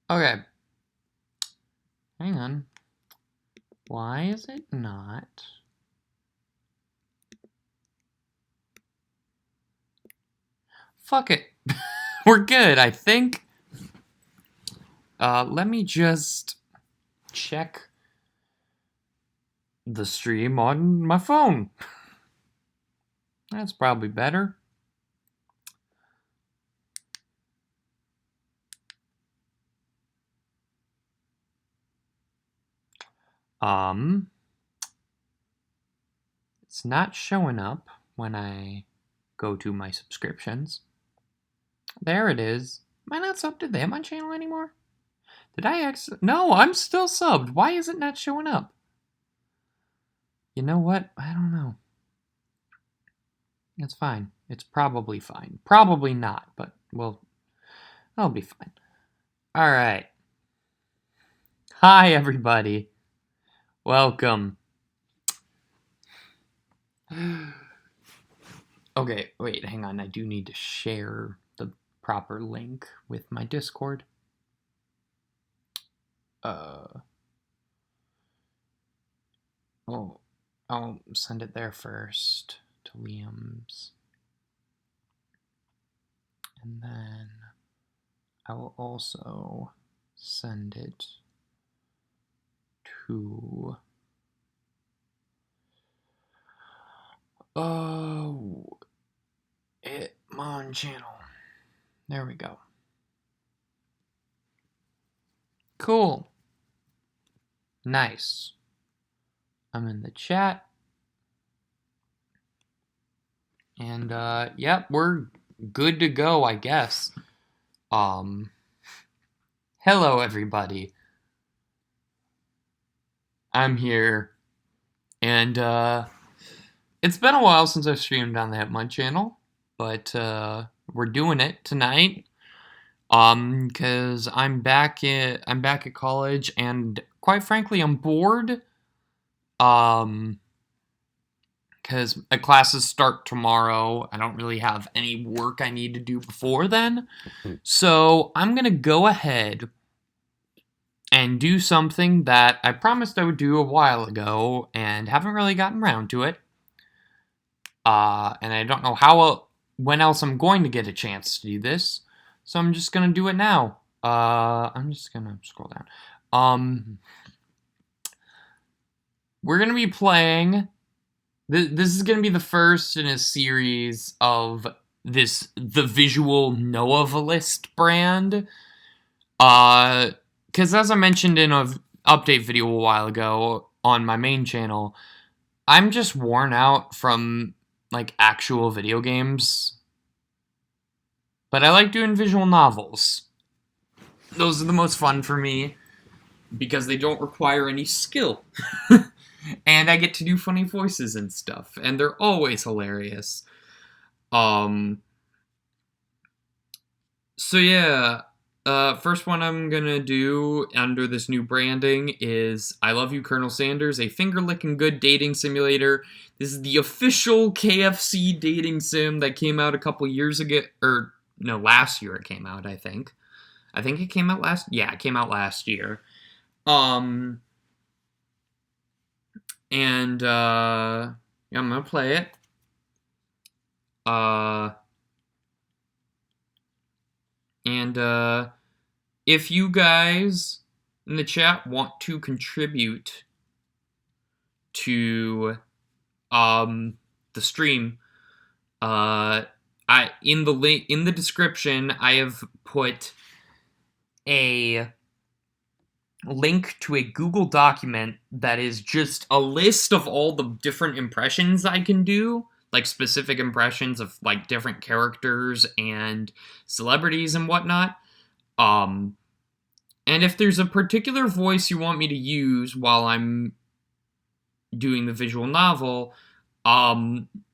Okay. Hang on. Why is it not? Fuck it. We're good, I think. Let me just check the stream on my phone. That's probably better. It's not showing up when I go to my subscriptions. There it is. Am I not subbed to the Hitman channel anymore? Did I No, I'm still subbed. Why is it not showing up? You know what? I don't know. It's fine. It's probably fine. Probably not, but well, I'll be fine. All right. Hi, everybody. Welcome. Okay, wait, hang on. I do need to share the proper link with my Discord. Oh, I'll send it there first to Liam's. And then I will also send it to Hitman channel. There we go. Cool. Nice. I'm in the chat. And yep, we're good to go, I guess. Hello everybody. I'm here. And it's been a while since I've streamed on the Hitman channel, but we're doing it tonight. Cause I'm back at college, and quite frankly, I'm bored. Because classes start tomorrow. I don't really have any work I need to do before then. So I'm gonna go ahead and do something that I promised I would do a while ago and haven't really gotten around to it. And I don't know when else I'm going to get a chance to do this. So I'm just gonna do it now. I'm just gonna scroll down. We're gonna be playing. This is gonna be the first in a series of the visual Noah-velist brand. Because as I mentioned in an update video a while ago on my main channel, I'm just worn out from like actual video games. But I like doing visual novels. Those are the most fun for me because they don't require any skill. And I get to do funny voices and stuff, and they're always hilarious. So yeah, first one I'm gonna do under this new branding is I Love You, Colonel Sanders, a finger-licking good dating simulator. This is the official KFC dating sim that came out a couple years ago, or no, last year it came out, I think. I think it came out it came out last year. And, yeah, I'm gonna play it. And, if you guys in the chat want to contribute to, the stream, in the description, I have put a link to a Google document that is just a list of all the different impressions I can do, like specific impressions of like different characters and celebrities and whatnot. And if there's a particular voice you want me to use while I'm doing the visual novel,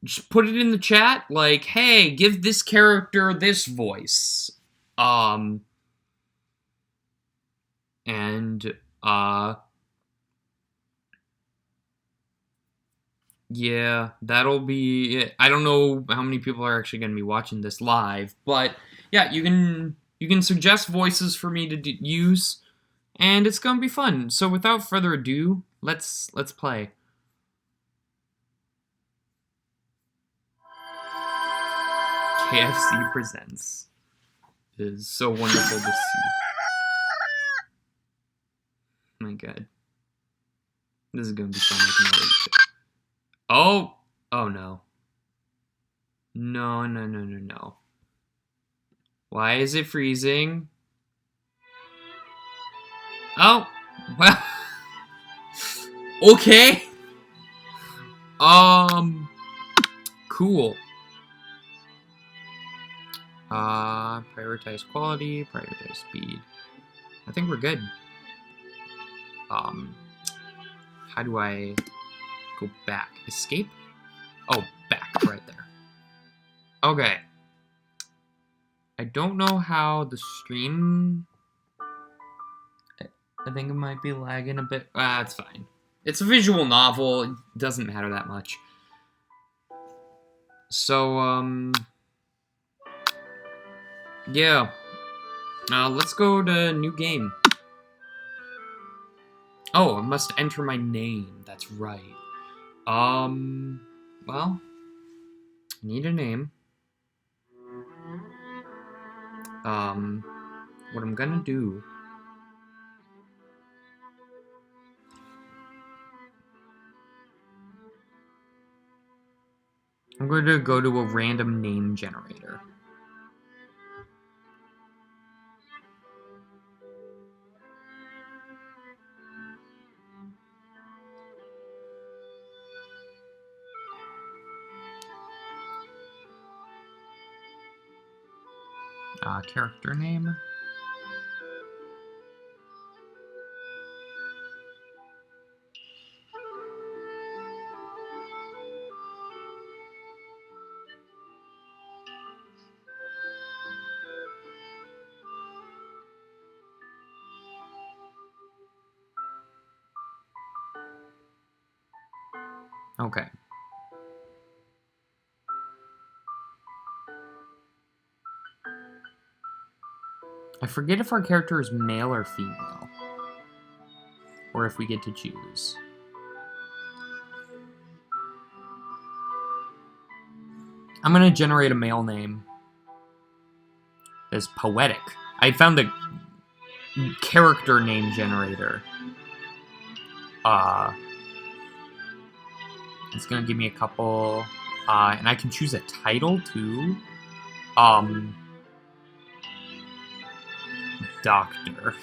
just put it in the chat, like, hey, give this character this voice. And, yeah, that'll be it. I don't know how many people are actually going to be watching this live, but yeah, you can You can suggest voices for me to use, and it's gonna be fun. So without further ado, let's play. KFC presents. It is so wonderful to see. My God, this is gonna be fun. I can already tell. Oh no. No. Why is it freezing? Oh, well. Okay. Cool. Prioritize quality, prioritize speed. I think we're good. How do I go back? Escape? Oh, back, right there. Okay. I don't know how the stream... I think it might be lagging a bit. It's fine. It's a visual novel. It doesn't matter that much. So, yeah. Let's go to new game. Oh, I must enter my name. That's right. Well, I need a name. What I'm gonna do... I'm going to go to a random name generator. Character name. Okay. I forget if our character is male or female. Or if we get to choose. I'm gonna generate a male name. As poetic. I found the character name generator. It's gonna give me a couple... and I can choose a title, too. Doctor.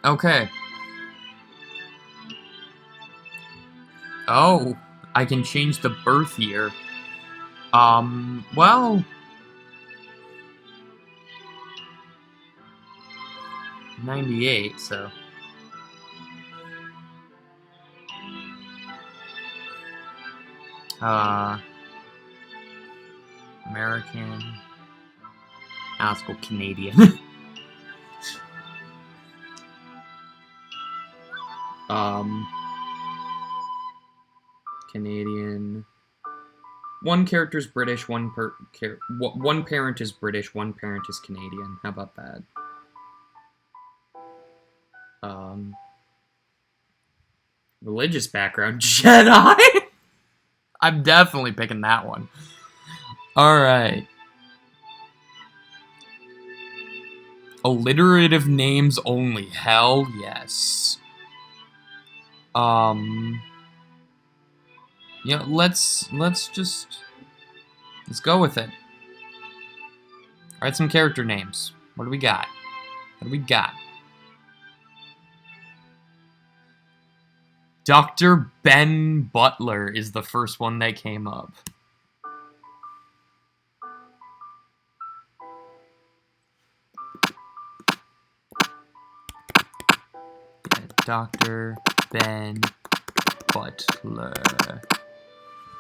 Okay. Oh, I can change the birth year. Well... 98, so... American... let's go Canadian. Canadian... One character's British, one parent is British, one parent is Canadian. How about that? Religious background, Jedi? I'm definitely picking that one. Alright. Alliterative names only. Hell yes. Yeah, let's go with it. Write some character names. What do we got? Dr. Ben Butler is the first one that came up. Yeah, Dr. Ben Butler.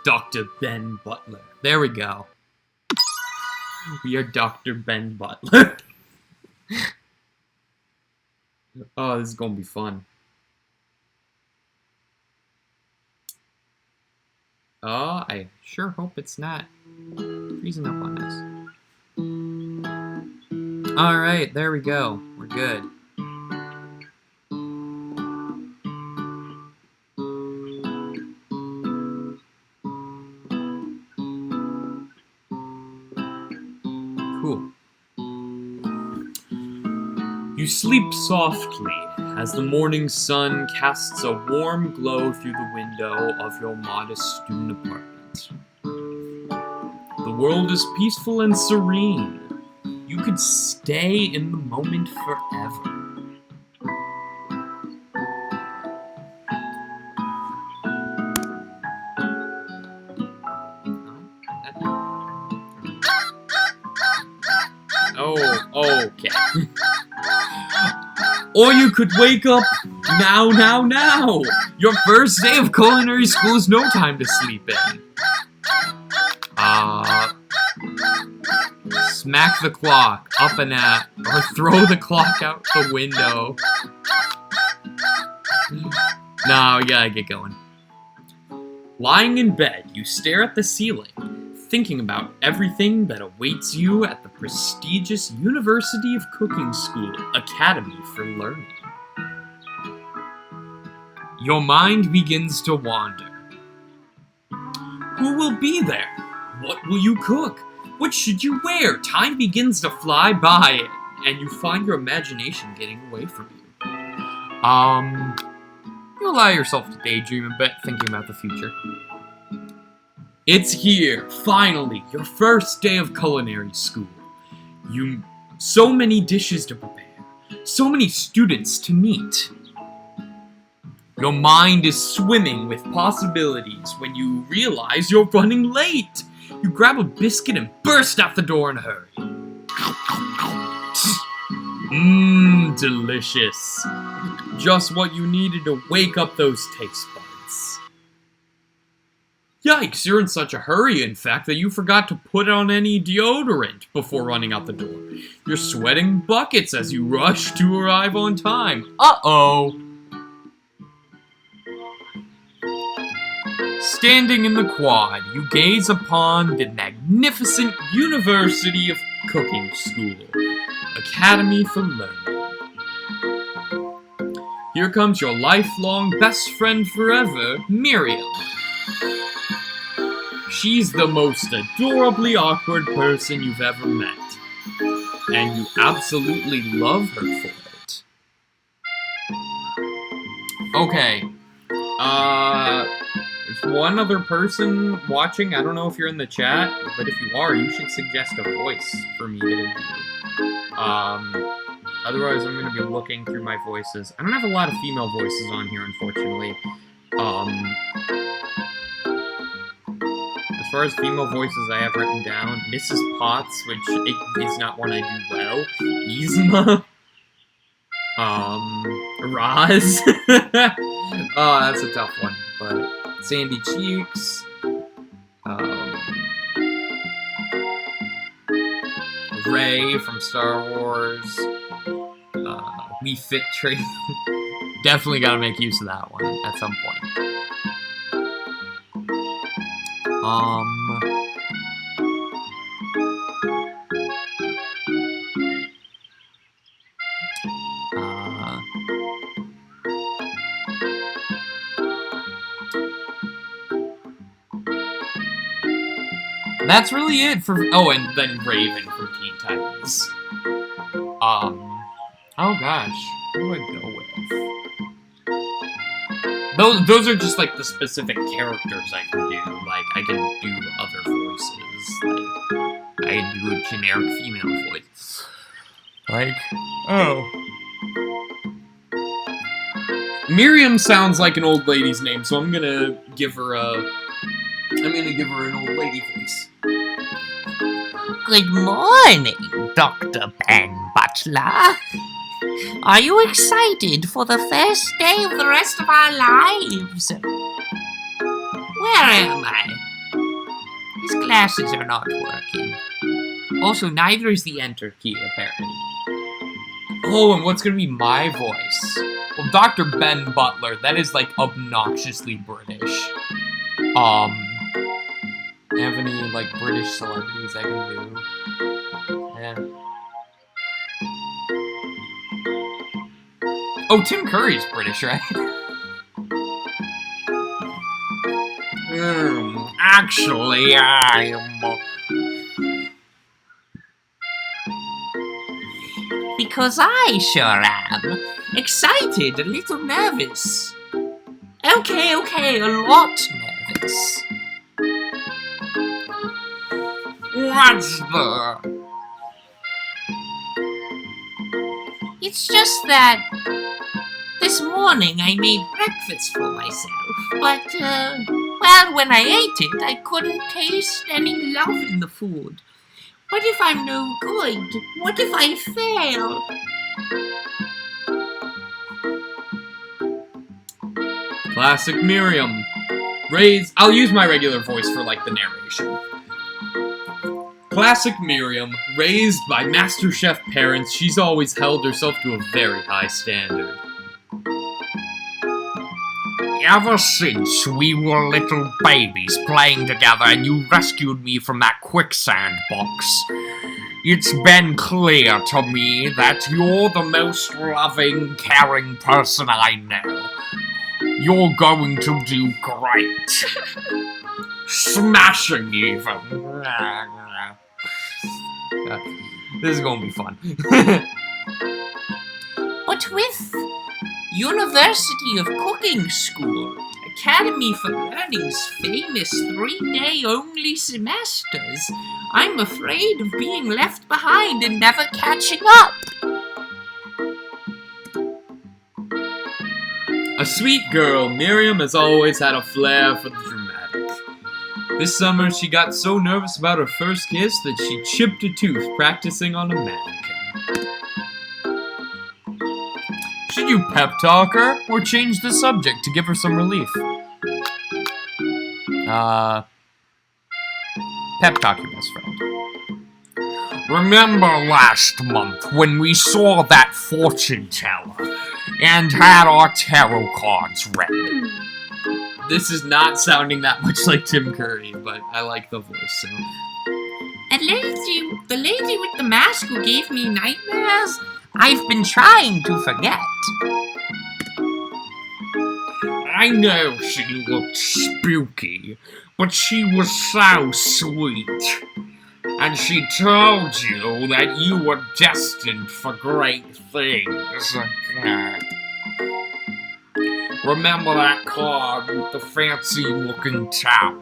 Dr. Ben Butler. There we go. We are Dr. Ben Butler. Oh, this is gonna be fun. I sure hope it's not freezing up on us. Alright, there we go. We're good. Cool. You sleep softly as the morning sun casts a warm glow through the window of your modest student apartment. The world is peaceful and serene. You could stay in the moment forever. Oh, okay. Or you could wake up now. Your first day of culinary school is no time to sleep in. Smack the clock up and at, or throw the clock out the window. No, you gotta get going. Lying in bed, you stare at the ceiling, thinking about everything that awaits you at the prestigious University of Cooking School Academy for Learning. Your mind begins to wander. Who will be there? What will you cook? What should you wear? Time begins to fly by, and you find your imagination getting away from you. You allow yourself to daydream a bit, thinking about the future. It's here, finally, your first day of culinary school. So many dishes to prepare, so many students to meet. Your mind is swimming with possibilities when you realize you're running late. You grab a biscuit and burst out the door in a hurry. Delicious. Just what you needed to wake up those taste buds. Yikes, you're in such a hurry, in fact, that you forgot to put on any deodorant before running out the door. You're sweating buckets as you rush to arrive on time. Uh-oh. Standing in the quad, you gaze upon the magnificent University of Cooking School Academy for Learning. Here comes your lifelong best friend forever, Miriam. She's the most adorably awkward person you've ever met, and you absolutely love her for it. Okay, there's one other person watching. I don't know if you're in the chat, but if you are, you should suggest a voice for me to interview. Otherwise, I'm going to be looking through my voices. I don't have a lot of female voices on here, unfortunately. As far as female voices I have written down, Mrs. Potts, which is not one I do well. Yzma. Roz. Oh, that's a tough one, but Sandy Cheeks. Rey from Star Wars. We Fit Trade. Definitely gotta make use of that one at some point. That's really it for. Oh, and then Raven from Teen Titans. Oh gosh, who do I go with? Those are just like the specific characters I can do. Like I can do other voices. Like I can do a generic female voice. Like Miriam sounds like an old lady's name, so I'm gonna give her an old lady voice. Good morning, Dr. Ben Butler. Are you excited for the first day of the rest of our lives? Where am I? These glasses are not working. Also, neither is the enter key, apparently. Oh, and what's gonna be my voice? Well, Dr. Ben Butler, that is, like, obnoxiously British. have any, like, British celebrities I can do? Yeah. Oh, Tim Curry's British, right? Actually, I'm... Because I sure am. Excited, a little nervous. Okay, a lot nervous. What's the... It's just that this morning I made breakfast for myself, but, well, when I ate it, I couldn't taste any love in the food. What if I'm no good? What if I fail? Classic Miriam. I'll use my regular voice for, like, the narration. Classic Miriam, raised by MasterChef parents, she's always held herself to a very high standard. Ever since we were little babies playing together and you rescued me from that quicksand box, it's been clear to me that you're the most loving, caring person I know. You're going to do great. Smashing, even. This is gonna be fun. But with University of Cooking School, Academy for Learning's famous 3-day only semesters, I'm afraid of being left behind and never catching up. A sweet girl, Miriam has always had a flair for the dramatic. This summer, she got so nervous about her first kiss that she chipped a tooth practicing on a mannequin. Should you pep talk her, or change the subject to give her some relief? Pep talk your best friend. Remember last month when we saw that fortune teller and had our tarot cards read? This is not sounding that much like Tim Curry, but I like the voice, so... The lady with the mask who gave me nightmares? I've been trying to forget. I know she looked spooky, but she was so sweet. And she told you that you were destined for great things. Remember that card with the fancy-looking tower?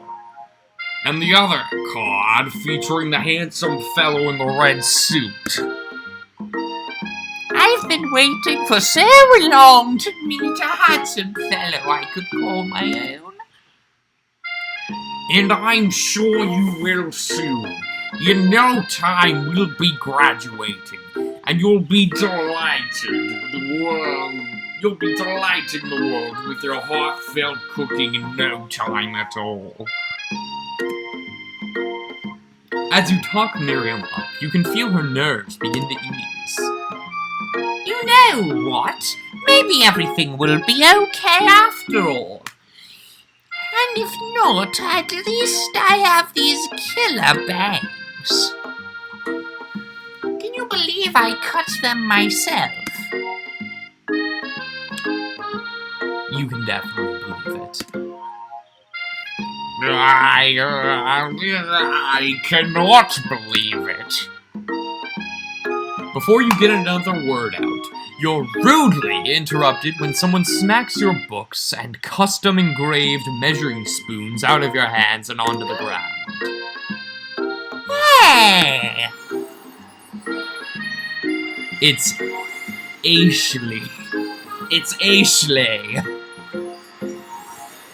And the other card featuring the handsome fellow in the red suit? I've been waiting for so long to meet a handsome fellow I could call my own. And I'm sure you will soon. In no time, we'll be graduating, and you'll be delighting the world with your heartfelt cooking in no time at all. As you talk Miriam up, you can feel her nerves begin to ease. You know what? Maybe everything will be okay after all. And if not, at least I have these killer bangs. Can you believe I cut them myself? You can definitely believe it. I cannot believe it. Before you get another word out, you're rudely interrupted when someone smacks your books and custom-engraved measuring spoons out of your hands and onto the ground. Hey! It's Ashley. It's Ashley.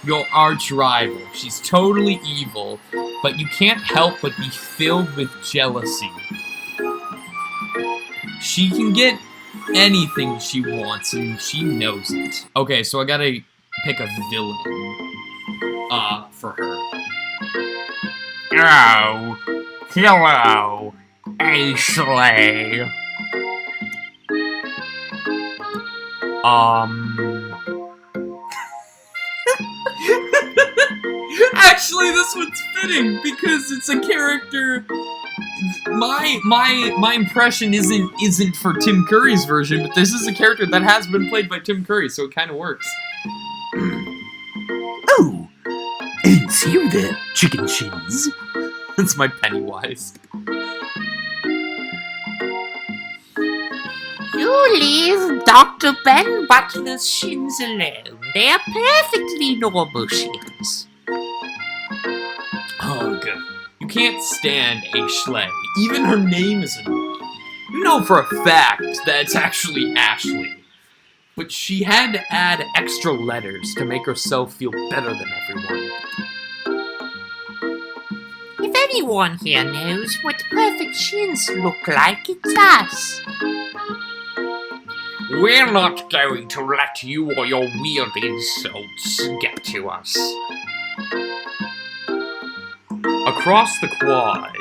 Your arch rival. She's totally evil, but you can't help but be filled with jealousy. She can get anything she wants, and she knows it. Okay, so I gotta pick a villain, for her. Oh, hello, Ashley. Actually, this one's fitting because it's a character. My impression isn't for Tim Curry's version, but this is a character that has been played by Tim Curry, so it kind of works. Oh, it's you there, chicken shins. That's my Pennywise. You leave Dr. Ben Butler's shins alone. They are perfectly normal shins. Ugh. You can't stand Ashley. Even her name is annoying. You know for a fact that it's actually Ashley. But she had to add extra letters to make herself feel better than everyone. If anyone here knows what perfect shins look like, it's us. We're not going to let you or your weird insults get to us. Across the quad,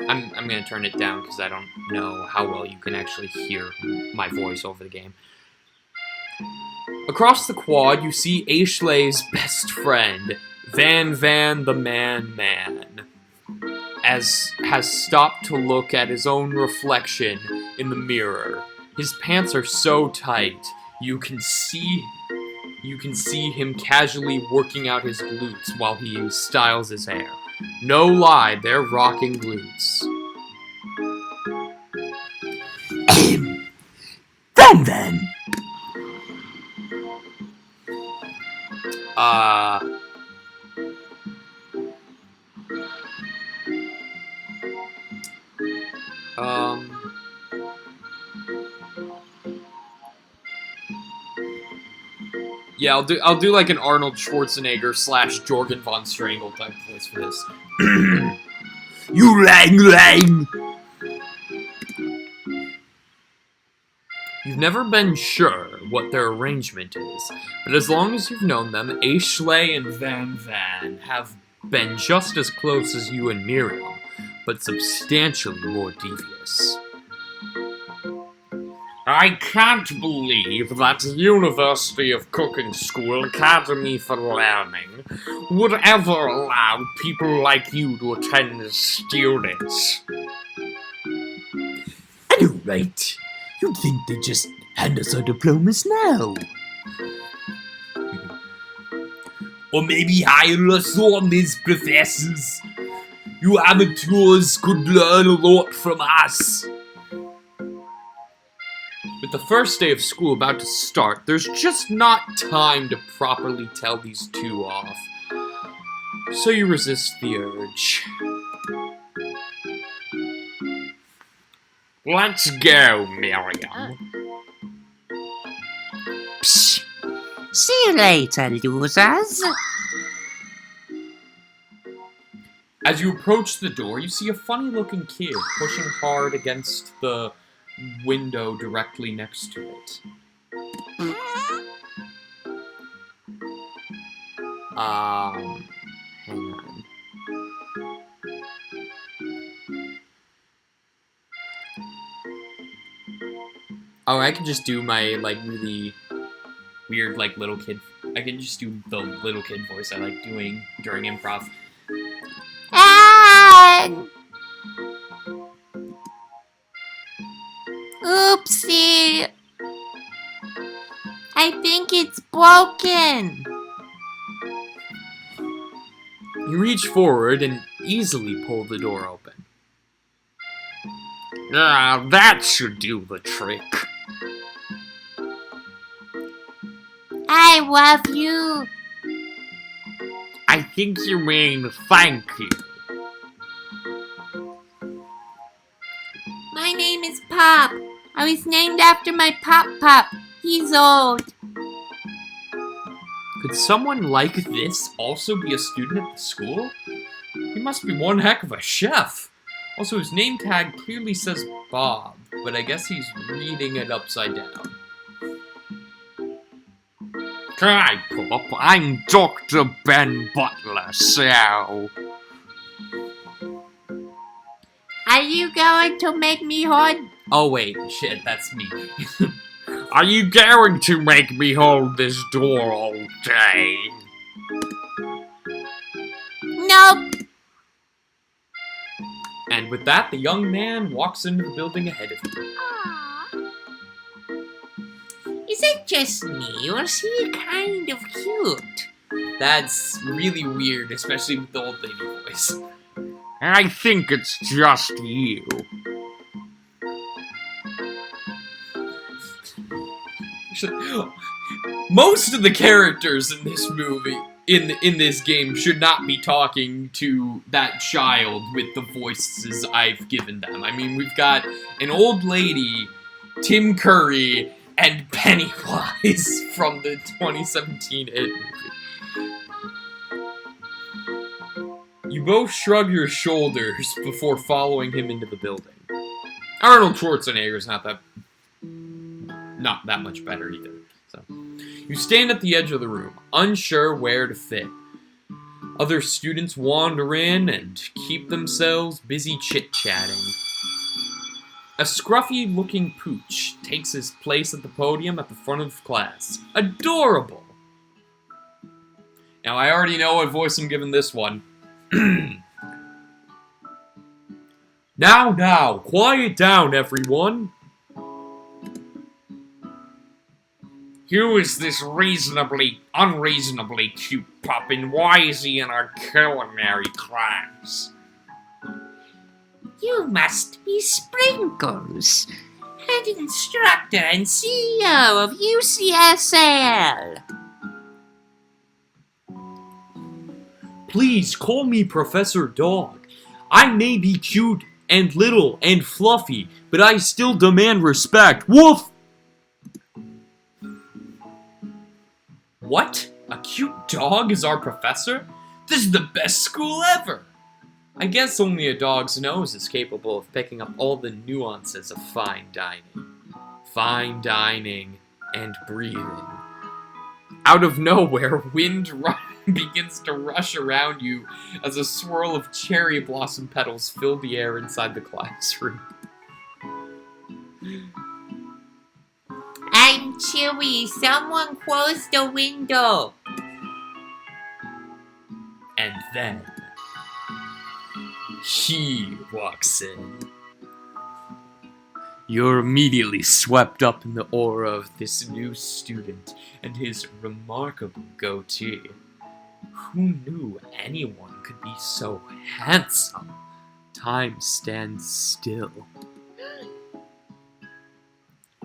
I'm gonna turn it down because I don't know how well you can actually hear my voice over the game. Across the quad, you see Ashley's best friend, Van the Man, has stopped to look at his own reflection in the mirror. His pants are so tight, you can see him casually working out his glutes while he styles his hair. No lie, they're rocking glutes. Van. Yeah, I'll do like an Arnold Schwarzenegger / Jorgen von Strangle type voice for this. You lang. You've never been sure what their arrangement is, but as long as you've known them, Ashley and Van have been just as close as you and Miriam, but substantially more devious. I can't believe that University of Cooking School Academy for Learning would ever allow people like you to attend as students. I know, right? You'd think they'd just hand us our diplomas now. Or maybe hire us on as professors. You amateurs could learn a lot from us. With the first day of school about to start, there's just not time to properly tell these two off. So you resist the urge. Let's go, Miriam. Psh. See you later, losers. As you approach the door, you see a funny-looking kid pushing hard against the window directly next to it. Hang on. Oh, I can just do my, like, really weird, like, little kid... I can just do the little kid voice I like doing during improv. Anne! Oopsie! I think it's broken. You reach forward and easily pull the door open. Ah, that should do the trick. I love you. I think you mean thank you. My name is Pop. I was named after my Pop. He's old. Could someone like this also be a student at the school? He must be one heck of a chef. Also, his name tag clearly says Bob, but I guess he's reading it upside down. Hi, Pop. I'm Dr. Ben Butler, so... Are you going to make me hold? Oh wait, shit, that's me. Are you going to make me hold this door all day? Nope. And with that, the young man walks into the building ahead of you. Is it just me, or is he kind of cute? That's really weird, especially with the old lady voice. I think it's just you. Most of the characters in this movie, in this game, should not be talking to that child with the voices I've given them. I mean, we've got an old lady, Tim Curry, and Pennywise from the 2017 It movie. You both shrug your shoulders before following him into the building. Arnold Schwarzenegger's not that much better either. So, you stand at the edge of the room, unsure where to fit. Other students wander in and keep themselves busy chit-chatting. A scruffy-looking pooch takes his place at the podium at the front of class. Adorable! Now, I already know what voice I'm giving this one. Now, quiet down, everyone. Who is this unreasonably cute pup, and why is he in our culinary class? You must be Sprinkles, head instructor and CEO of UCSL. Please call me Professor Dog. I may be cute and little and fluffy, but I still demand respect. Woof! What? A cute dog is our professor? This is the best school ever! I guess only a dog's nose is capable of picking up all the nuances of fine dining. Fine dining and breathing. Out of nowhere, wind begins to rush around you as a swirl of cherry blossom petals fill the air inside the classroom. I'm Chewy. Someone close the window. And then he walks in. You're immediately swept up in the aura of this new student and his remarkable goatee. Who knew anyone could be so handsome? Time stands still.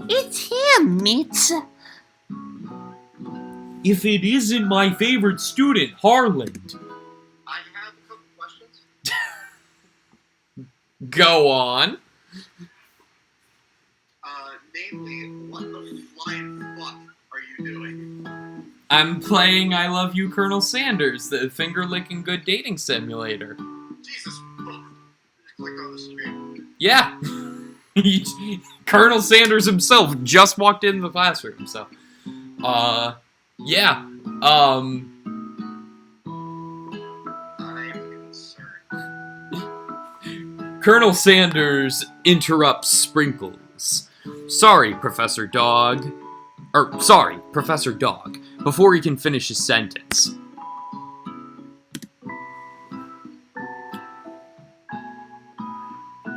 It's him, Mitz. If it isn't my favorite student, Harland. I have a couple questions. Go on. Namely, what the flying fuck are you doing? I'm playing I Love You, Colonel Sanders, the finger-licking good dating simulator. Jesus, just click on the stream. Yeah. Colonel Sanders himself just walked into the classroom, so. Yeah. I'm concerned. Colonel Sanders interrupts Sprinkles. Sorry, Professor Dog. Professor Dog, before he can finish his sentence.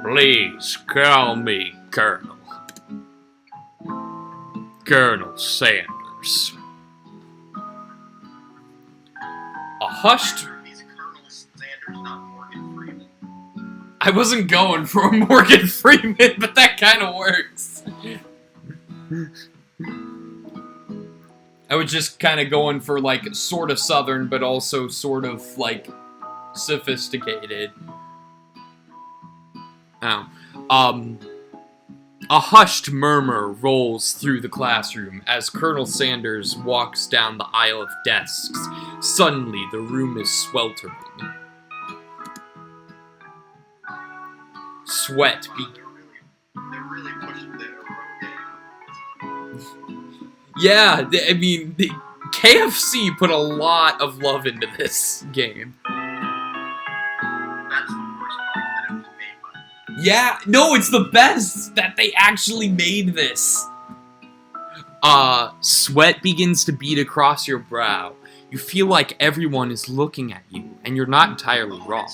Please call me Colonel. Colonel Sanders. A hushed... He's Colonel Sanders, not Morgan Freeman. I wasn't going for Morgan Freeman, but that kind of works. I was just kind of going for, like, sort of Southern, but also sort of, like, sophisticated. Oh. A hushed murmur rolls through the classroom as Colonel Sanders walks down the aisle of desks. Suddenly, the room is sweltering. Sweat They're really pushing the Yeah, I mean, KFC put a lot of love into this game. That's the worst part, that it was made by. Yeah, no, it's the best that they actually made this. Sweat begins to bead across your brow. You feel like everyone is looking at you, And you're not entirely wrong.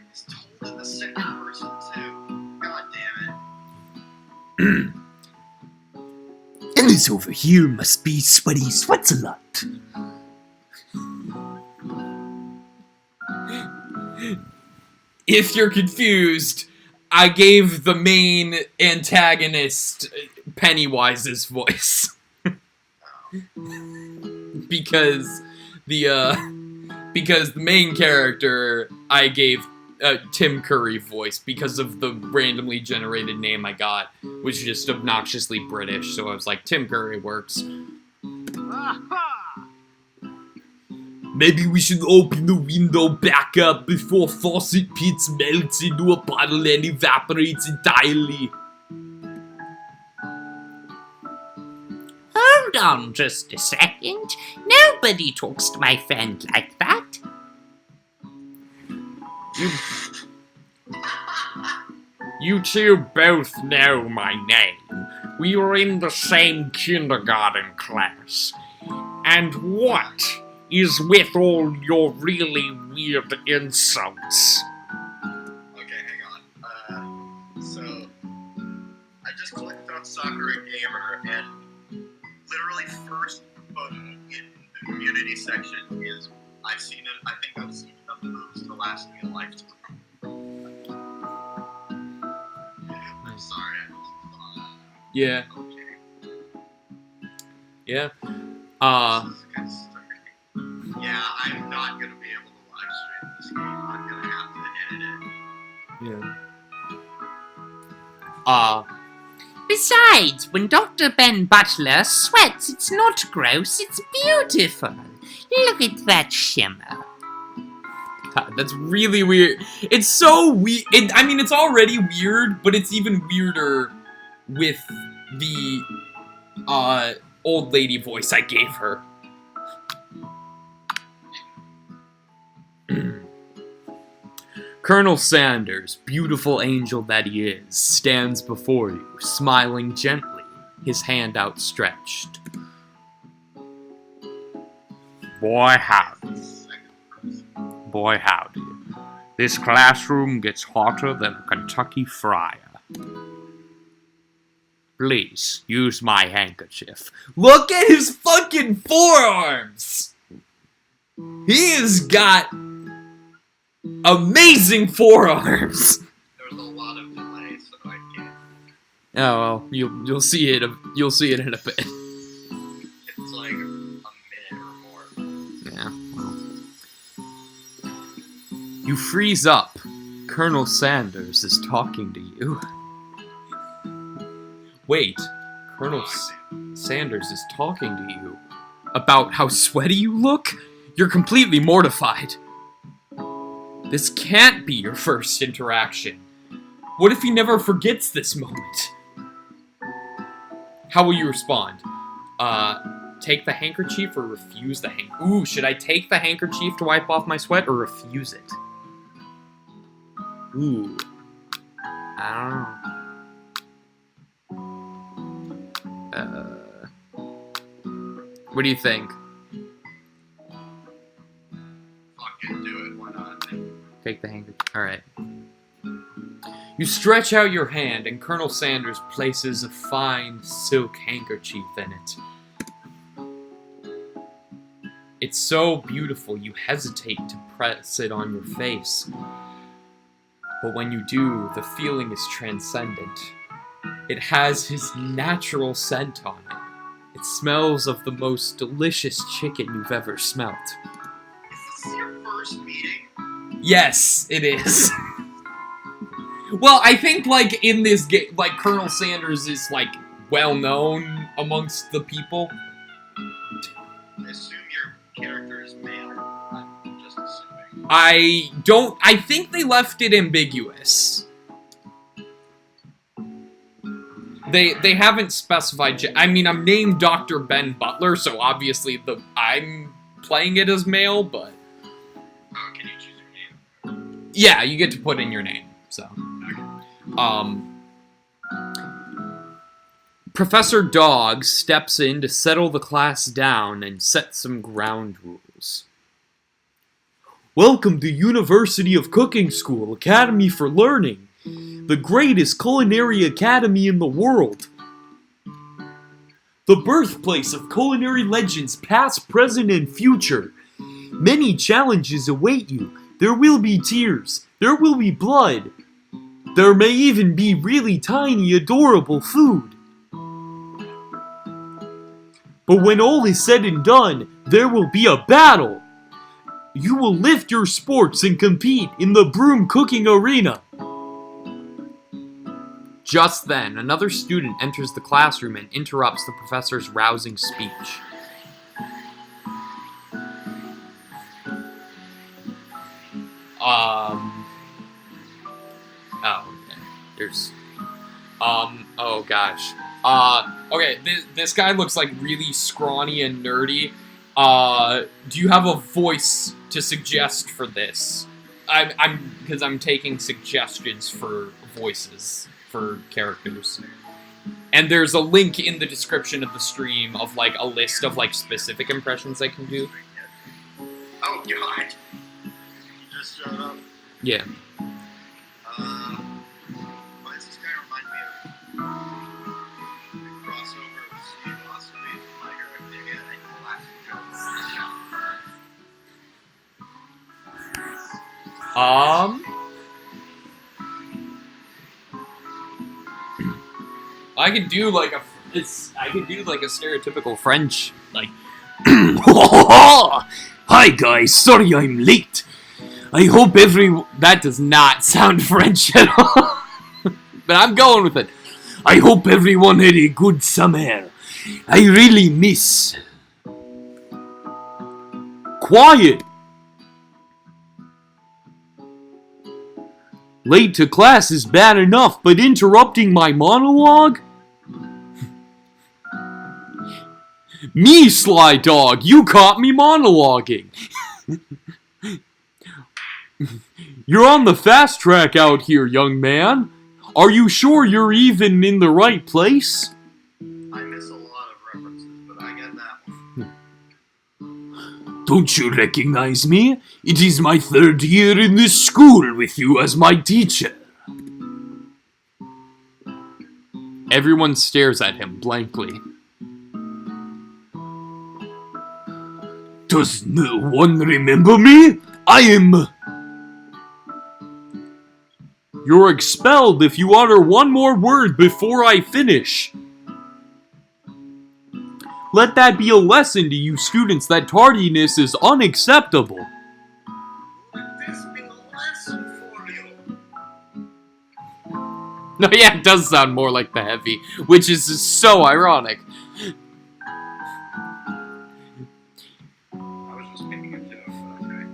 It's told in the second person, too. God damn it. And this over here must be Sweaty Sweatsalot. If you're confused, I gave the main antagonist Pennywise's voice. because the main character I gave Tim Curry voice because of the randomly generated name I got was just obnoxiously British, so I was like, Tim Curry works. Maybe we should open the window back up before Faucet Pitts melts into a puddle and evaporates entirely. Hold on just a second. Nobody talks to my friend like that. You two both know my name. We were in the same kindergarten class. And what is with all your really weird insults? Okay, hang on. So, I just clicked on Soccer and Gamer, and literally first photo in the community section is, I think I've seen enough moves to last me a lifetime. I'm sorry, I just thought, Yeah. okay. Yeah. This is kind of starting. Yeah, I'm not gonna be able to live stream this game. I'm gonna have to edit it. Yeah. Besides, when Dr. Ben Butler sweats, it's not gross, it's beautiful. Look at that shimmer. God, that's really weird. It's so weird. I mean, it's already weird, but it's even weirder with the old lady voice I gave her. Colonel Sanders, beautiful angel that he is, stands before you, smiling gently, his hand outstretched. Boy, howdy. Boy, howdy. This classroom gets hotter than a Kentucky fryer. Please, use my handkerchief. Look at his fucking forearms! He has got amazing forearms! There's a lot of delay, so I can't. Oh well, you'll see it in a bit. It's like a minute or more. Yeah, well. You freeze up. Colonel Sanders is talking to you. Wait, Colonel Sanders is talking to you about how sweaty you look? You're completely mortified. This can't be your first interaction. What if he never forgets this moment? How will you respond? Take the handkerchief or refuse the handkerchief? Ooh, should I take the handkerchief to wipe off my sweat or refuse it? Ooh. I don't know. What do you think? Fucking do it, why not? Take the handkerchief. Alright. You stretch out your hand, and Colonel Sanders places a fine silk handkerchief in it. It's so beautiful, you hesitate to press it on your face. But when you do, the feeling is transcendent. It has his natural scent on it. It smells of the most delicious chicken you've ever smelt. Is this your first meeting? Yes, it is. Well, I think, like, in this game, like, Colonel Sanders is, like, well-known amongst the people. I assume your character is male. I'm just assuming. I think they left it ambiguous. They haven't specified. I mean, I'm named Dr. Ben Butler, so obviously I'm playing it as male, but Oh, can you choose your name? yeah, you get to put in your name. So, Professor Dog steps in to settle the class down and set some ground rules. Welcome to University of Cooking School, Academy for Learning, the greatest culinary academy in the world. The birthplace of culinary legends past, present, and future. Many challenges await you. There will be tears. There will be blood. There may even be really tiny, adorable food. But when all is said and done, there will be a battle. You will lift your sports and compete in the broom cooking arena. Just then, another student enters the classroom and interrupts the professor's rousing speech. Oh gosh. Okay, this guy looks like really scrawny and nerdy. Do you have a voice to suggest for this? Because I'm taking suggestions for voices for characters. And there's a link in the description of the stream of, like, a list of, like, specific impressions I can do. Oh, God. You just showed up. Yeah. Why does this guy remind me of the crossover of Steve Austin and My Hero Academia and Classic I could do like a stereotypical French, like. Hi guys, sorry I'm late. I hope that does not sound French at all. But I'm going with it. I hope everyone had a good summer. I really miss. Quiet! Late to class is bad enough, but interrupting my monologue? Me, Sly Dog, you caught me monologuing. You're on the fast track out here, young man. Are you sure you're even in the right place? I miss a lot of references, but I get that one. Don't you recognize me? It is my 3rd year in this school with you as my teacher. Everyone stares at him blankly. Does no one remember me? I am... You're expelled if you utter one more word before I finish. Let that be a lesson to you students that tardiness is unacceptable. Would this be a lesson for you? No, yeah, it does sound more like the Heavy, which is so ironic. I was just making a joke, but okay.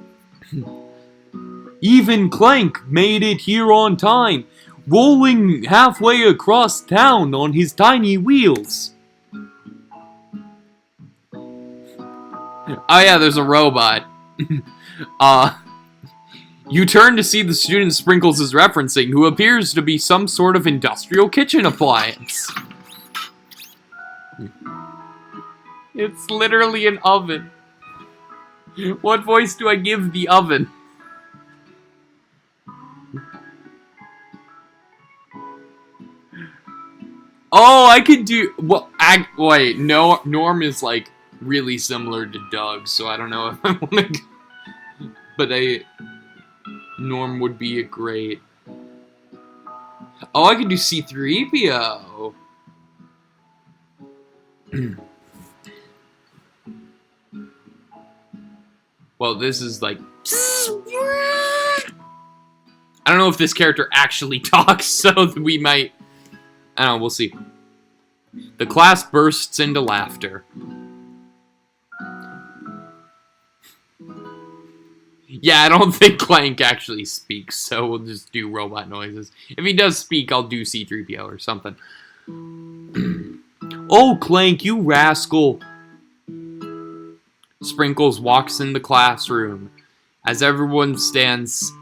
Even Clank made it here on time, rolling halfway across town on his tiny wheels. Oh yeah, there's a robot. You turn to see the student Sprinkles is referencing, who appears to be some sort of industrial kitchen appliance. It's literally an oven. What voice do I give the oven? Oh, I could do... Well, wait, no, Norm is, like, really similar to Doug, so I don't know if I want to... But Norm would be a great... Oh, I could do C-3PO. Well, this is, like... I don't know if this character actually talks, so we might... I don't know, we'll see. The class bursts into laughter. Yeah, I don't think Clank actually speaks, so we'll just do robot noises. If he does speak, I'll do C-3PO or something. Oh, Clank, you rascal. Sprinkles walks in the classroom as everyone stands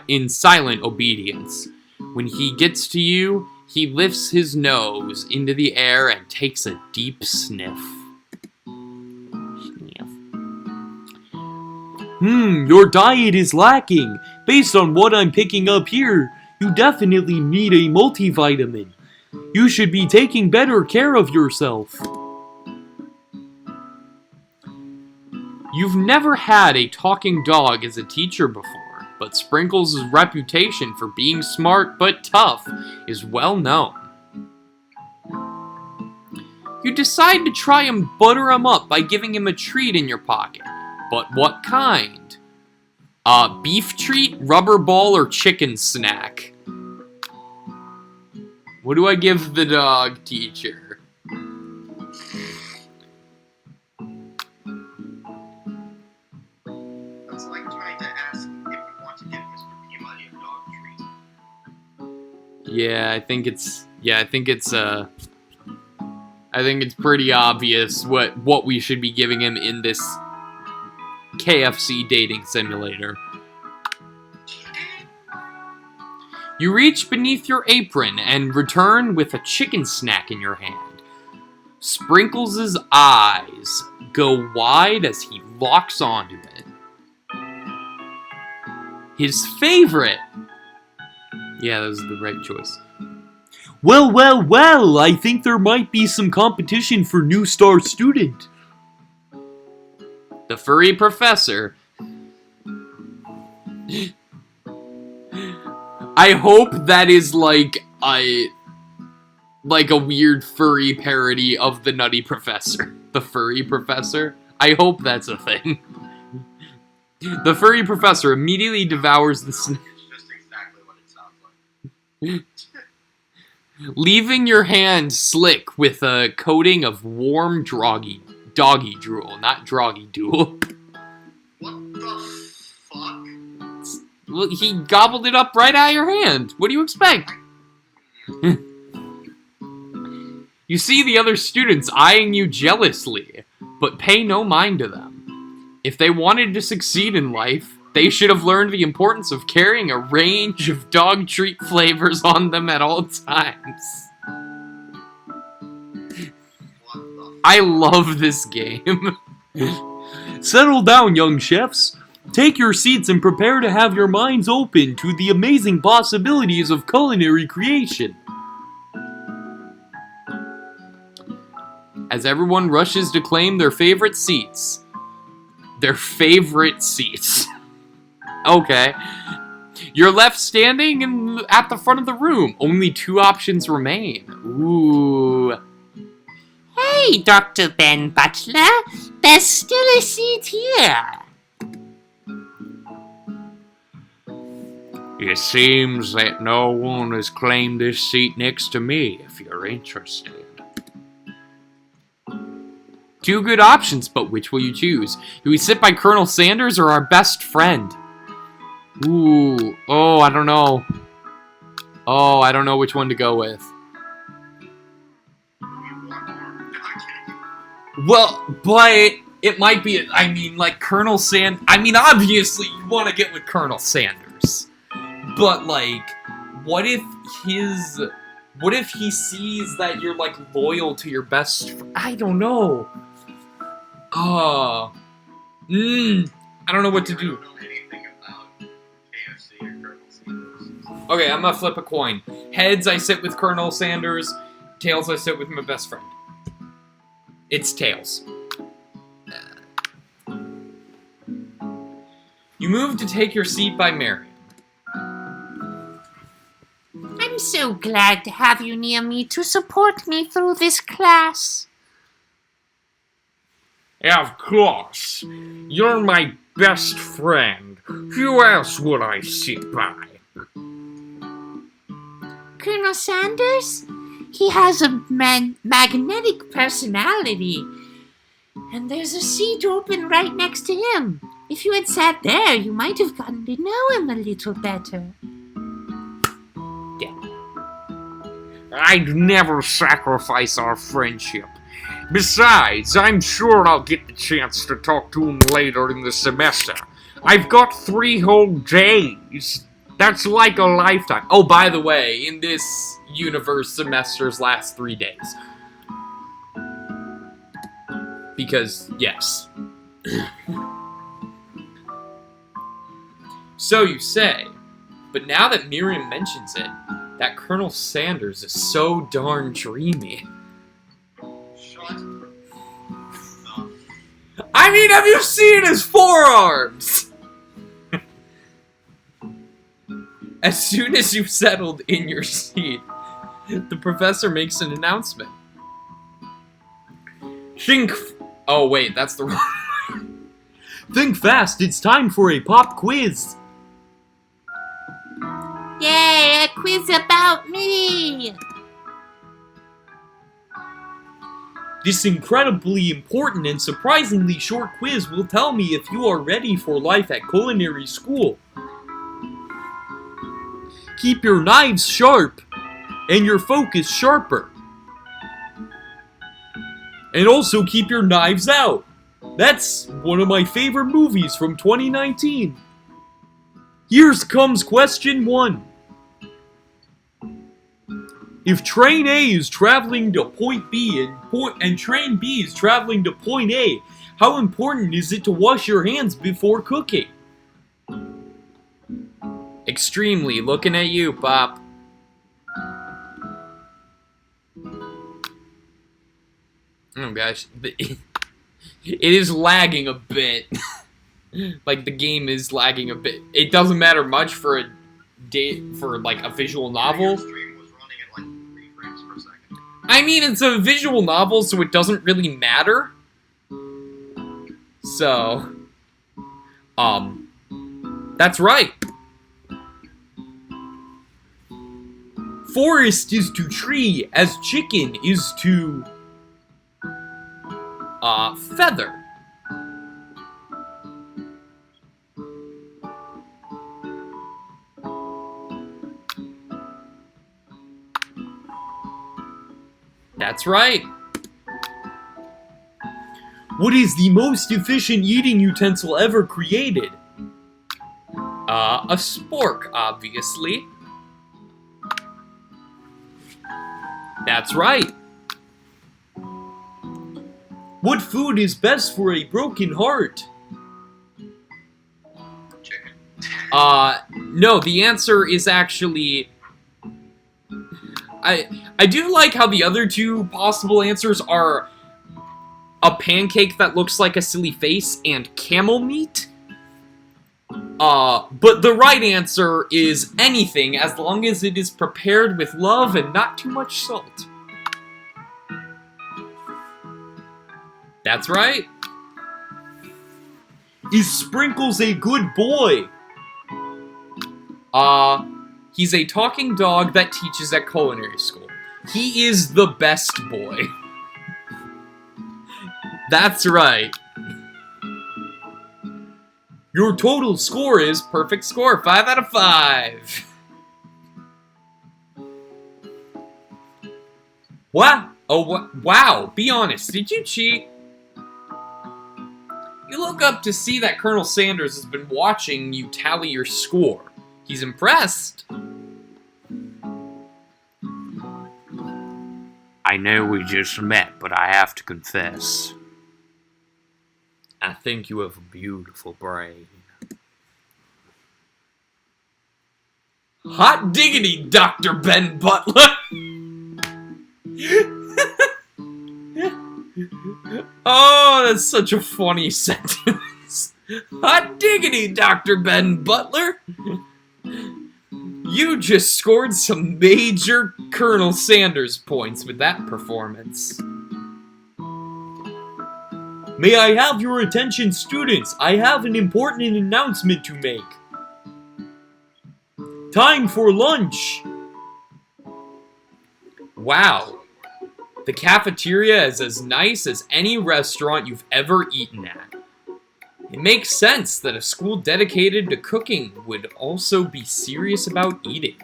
in silent obedience. When he gets to you, he lifts his nose into the air and takes a deep sniff. Your diet is lacking. Based on what I'm picking up here, you definitely need a multivitamin. You should be taking better care of yourself. You've never had a talking dog as a teacher before, but Sprinkles' reputation for being smart but tough is well known. You decide to try and butter him up by giving him a treat in your pocket. But what kind? Beef treat, rubber ball, or chicken snack? What do I give the dog, teacher? That's like trying to ask if you want to give Mr. Peabody a dog treat. I think it's pretty obvious what we should be giving him in this KFC dating simulator. You reach beneath your apron and return with a chicken snack in your hand. Sprinkles' eyes go wide as he locks onto it. His favorite. Yeah, that was the right choice. Well, I think there might be some competition for new star student. The furry professor. I hope that is like a weird furry parody of the Nutty Professor. The furry professor? I hope that's a thing. The furry professor immediately devours the snack. It's just exactly what it sounds like. Leaving your hand slick with a coating of warm doggy drool, not droggy drool. What the fuck? Well, he gobbled it up right out of your hand. What do you expect? You see the other students eyeing you jealously, but pay no mind to them. If they wanted to succeed in life, they should have learned the importance of carrying a range of dog treat flavors on them at all times. I love this game. Settle down, young chefs. Take your seats and prepare to have your minds open to the amazing possibilities of culinary creation. As everyone rushes to claim their favorite seats. Their favorite seats. Okay. You're left standing at the front of the room. Only 2 options remain. Ooh. Hey, Dr. Ben Butler, there's still a seat here. It seems that no one has claimed this seat next to me, if you're interested. 2 good options, but which will you choose? Do we sit by Colonel Sanders or our best friend? Ooh. Oh, I don't know. Oh, I don't know which one to go with. Well, but it might be, like Colonel obviously you want to get with Colonel Sanders. But, like, what if he sees that you're, like, loyal to your best friend? I don't know. I don't know what to do. I don't know anything about KFC or Colonel Sanders. Okay, I'm gonna flip a coin. Heads, I sit with Colonel Sanders. Tails, I sit with my best friend. It's Tails. You move to take your seat by Marion. I'm so glad to have you near me to support me through this class. Of course. You're my best friend. Who else would I sit by? Colonel Sanders? He has a magnetic personality. And there's a seat open right next to him. If you had sat there, you might have gotten to know him a little better. I'd never sacrifice our friendship. Besides, I'm sure I'll get the chance to talk to him later in the semester. I've got 3 whole days. That's like a lifetime. Oh, by the way, in this universe, semesters last 3 days. Because, yes. So you say. But now that Miriam mentions it, that Colonel Sanders is so darn dreamy. Shut up. I mean, have you seen his forearms? As soon as you've settled in your seat, the professor makes an announcement. Oh wait, that's the wrong. Think fast, it's time for a pop quiz. Yay, a quiz about me! This incredibly important and surprisingly short quiz will tell me if you are ready for life at culinary school. Keep your knives sharp and your focus sharper. And also keep your knives out. That's one of my favorite movies from 2019. Here comes question 1. If train A is traveling to point B and train B is traveling to point A, how important is it to wash your hands before cooking? Extremely. Looking at you, Pop. Oh gosh. It is lagging a bit. Like, the game is lagging a bit. It doesn't matter much for a like, a visual novel. Your stream was running at like 3 frames per second. I mean, it's a visual novel, so it doesn't really matter. So, that's right. Forest is to tree as chicken is to Feather. That's right. What is the most efficient eating utensil ever created? A spork, obviously. That's right. What food is best for a broken heart? Chicken. No, the answer is actually... I do like how the other two possible answers are a pancake that looks like a silly face and camel meat. But the right answer is anything, as long as it is prepared with love and not too much salt. That's right. Is Sprinkles a good boy? He's a talking dog that teaches at culinary school. He is the best boy. That's right. Your total score is Perfect score, 5 out of 5. what? Oh, wow, be honest, did you cheat? You look up to see that Colonel Sanders has been watching you tally your score. He's impressed. I know we just met, but I have to confess. I think you have a beautiful brain. Hot diggity, Dr. Ben Butler! Oh, that's such a funny sentence. Hot diggity, Dr. Ben Butler! You just scored some major Colonel Sanders points with that performance. May I have your attention, students? I have an important announcement to make. Time for lunch. Wow. The cafeteria is as nice as any restaurant you've ever eaten at. It makes sense that a school dedicated to cooking would also be serious about eating.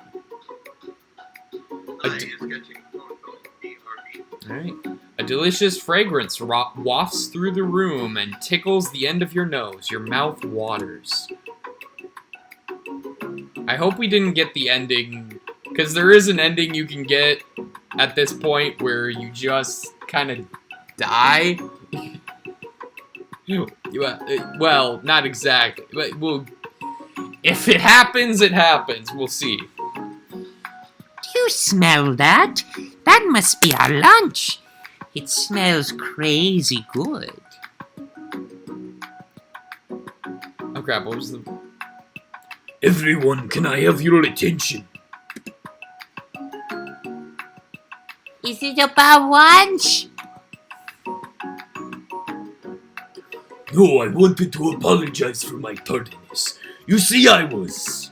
Alright. A delicious fragrance wafts through the room and tickles the end of your nose. Your mouth waters. I hope we didn't get the ending, because there is an ending you can get at this point where you just kind of die. Well, not exactly. But If it happens, it happens. We'll see. Do you smell that? That must be our lunch. It smells crazy good. Oh crap, what was the... Everyone, can I have your attention? Is it about lunch? No, I wanted to apologize for my tardiness. You see, I was...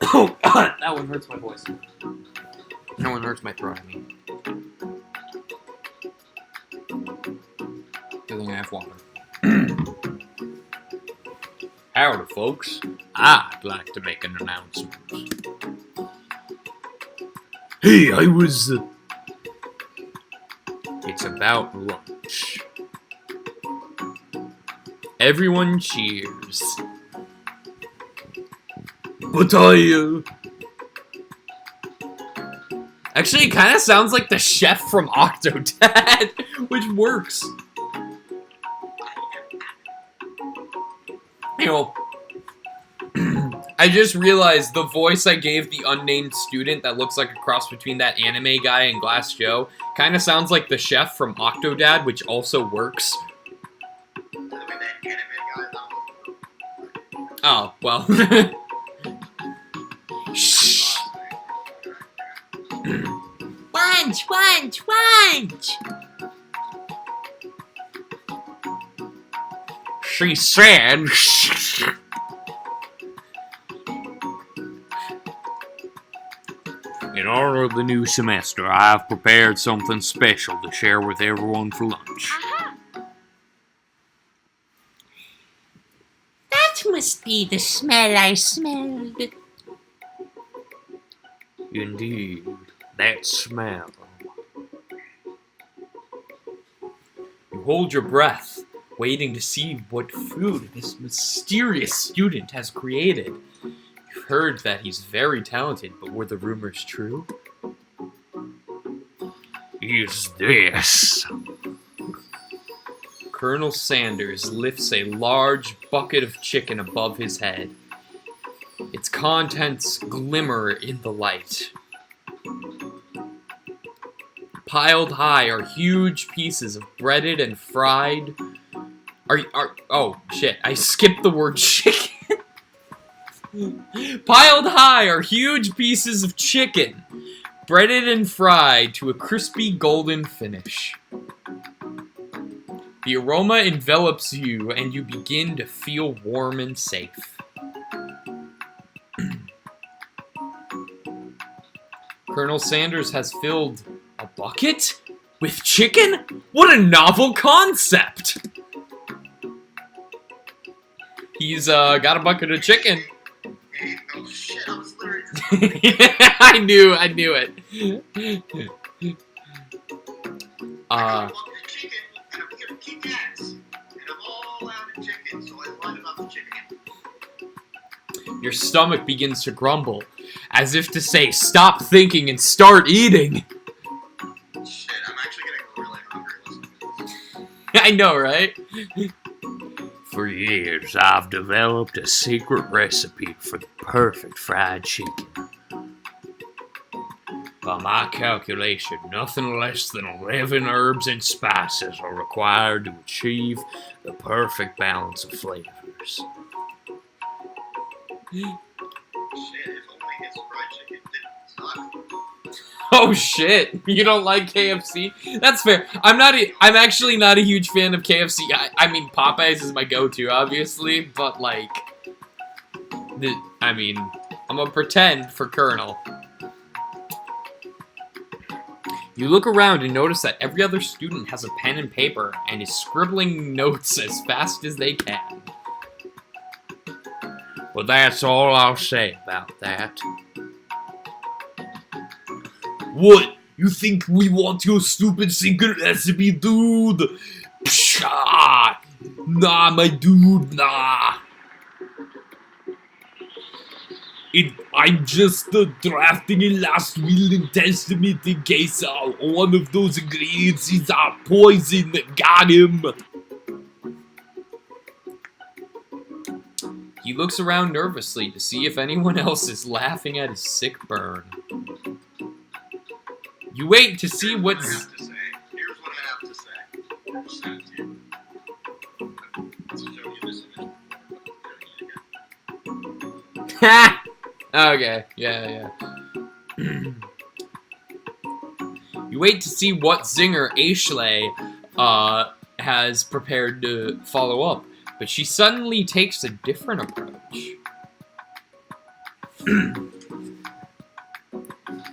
Oh, that one hurts my voice. That one hurts my throat, I mean. Good thing I have water. Howdy, folks. I'd like to make an announcement. Hey, I was... It's about lunch. Everyone cheers. But I, Actually, it kind of sounds like the chef from Octodad, which works. You know, I just realized the voice I gave the unnamed student that looks like a cross between that anime guy and Glass Joe kind of sounds like the chef from Octodad, which also works. Oh, well. Shh. Lunch! She said... In honor of the new semester, I've prepared something special to share with everyone for lunch. That must be the smell I smelled. Indeed, that smell. You hold your breath, waiting to see what food this mysterious student has created. You've heard that he's very talented, but were the rumors true? Is this? Colonel Sanders lifts a large bucket of chicken above his head. Its contents glimmer in the light. Piled high are huge pieces of breaded and fried... Oh, shit, I skipped the word chicken. Piled high are huge pieces of chicken, breaded and fried to a crispy golden finish. The aroma envelops you, and you begin to feel warm and safe. Colonel Sanders has filled a bucket with chicken? What a novel concept! He's got a bucket of chicken. Oh shit, I was literally... I knew it. I want the chicken, and I'm here to kick ass. And I'm all out of chicken, so I lied about the chicken. Your stomach begins to grumble, as if to say, stop thinking and start eating. Shit, I'm actually getting really hungry listening to this. I know, right? For years, I've developed a secret recipe for the perfect fried chicken. By my calculation, nothing less than 11 herbs and spices are required to achieve the perfect balance of flavors. Shit, if only his fried chicken didn't suck. Oh shit, you don't like KFC? That's fair. I'm actually not a huge fan of KFC. I mean, Popeyes is my go-to, obviously, but like, I'm gonna pretend for Colonel. You look around and notice that every other student has a pen and paper and is scribbling notes as fast as they can. But that's all I'll say about that. What? You think we want your stupid secret recipe, dude? Pshaw! Nah, my dude, nah. I'm just drafting a last will and testament in case one of those ingredients is poison. Got him. He looks around nervously to see if anyone else is laughing at his sick burn. You wait to see what's... Here's what I have to say. I've sent it to you. Let's show you this image. Ha! Okay, yeah. You wait to see what zinger Ashley has prepared to follow up, but she suddenly takes a different approach.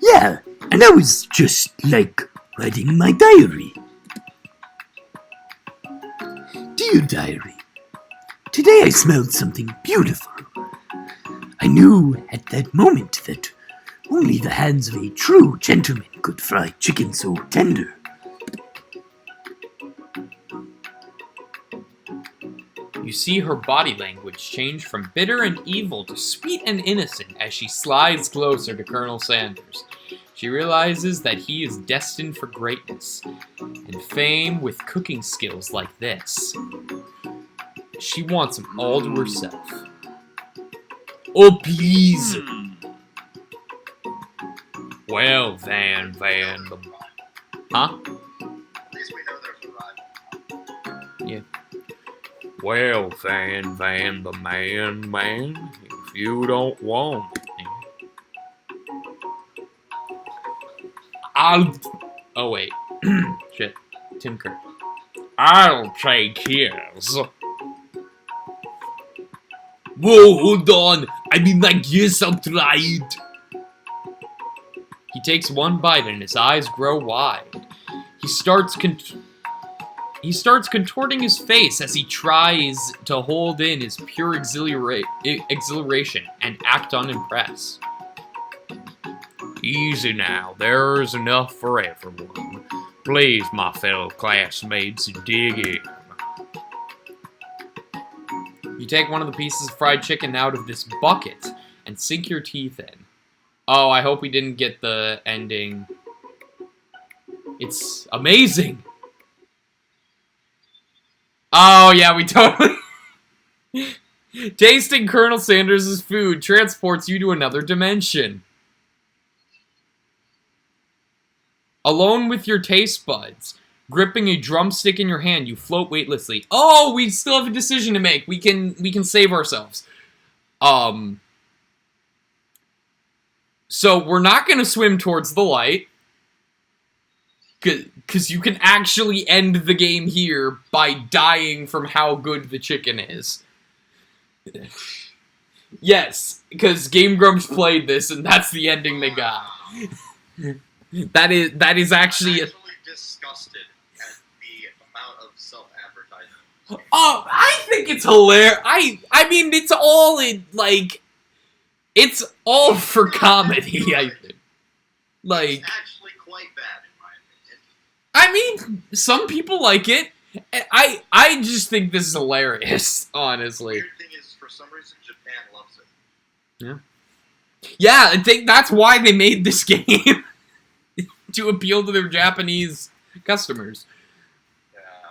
Yeah, and I was just, writing my diary. Dear diary, today I smelled something beautiful. I knew at that moment that only the hands of a true gentleman could fry chicken so tender. You see her body language change from bitter and evil to sweet and innocent as she slides closer to Colonel Sanders. She realizes that he is destined for greatness and fame with cooking skills like this. She wants him all to herself. Oh, please! Well, Van. Huh? At least we know there's a rival. Yeah. Well, Van, the man, if you don't want it. Oh, wait. Shit. Tim Curry. I'll take his. Whoa, hold on. Yes, I'll try it. He takes one bite and his eyes grow wide. He starts contorting his face as he tries to hold in his pure exhilaration and act unimpressed. Easy now, there's enough for everyone. Please, my fellow classmates, dig in. You take one of the pieces of fried chicken out of this bucket and sink your teeth in. Oh, I hope we didn't get the ending. It's amazing! Oh, yeah, we totally... Tasting Colonel Sanders' food transports you to another dimension. Alone with your taste buds, gripping a drumstick in your hand, you float weightlessly. Oh, we still have a decision to make. We can save ourselves. So we're not going to swim towards the light. Because you can actually end the game here by dying from how good the chicken is. Yes, because Game Grumps played this, and that's the ending they got. That is actually... I'm actually disgusted at the amount of self-advertising. Oh, I think it's hilarious. I mean, it's all in, it's all for comedy, I think. It's actually quite bad, in my opinion. I mean, some people like it. I just think this is hilarious, honestly. The weird thing is, for some reason, Japan loves it. Yeah, I think that's why they made this game. To appeal to their Japanese customers. Yeah.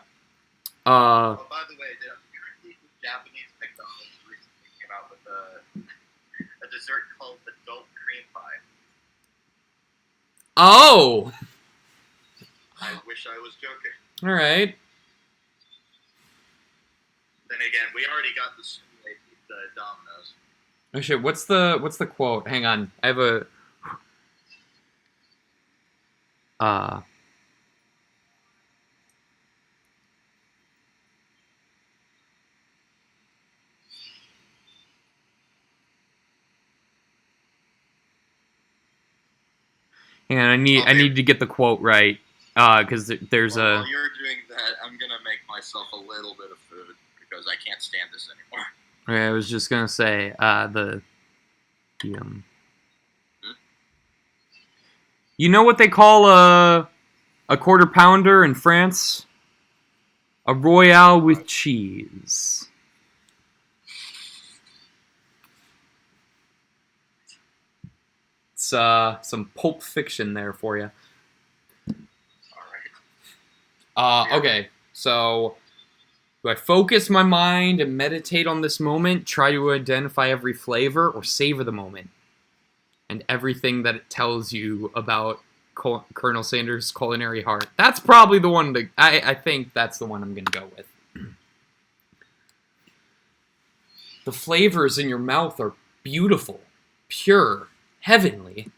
Uh, Oh, by the way, apparently the Japanese McDonald's recently came out with a dessert called adult cream pie. oh! I wish I was joking. Alright. Then again, we already got the Domino's. Oh shit, what's the quote? Hang on, I have a... Hang on, I need to get the quote right, because there's Well, a... while you're doing that, I'm gonna make myself a little bit of food, because I can't stand this anymore. Okay, I was just gonna say, You know what they call a quarter pounder in France? A royale with cheese. It's some Pulp Fiction there for you. Alright. Okay, so Do I focus my mind and meditate on this moment, try to identify every flavor, or savor the moment and everything that it tells you about Colonel Sanders' culinary heart? That's probably the one to... I think that's the one I'm going to go with. The flavors in your mouth are beautiful, pure, heavenly.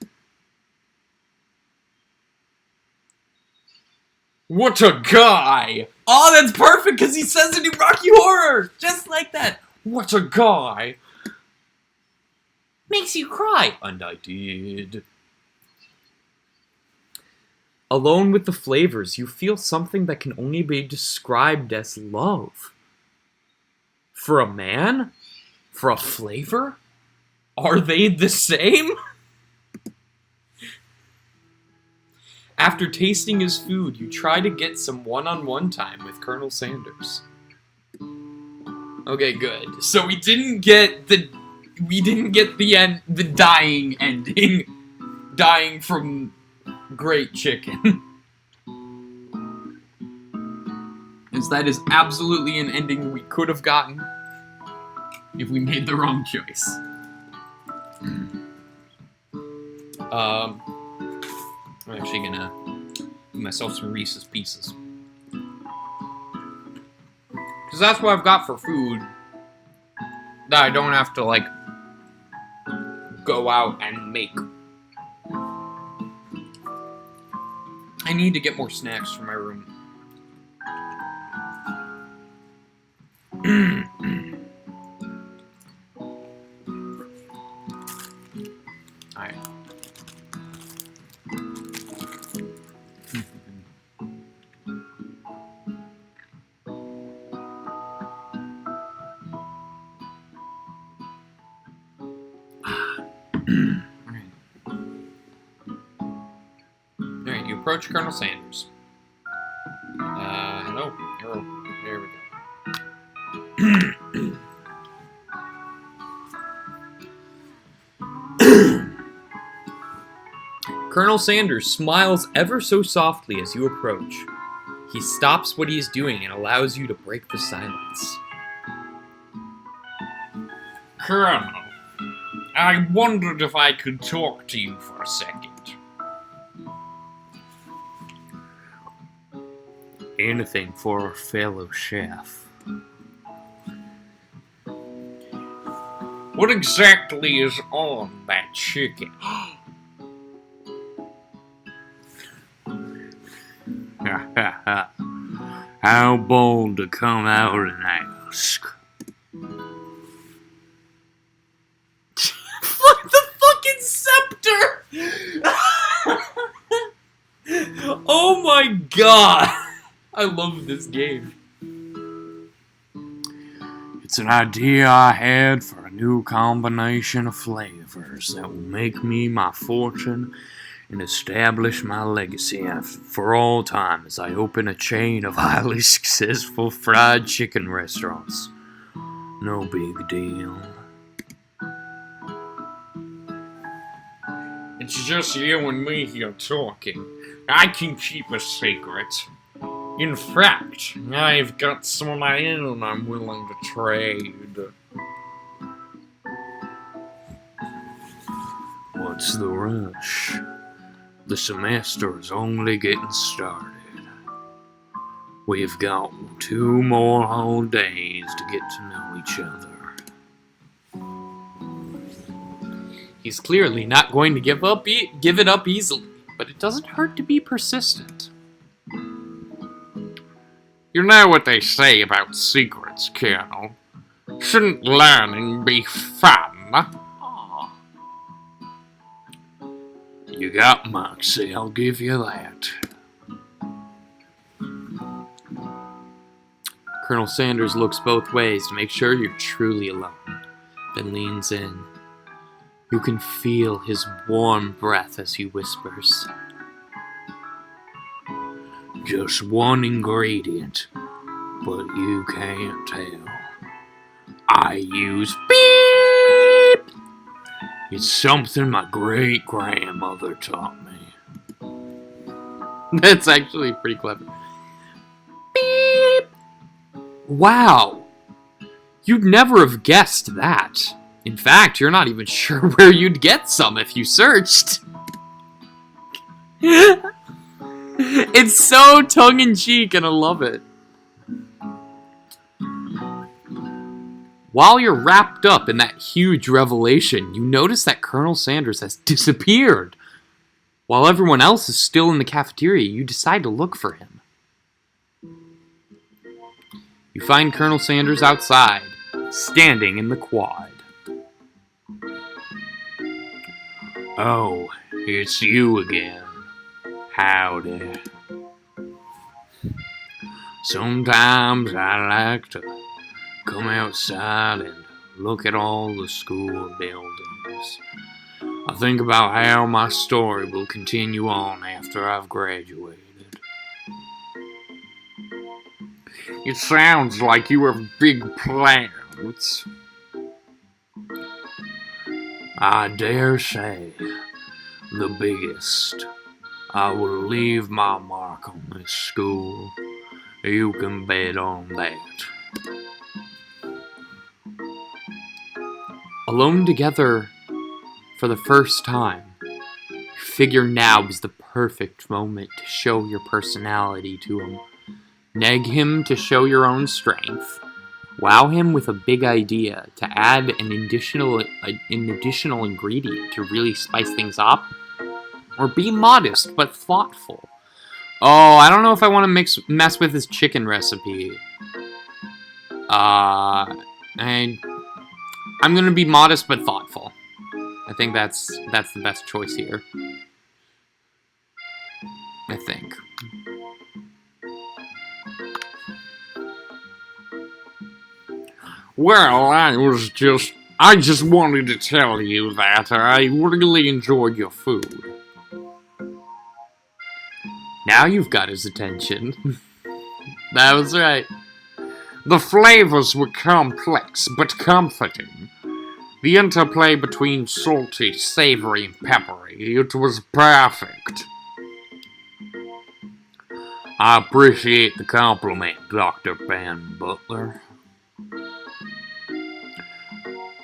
What a guy! Oh, that's perfect, because he says it in Rocky Horror! Just like that. What a guy! Makes you cry. And I did. Alone with the flavors, you feel something that can only be described as love. For a man? For a flavor? Are they the same? After tasting his food, you try to get some one-on-one time with Colonel Sanders. Okay, good. So we didn't get the dying ending. Dying from great chicken. As that is absolutely an ending we could have gotten if we made the wrong choice. I'm actually gonna give myself some Reese's Pieces. Because that's what I've got for food. That I don't have to, like, go out and make. I need to get more snacks for my room. Alright. Alright, you approach Colonel Sanders. Hello. Hello. There we go. Colonel Sanders smiles ever so softly as you approach. He stops what he is doing and allows you to break the silence. Colonel, I wondered if I could talk to you for a second. Anything for a fellow chef. What exactly is on that chicken? How bold to come out and ask. Fuck the fucking scepter! Oh my god! I love this game. It's an idea I had for a new combination of flavors that will make me my fortune and establish my legacy for all time as I open a chain of highly successful fried chicken restaurants. No big deal. It's just you and me here talking. I can keep a secret. In fact, I've got some of my own I'm willing to trade. What's the rush? The semester is only getting started. We've got 2 more whole days to get to know each other. He's clearly not going to give it up easily, but it doesn't hurt to be persistent. You know what they say about secrets, Colonel. Shouldn't learning be fun? You got moxie, I'll give you that. Colonel Sanders looks both ways to make sure you're truly alone, then leans in. You can feel his warm breath as he whispers. Just one ingredient, but you can't tell. I use beep! It's something my great-grandmother taught me. That's actually pretty clever. Beep! Wow! You'd never have guessed that. In fact, you're not even sure where you'd get some if you searched. It's so tongue-in-cheek and I love it. While you're wrapped up in that huge revelation, you notice that Colonel Sanders has disappeared. While everyone else is still in the cafeteria, you decide to look for him. You find Colonel Sanders outside, standing in the quad. Oh, it's you again. Howdy. Sometimes I like to come outside and look at all the school buildings. I think about how my story will continue on after I've graduated. It sounds like you have big plans. I dare say the biggest. I will leave my mark on this school. You can bet on that. Alone together for the first time, you figure now is the perfect moment to show your personality to him. Neg him to show your own strength. Wow him with a big idea to add an additional ingredient to really spice things up. Or be modest but thoughtful. Oh, I don't know if I want to mess with his chicken recipe. I'm gonna be modest but thoughtful. I think that's the best choice here. I think. Well, I just wanted to tell you that I really enjoyed your food. Now you've got his attention. That was right. The flavors were complex but comforting. The interplay between salty, savory, and peppery, it was perfect. I appreciate the compliment, Dr. Ben Butler.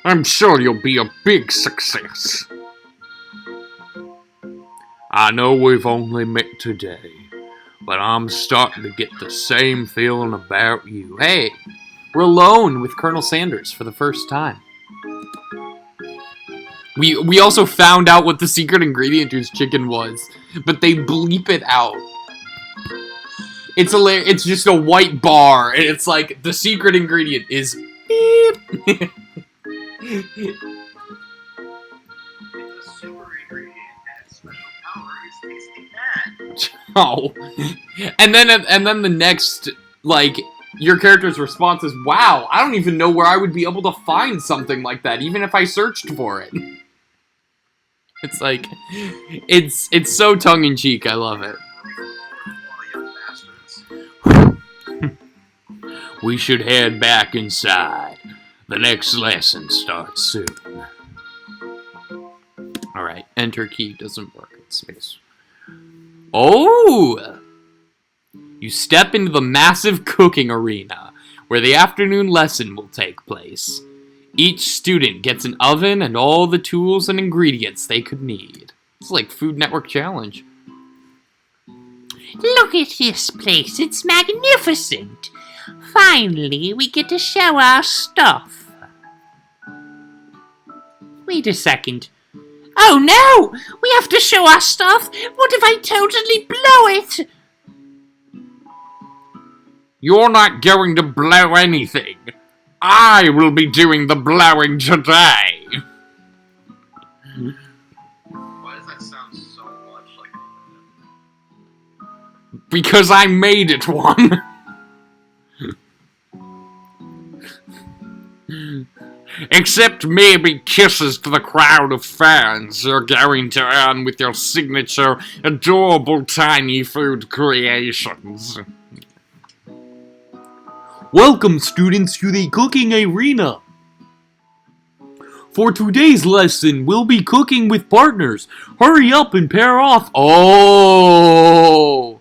I'm sure you'll be a big success. I know we've only met today, but I'm starting to get the same feeling about you. Hey, we're alone with Colonel Sanders for the first time. We also found out what the secret ingredient to his chicken was, but they bleep it out. It's hilarious. It's just a white bar, and it's like, the secret ingredient is beep. It's a super ingredient and its special power is tasting bad. Oh. And then the next, like, your character's response is, wow, I don't even know where I would be able to find something like that, even if I searched for it. It's like, it's so tongue-in-cheek, I love it. We should head back inside. The next lesson starts soon. Alright, enter key doesn't work in space. Oh! You step into the massive cooking arena, where the afternoon lesson will take place. Each student gets an oven and all the tools and ingredients they could need. It's like Food Network Challenge. Look at this place, it's magnificent. Finally, we get to show our stuff. Wait a second. Oh no! We have to show our stuff! What if I totally blow it? You're not going to blow anything. I will be doing the blowing today. Why does that sound so much like Because I made it one. Except maybe kisses to the crowd of fans you're going to earn with your signature adorable tiny food creations. Welcome, students, to the cooking arena. For today's lesson, we'll be cooking with partners. Hurry up and pair off. Oh!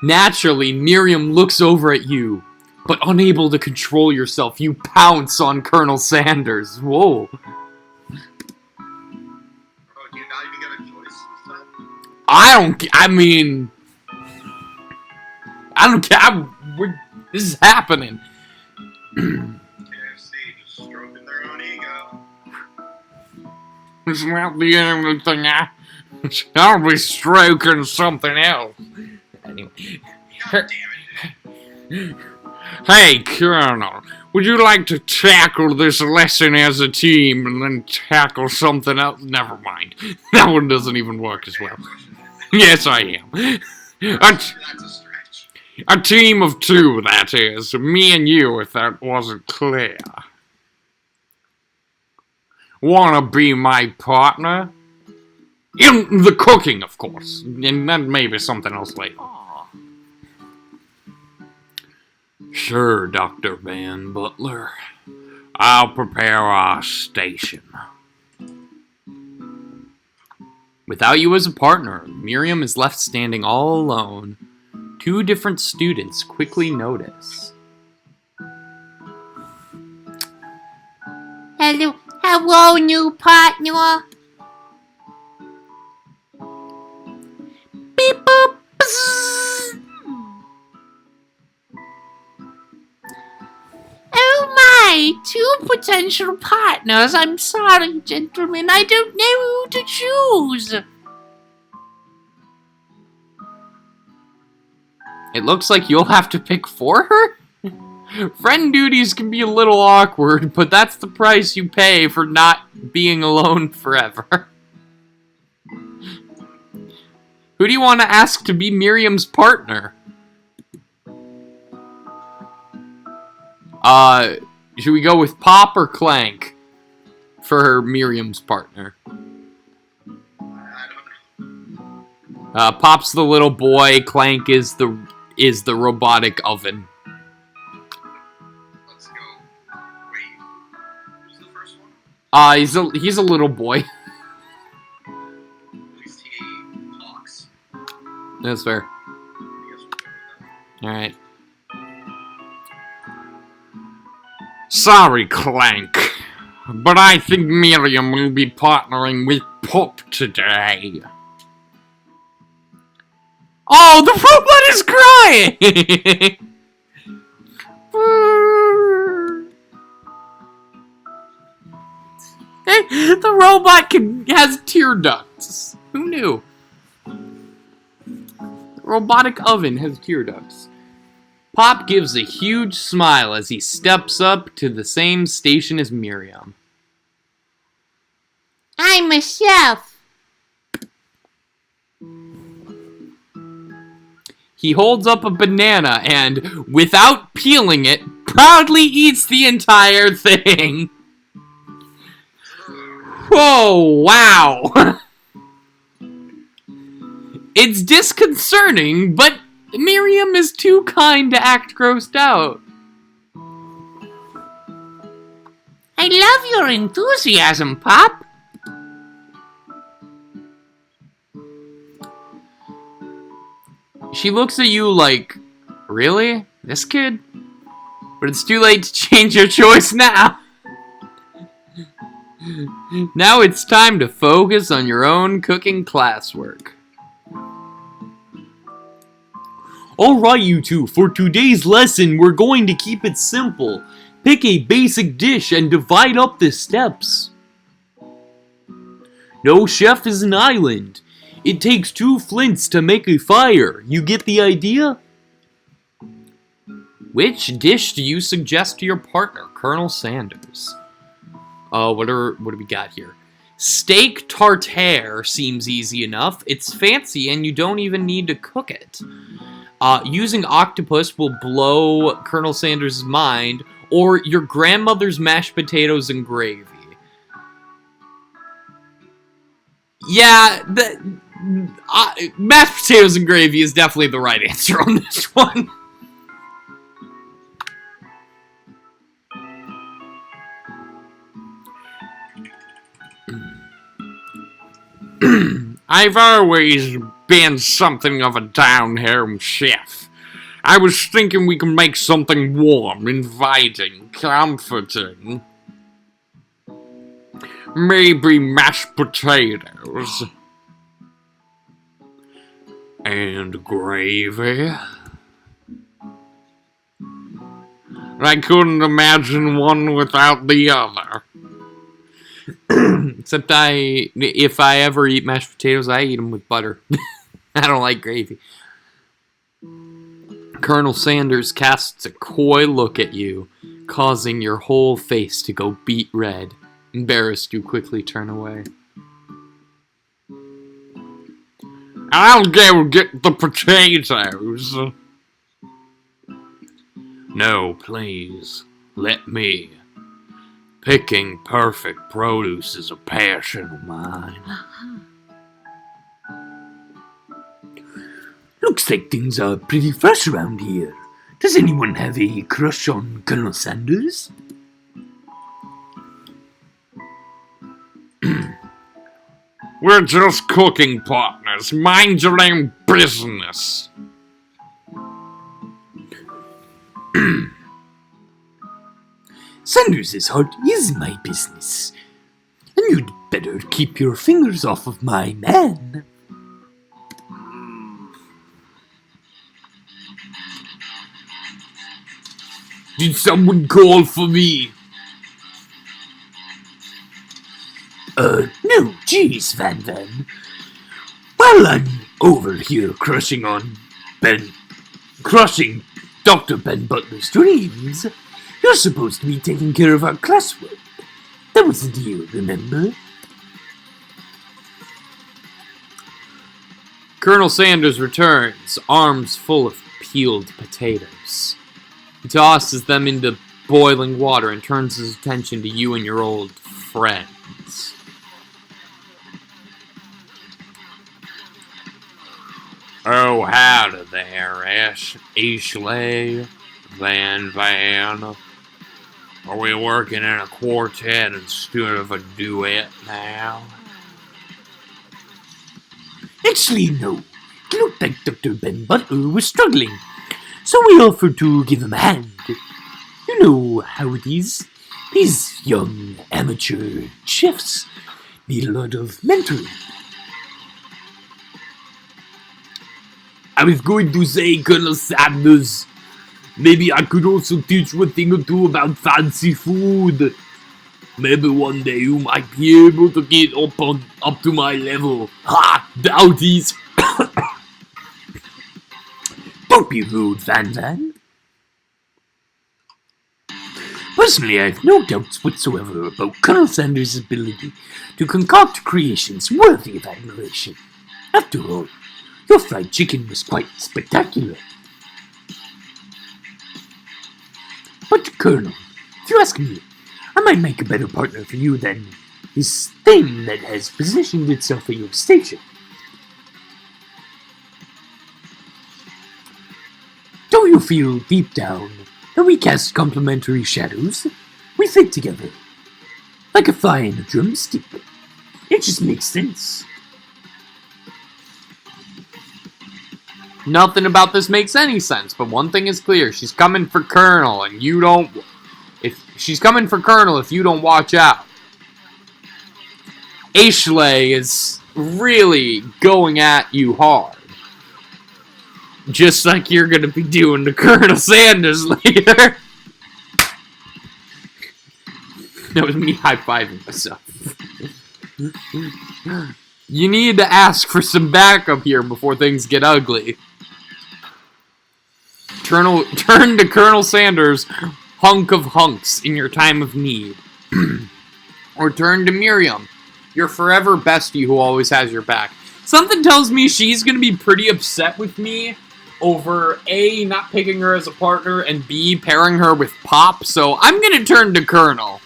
Naturally, Miriam looks over at you, but unable to control yourself, you pounce on Colonel Sanders. Whoa. Oh, do you not even get a choice this time? I don't care. This is happening. KFC just stroking their own ego. It's not the only thing I'll be stroking something else. Anyway. God damn it. Hey, Colonel, would you like to tackle this lesson as a team and then tackle something else? Never mind. That one doesn't even work as well. Yes, I am. That's a stretch. A team of two, that is. Me and you, if that wasn't clear. Wanna be my partner? In the cooking, of course. And then maybe something else later. Sure, Dr. Van Butler. I'll prepare our station. Without you as a partner, Miriam is left standing all alone. Two different students quickly notice. Hello, new partner. Beep boop. Bzzz. Oh my, two potential partners. I'm sorry, gentlemen. I don't know who to choose. It looks like you'll have to pick for her? Friend duties can be a little awkward, but that's the price you pay for not being alone forever. Who do you want to ask to be Miriam's partner? Should we go with Pop or Clank for Miriam's partner? I don't know. Pop's the little boy, Clank is the robotic oven. Let's go. Wait. Who's the first one? He's a little boy. At least he talks. That's fair. I guess we'll go with that. Alright. Sorry, Clank. But I think Miriam will be partnering with Pop today. Oh, the robot is crying! The robot has tear ducts. Who knew? The robotic oven has tear ducts. Pop gives a huge smile as he steps up to the same station as Miriam. I'm a chef. He holds up a banana and, without peeling it, proudly eats the entire thing. Whoa, wow. It's disconcerting, but Miriam is too kind to act grossed out. I love your enthusiasm, Pop. She looks at you like, really? This kid? But it's too late to change your choice now. Now it's time to focus on your own cooking classwork. Alright, you two, for today's lesson, we're going to keep it simple. Pick a basic dish and divide up the steps. No chef is an island. It takes 2 flints to make a fire. You get the idea? Which dish do you suggest to your partner, Colonel Sanders? What do we got here? Steak tartare seems easy enough. It's fancy and you don't even need to cook it. Using octopus will blow Colonel Sanders' mind, or your grandmother's mashed potatoes and gravy. Yeah, mashed potatoes and gravy is definitely the right answer on this one. I've always been something of a down-home chef. I was thinking we could make something warm, inviting, comforting. Maybe mashed potatoes. And gravy. I couldn't imagine one without the other. Except if I ever eat mashed potatoes, I eat them with butter. I don't like gravy. Colonel Sanders casts a coy look at you, causing your whole face to go beet red. Embarrassed, you quickly turn away. I'll go get the potatoes. No, please. Let me. Picking perfect produce is a passion of mine. Looks like things are pretty fresh around here. Does anyone have a crush on Colonel Sanders? We're just cooking partners. Mind your own business. Sanders' heart is my business. And you'd better keep your fingers off of my man. Did someone call for me? No, geez, Van. While I'm over here crushing Dr. Ben Butler's dreams, you're supposed to be taking care of our classwork. That was the deal, remember? Colonel Sanders returns, arms full of peeled potatoes. He tosses them into boiling water and turns his attention to you and your old friends. Oh, howdy there, Ashley, Van. Are we working in a quartet instead of a duet now? Actually, no. It looked like Dr. Ben Butler was struggling, so we offered to give him a hand. You know how it is. These young amateur chefs need a lot of mentoring. I was going to say, Colonel Sanders, maybe I could also teach you a thing or two about fancy food. Maybe one day you might be able to get up to my level. Ha! Bounties! Don't be rude, Van. Personally, I have no doubts whatsoever about Colonel Sanders' ability to concoct creations worthy of admiration. After all, your fried chicken was quite spectacular. But, Colonel, if you ask me, I might make a better partner for you than this thing that has positioned itself at your station. Don't you feel deep down that we cast complementary shadows? We fit together, like a fly and a drumstick. It just makes sense. Nothing about this makes any sense, but one thing is clear. She's coming for Colonel, and you don't... She's coming for Colonel if you don't watch out. Ashley is really going at you hard. Just like you're going to be doing to Colonel Sanders later. That was me high-fiving myself. You need to ask for some backup here before things get ugly. Turn to Colonel Sanders, hunk of hunks, in your time of need. Or turn to Miriam, your forever bestie who always has your back. Something tells me she's going to be pretty upset with me over A, not picking her as a partner, and B, pairing her with Pop, so I'm going to turn to Colonel.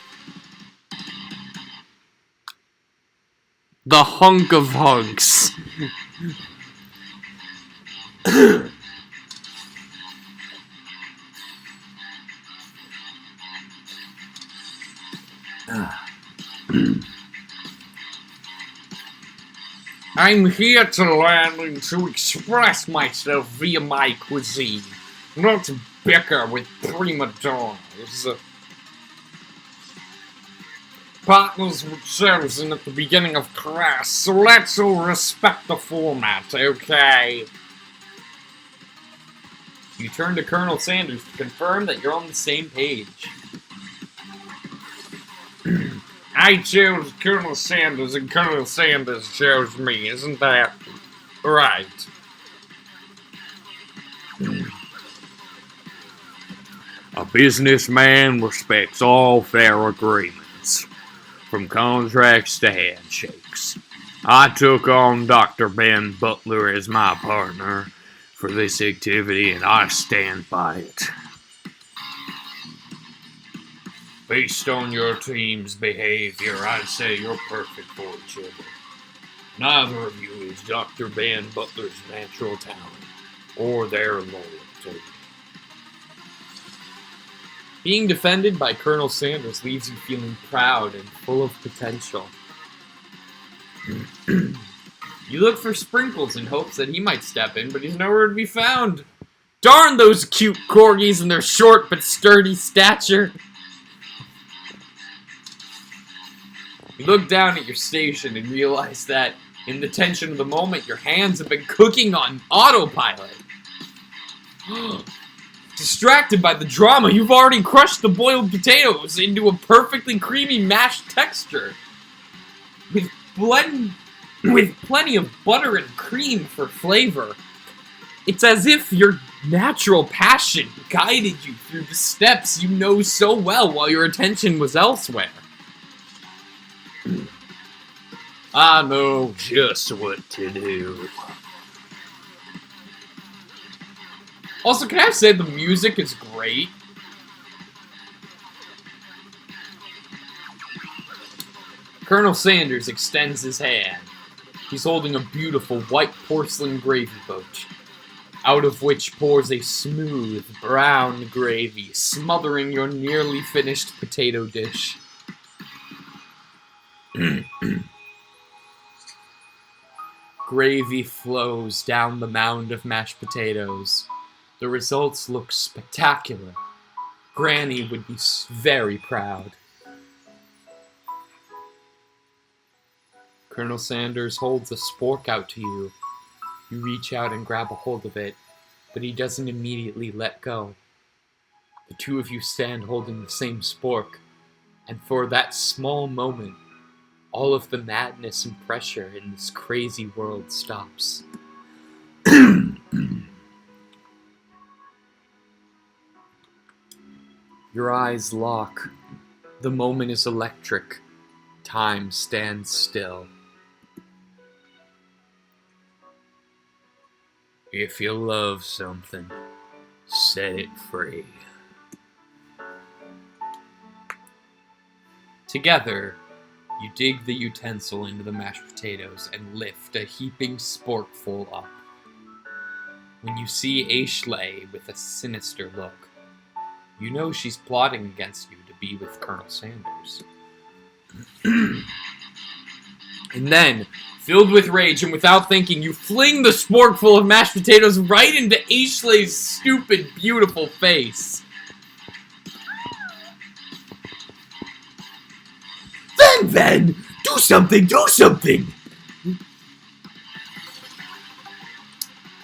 The hunk of hunks. I'm here to learn and to express myself via my cuisine, not to bicker with prima donnas. Partners were chosen at the beginning of class, so let's all respect the format, okay? You turn to Colonel Sanders to confirm that you're on the same page. I chose Colonel Sanders and Colonel Sanders chose me, isn't that right? A businessman respects all fair agreements, from contracts to handshakes. I took on Dr. Ben Butler as my partner for this activity, and I stand by it. Based on your team's behavior, I'd say you're perfect for each other. Neither of you is Dr. Ben Butler's natural talent, or their loyalty. Being defended by Colonel Sanders leaves you feeling proud and full of potential. You look for Sprinkles in hopes that he might step in, but he's nowhere to be found. Darn those cute corgis and their short but sturdy stature. You look down at your station and realize that, in the tension of the moment, your hands have been cooking on autopilot. Distracted by the drama, you've already crushed the boiled potatoes into a perfectly creamy mashed texture. With plenty of butter and cream for flavor. It's as if your natural passion guided you through the steps you know so well while your attention was elsewhere. I know just what to do. Also, can I say the music is great? Colonel Sanders extends his hand. He's holding a beautiful white porcelain gravy boat, out of which pours a smooth brown gravy, smothering your nearly finished potato dish. Gravy flows down the mound of mashed potatoes. The results look spectacular. Granny would be very proud. Colonel Sanders holds a spork out to you. You reach out and grab a hold of it, but he doesn't immediately let go. The two of you stand holding the same spork, and for that small moment, all of the madness and pressure in this crazy world stops. Your eyes lock. The moment is electric. Time stands still. If you love something, set it free. Together, you dig the utensil into the mashed potatoes and lift a heaping sporkful up. When you see Ashley with a sinister look, you know she's plotting against you to be with Colonel Sanders. And then, filled with rage and without thinking, you fling the sporkful of mashed potatoes right into Ashley's stupid, beautiful face. Van, do something, do something!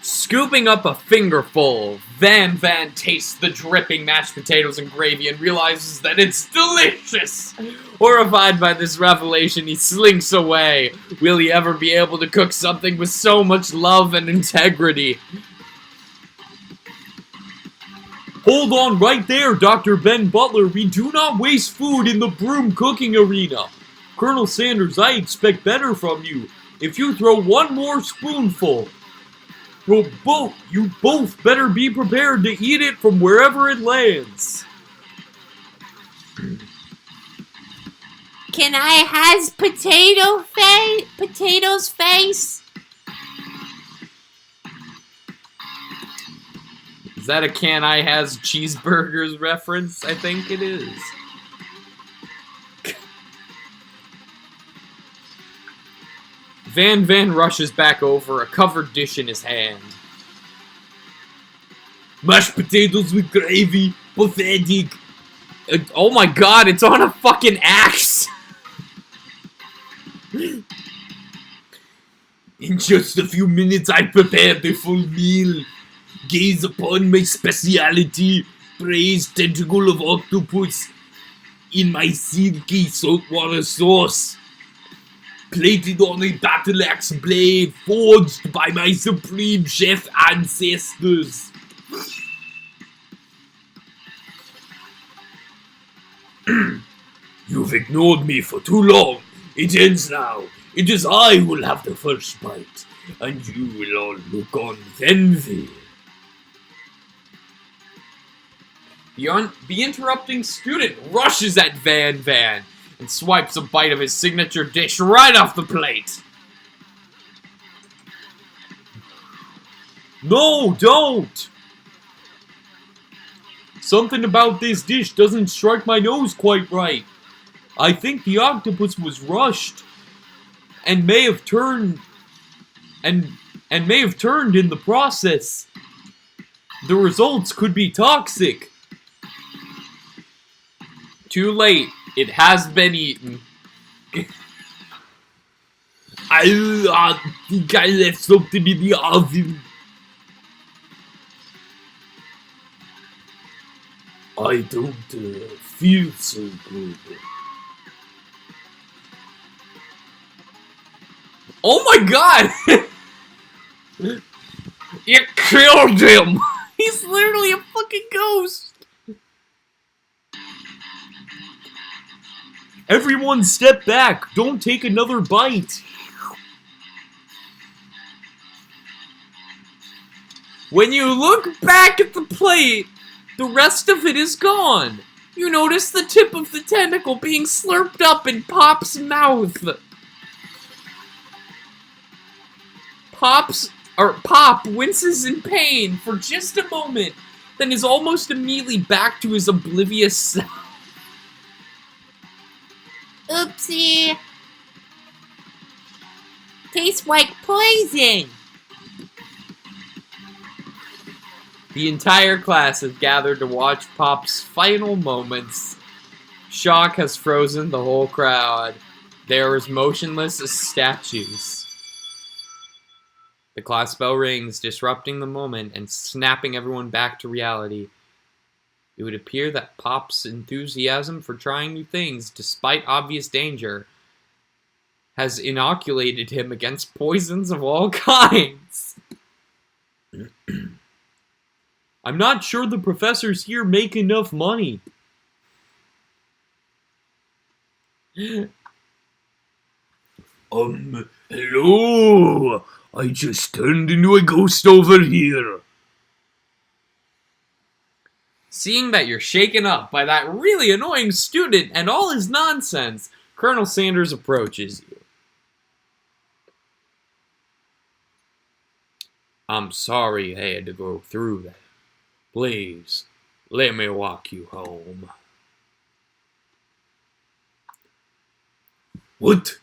Scooping up a fingerful, Van tastes the dripping mashed potatoes and gravy and realizes that it's delicious! Horrified by this revelation, he slinks away. Will he ever be able to cook something with so much love and integrity? Hold on right there, Dr. Ben Butler. We do not waste food in the broom cooking arena. Colonel Sanders, I expect better from you. If you throw one more spoonful, you both better be prepared to eat it from wherever it lands. Can I has potatoes face? Is that a Can I Has Cheeseburgers reference? I think it is. Van rushes back over, a covered dish in his hand. Mashed potatoes with gravy, pathetic. Oh my god, it's on a fucking axe! In just a few minutes I prepare the full meal. Gaze upon my speciality, braised tentacle of octopus in my silky saltwater sauce. Plated on a battle axe blade forged by my supreme chef ancestors. You've ignored me for too long. It ends now. It is I who will have the first bite, and you will all look on with envy. The interrupting student rushes at Van and swipes a bite of his signature dish right off the plate. No, don't! Something about this dish doesn't strike my nose quite right. I think the octopus was rushed and may have turned in the process. The results could be toxic. Too late. It has been eaten. I think I left something in the oven. I don't feel so good. Oh my god! You killed him! He's literally a fucking ghost! Everyone step back! Don't take another bite! When you look back at the plate, the rest of it is gone. You notice the tip of the tentacle being slurped up in Pop's mouth. Pop winces in pain for just a moment, then is almost immediately back to his oblivious self. Oopsie. Tastes like poison. The entire class has gathered to watch Pop's final moments. Shock has frozen the whole crowd. They are as motionless as statues. The class bell rings, disrupting the moment and snapping everyone back to reality. It would appear that Pop's enthusiasm for trying new things, despite obvious danger, has inoculated him against poisons of all kinds. I'm not sure the professors here make enough money. Hello! I just turned into a ghost over here. Seeing that you're shaken up by that really annoying student and all his nonsense, Colonel Sanders approaches you. I'm sorry you had to go through that. Please, let me walk you home. What?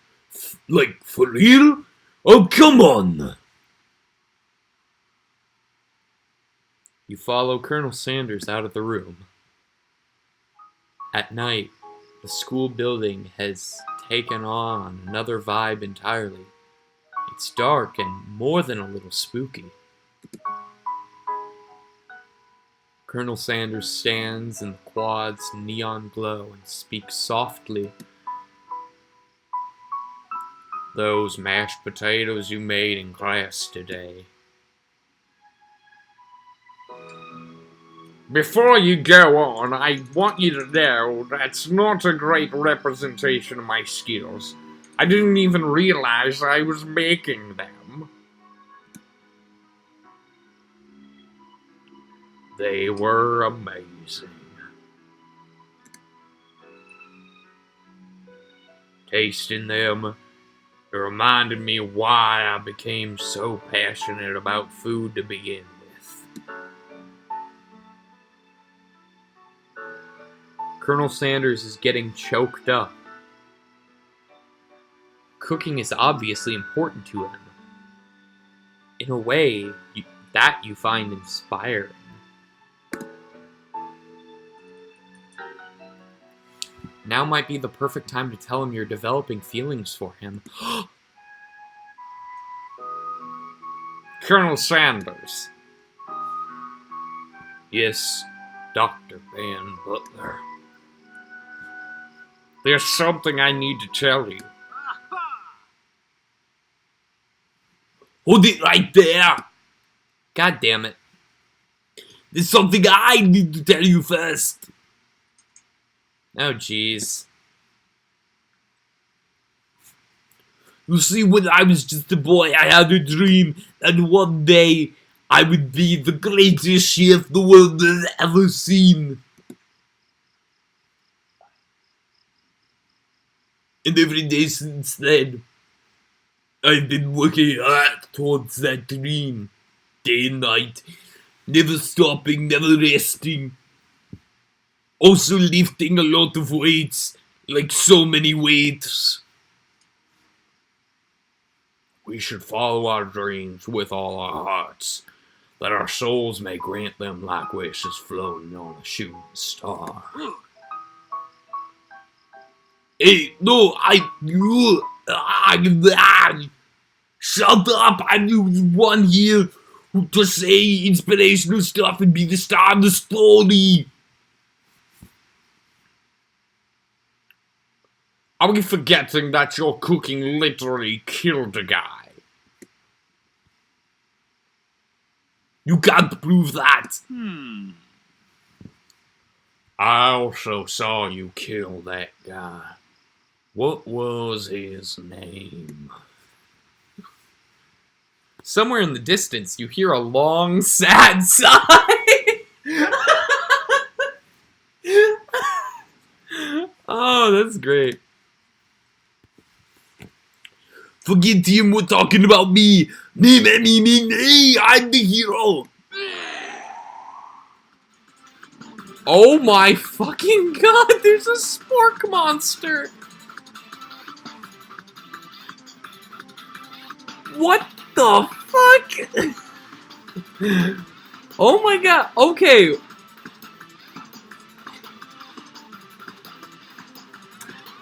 Like, for real? Oh, come on! You follow Colonel Sanders out of the room. At night, the school building has taken on another vibe entirely. It's dark and more than a little spooky. Colonel Sanders stands in the quad's neon glow and speaks softly. Those mashed potatoes you made in class today. Before you go on, I want you to know that's not a great representation of my skills. I didn't even realize I was making them. They were amazing. Tasting them, it reminded me why I became so passionate about food to begin with. Colonel Sanders is getting choked up. cooking is obviously important to him. In a way, that you find inspiring. Now might be the perfect time to tell him you're developing feelings for him. Colonel Sanders. Yes, Dr. Van Butler. There's something I need to tell you. Hold it right there! God damn it. There's something I need to tell you first. Oh, jeez. You see, when I was just a boy, I had a dream that one day I would be the greatest chef the world has ever seen. And every day since then, I've been working hard towards that dream. Day and night. Never stopping, never resting. Also lifting a lot of weights. Like so many weights. We should follow our dreams with all our hearts, that our souls may grant them like wishes floating on a shooting star. Hey, no, shut up! I'm the one here who to say inspirational stuff and be the star of the story. Are we forgetting that your cooking literally killed a guy? You can't prove that. I also saw you kill that guy. What was his name? Somewhere in the distance, you hear a long, sad sigh. Oh, that's great. Forget him, we're talking about me. Me, I'm the hero. Oh my fucking god, there's a spork monster! What the fuck? Oh my god, okay.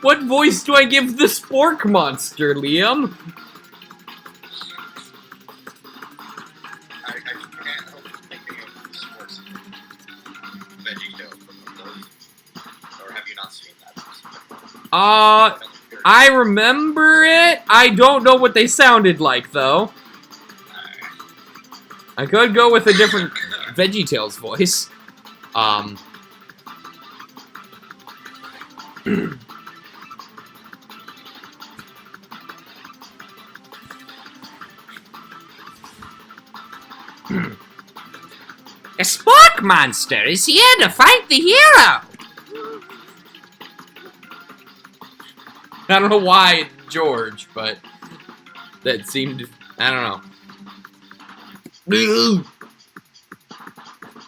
What voice do I give the spork monster, Liam? I can't help thinking of sports veggie dough from the movie. Or have you not seen that? I remember it. I don't know what they sounded like, though. I could go with a different VeggieTales voice. The Spork Monster is here to fight the hero! I don't know why George, but that seemed, I don't know.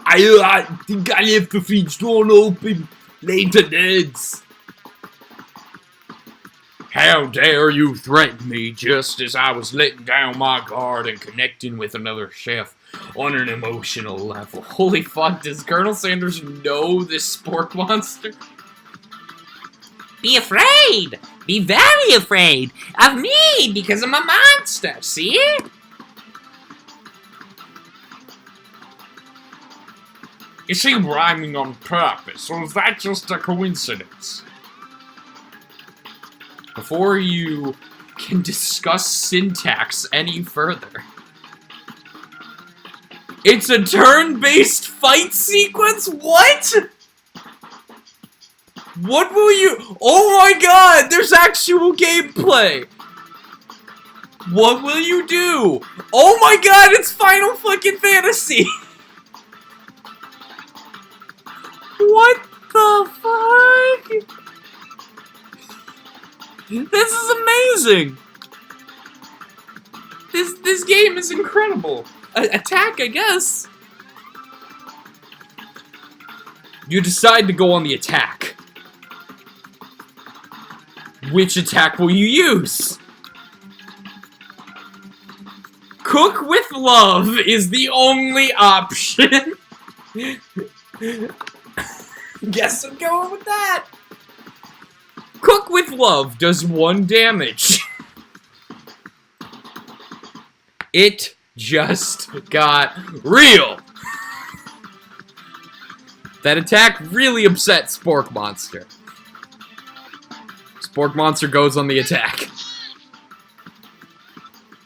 I think I left the fridge door open. Later, nerds. How dare you threaten me just as I was letting down my guard and connecting with another chef on an emotional level? Holy fuck, does Colonel Sanders know this spork monster? Be afraid! Be very afraid of me because I'm a monster, see? Is he rhyming on purpose, or is that just a coincidence? Before you can discuss syntax any further. It's a turn-based fight sequence? What? What will you... Oh my god, there's actual gameplay! What will you do? Oh my god, it's Final fucking Fantasy! What the fuck? This is amazing! This game is incredible. Attack, I guess. You decide to go on the attack. Which attack will you use? Cook with love is the only option. Guess I'm going with that. Cook with love does 1 damage. It just got real. That attack really upset Spork Monster. Spork Monster goes on the attack.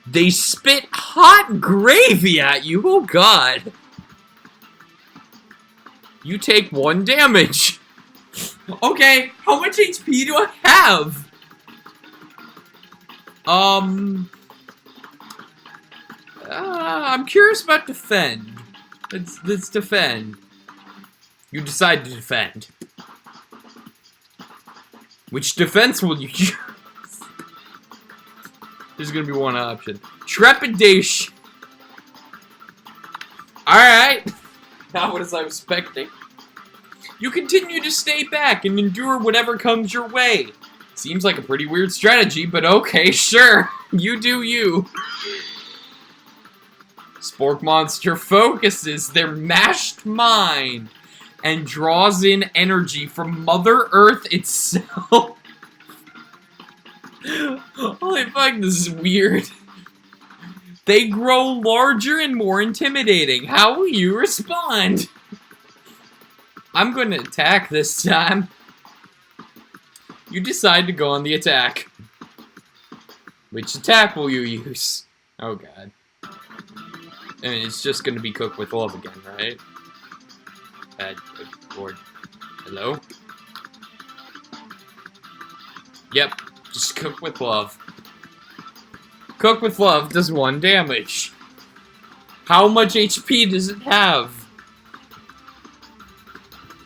They spit hot gravy at you. Oh god. You take 1 damage. Okay, how much HP do I have? I'm curious about defend. Let's defend. You decide to defend. Which defense will you use? There's gonna be one option. Trepidation. Alright. Not what I was expecting. You continue to stay back and endure whatever comes your way. Seems like a pretty weird strategy, but okay, sure. You do you. Spork Monster focuses their mashed mind and draws in energy from Mother Earth itself. Holy fuck, this is weird. They grow larger and more intimidating. How will you respond? I'm going to attack this time. You decide to go on the attack. Which attack will you use? Oh god. I mean, it's just going to be cooked with love again, right? Board. Hello? Yep, just cook with love. Cook with love does 1 damage. How much HP does it have?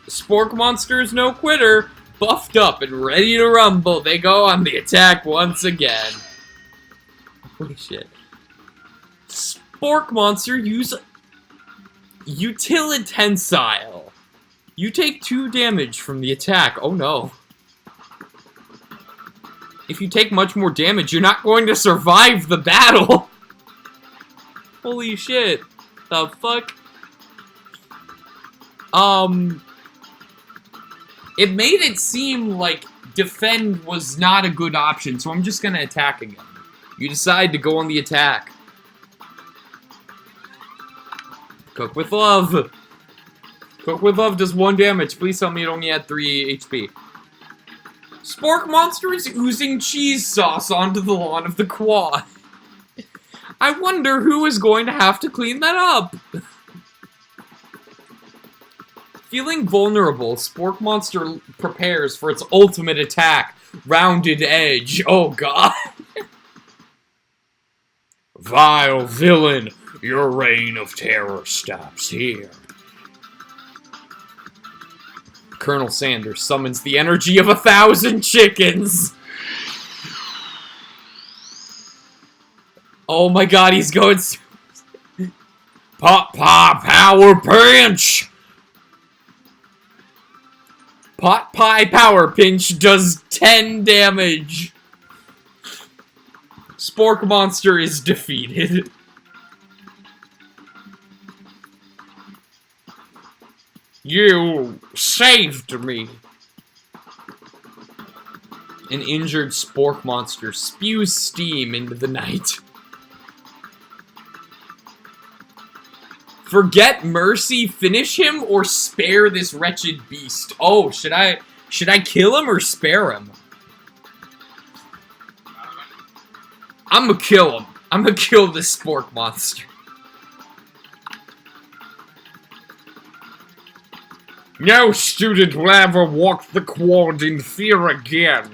Spork Monster is no quitter. Buffed up and ready to rumble. They go on the attack once again. Holy shit. Spork Monster use Utilitensile. You take 2 damage from the attack. Oh no. If you take much more damage, you're not going to survive the battle. Holy shit. The fuck? It made it seem like defend was not a good option, so I'm just gonna attack again. You decide to go on the attack. Cook with love. Cook with love does 1 damage. Please tell me it only had 3 HP. Spork Monster is oozing cheese sauce onto the lawn of the quad. I wonder who is going to have to clean that up. Feeling vulnerable, Spork Monster prepares for its ultimate attack. Rounded Edge. Oh god. Vile villain, your reign of terror stops here. Colonel Sanders summons the energy of 1,000 chickens. Oh my god, he's going... Pot Pie Power Pinch! Pot Pie Power Pinch does 10 damage. Spork Monster is defeated. You saved me. An injured Spork Monster spews steam into the night. Forget mercy, finish him, or spare this wretched beast? Oh, should I kill him or spare him? I'm gonna kill him. I'm gonna kill this Spork Monster. No student will ever walk the quad in fear again.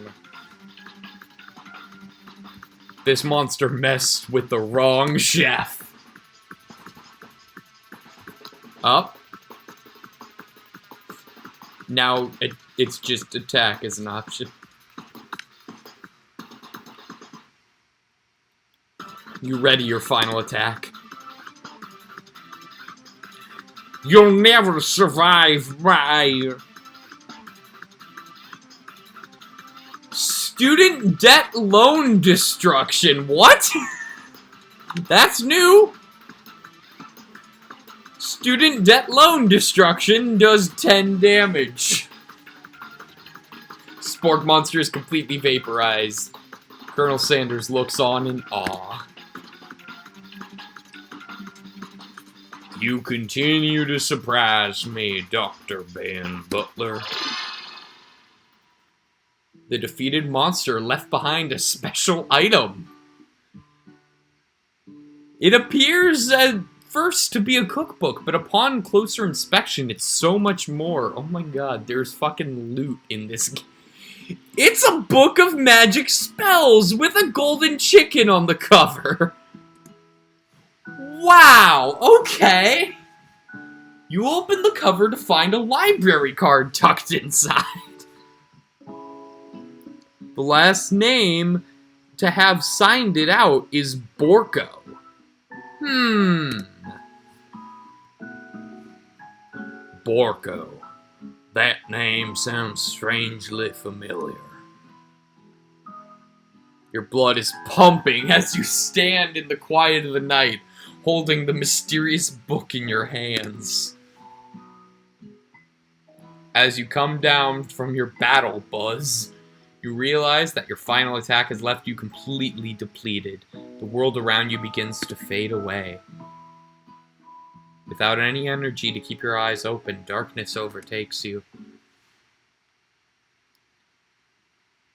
This monster messed with the wrong chef. Up. Now it's just attack as an option. You ready your final attack? You'll never survive my... Student debt loan destruction. What? That's new! Student debt loan destruction does 10 damage. Spork monster is completely vaporized. Colonel Sanders looks on in awe. You continue to surprise me, Dr. Ben Butler. The defeated monster left behind a special item. It appears at first to be a cookbook, but upon closer inspection, it's so much more. Oh my god, there's fucking loot in this game. It's a book of magic spells with a golden chicken on the cover. Wow, okay. You open the cover to find a library card tucked inside. The last name to have signed it out is Borko. Borko. That name sounds strangely familiar. Your blood is pumping as you stand in the quiet of the night, holding the mysterious book in your hands. As you come down from your battle buzz, you realize that your final attack has left you completely depleted. The world around you begins to fade away. Without any energy to keep your eyes open, darkness overtakes you.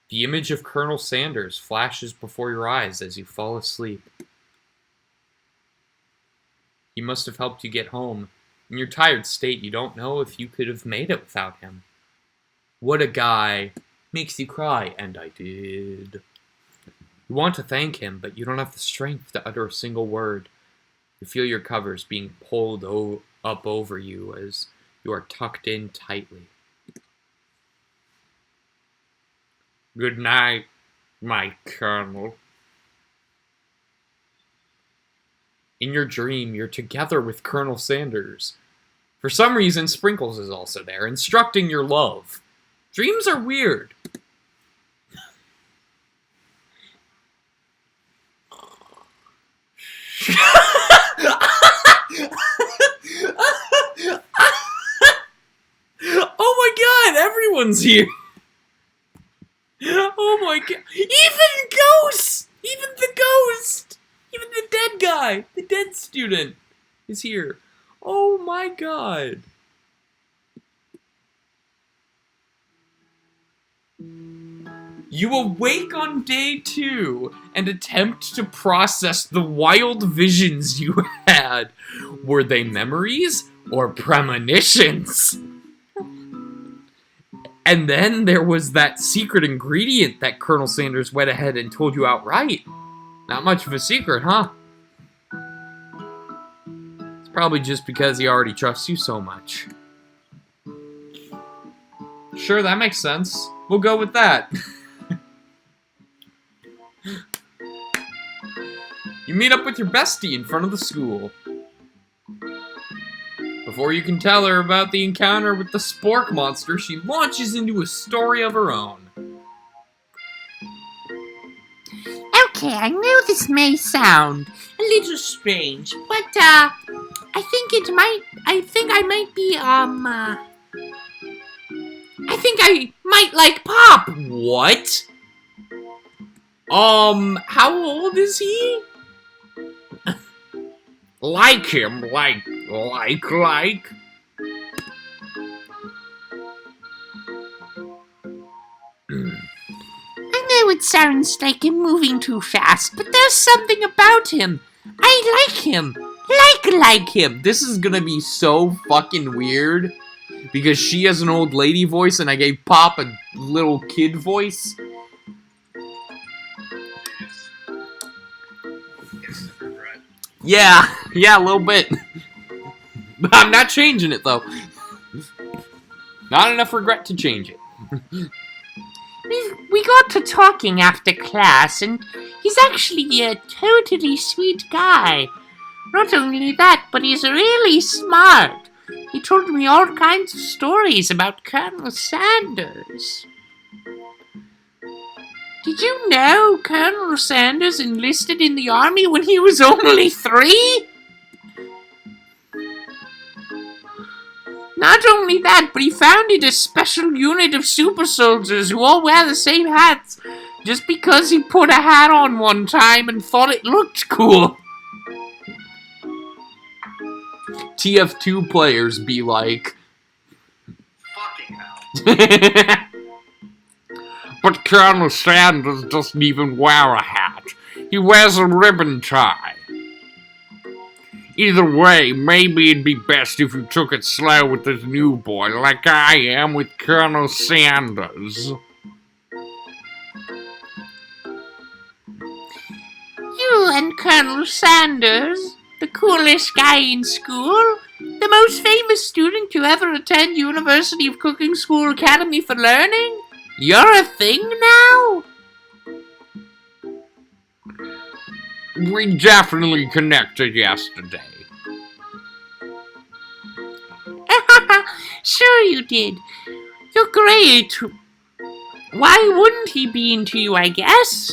The image of Colonel Sanders flashes before your eyes as you fall asleep. He must have helped you get home. In your tired state, you don't know if you could have made it without him. What a guy. Makes you cry, and I did. You want to thank him, but you don't have the strength to utter a single word. You feel your covers being pulled up over you as you are tucked in tightly. Good night, my colonel. In your dream, you're together with Colonel Sanders. For some reason, Sprinkles is also there, instructing your love. Dreams are weird. Oh my god, everyone's here. Oh my god. Even ghosts! Even the ghost! Even the dead guy, the dead student is here. Oh my god. You awake on day 2 and attempt to process the wild visions you had. Were they memories or premonitions? And then there was that secret ingredient that Colonel Sanders went ahead and told you outright. Not much of a secret, huh? It's probably just because he already trusts you so much. Sure, that makes sense. We'll go with that. You meet up with your bestie in front of the school. Before you can tell her about the encounter with the Spork monster, she launches into a story of her own. Okay, I know this may sound a little strange, but I think I might like Pop. What? How old is he? Like him, like. I know it sounds like I'm moving too fast, but there's something about him. I like him. Like him. This is gonna be so fucking weird. Because she has an old lady voice and I gave Pop a little kid voice. Instant regret. Yeah, a little bit. But I'm not changing it, though. Not enough regret to change it. We got to talking after class, and he's actually a totally sweet guy. Not only that, but he's really smart. He told me all kinds of stories about Colonel Sanders. Did you know Colonel Sanders enlisted in the army when he was only 3? Not only that, but he founded a special unit of super soldiers who all wear the same hats just because he put a hat on one time and thought it looked cool. TF2 players be like, Fucking hell. But Colonel Sanders doesn't even wear a hat. He wears a ribbon tie. Either way, maybe it'd be best if you took it slow with this new boy, like I am with Colonel Sanders. You and Colonel Sanders, the coolest guy in school, the most famous student to ever attend University of Cooking School Academy for Learning? You're a thing now? We definitely connected yesterday. Sure you did. You're great. Why wouldn't he be into you, I guess?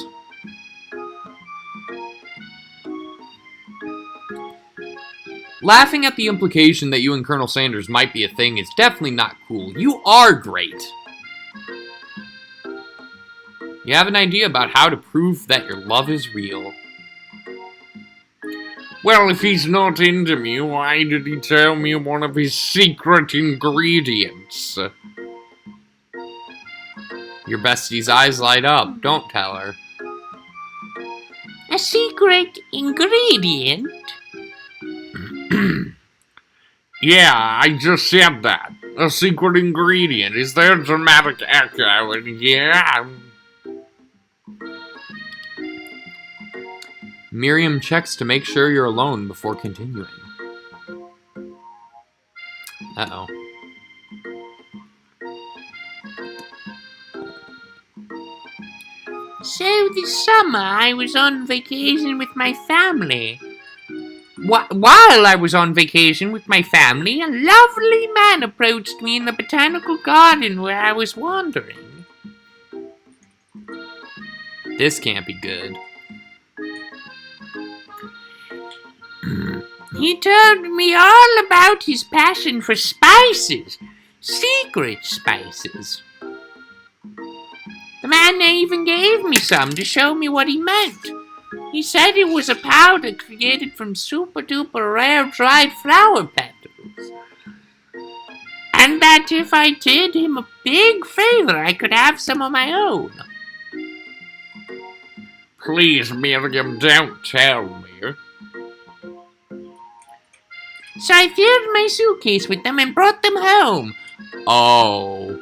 laughing at the implication that you and Colonel Sanders might be a thing is definitely not cool. You are great. You have an idea about how to prove that your love is real. Well, if he's not into me, why did he tell me one of his secret ingredients? Your bestie's eyes light up. Don't tell her. A secret ingredient? Yeah, I just said that. A secret ingredient. Is there a dramatic echo? And yeah. Miriam checks to make sure you're alone before continuing. Uh-oh. So this summer I was on vacation with my family. While I was on vacation with my family, a lovely man approached me in the botanical garden where I was wandering. This can't be good. He told me all about his passion for spices, secret spices. The man even gave me some to show me what he meant. He said it was a powder created from super duper rare dried flower petals. And that if I did him a big favor, I could have some of my own. Please, Miriam, don't tell me. So I filled my suitcase with them and brought them home. Oh.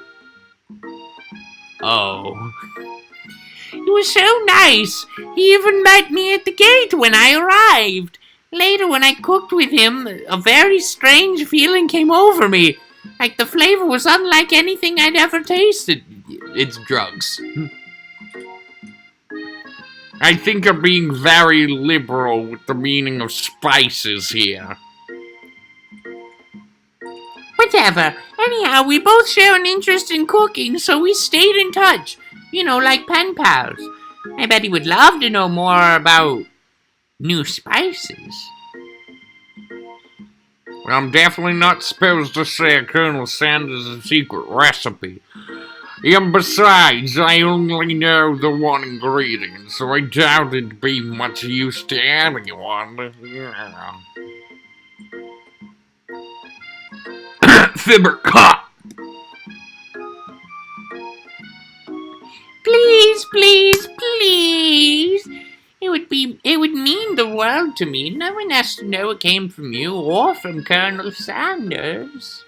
He was so nice. He even met me at the gate when I arrived. Later, when I cooked with him, a very strange feeling came over me. Like the flavor was unlike anything I'd ever tasted. It's drugs. I think you're being very liberal with the meaning of spices here. Whatever. Anyhow, we both share an interest in cooking, so we stayed in touch. You know, like pen pals. I bet he would love to know more about new spices. Well, I'm definitely not supposed to share Colonel Sanders' secret recipe. And besides, I only know the one ingredient, so I doubt it'd be much use to anyone. Yeah. Fibber, ha! Please, please, please. It would mean the world to me. No one has to know it came from you or from Colonel Sanders.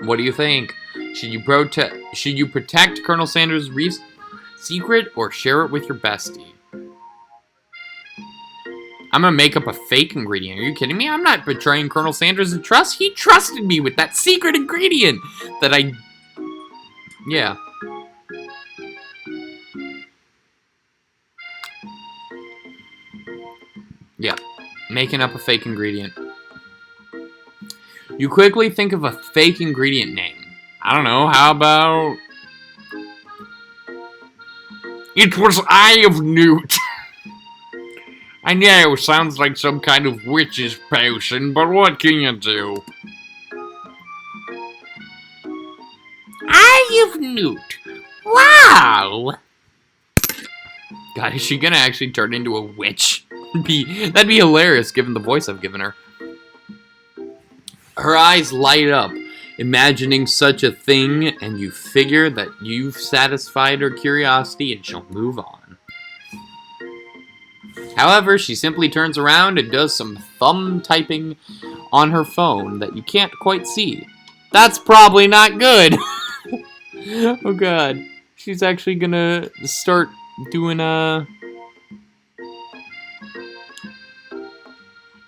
What do you think? Should you protect Colonel Sanders' secret or share it with your bestie? I'm gonna make up a fake ingredient. Are you kidding me? I'm not betraying Colonel Sanders' trust. He trusted me with that secret ingredient that I... Yeah. Yeah. Making up a fake ingredient. You quickly think of a fake ingredient name. I don't know, how about... It was Eye of Newt. I know, sounds like some kind of witch's potion, but what can you do? Eye of Newt. Wow! God, is she gonna actually turn into a witch? That'd be hilarious, given the voice I've given her. Her eyes light up, imagining such a thing, and you figure that you've satisfied her curiosity and she'll move on. However, she simply turns around and does some thumb typing on her phone that you can't quite see. That's probably not good! Oh god. She's actually gonna start doing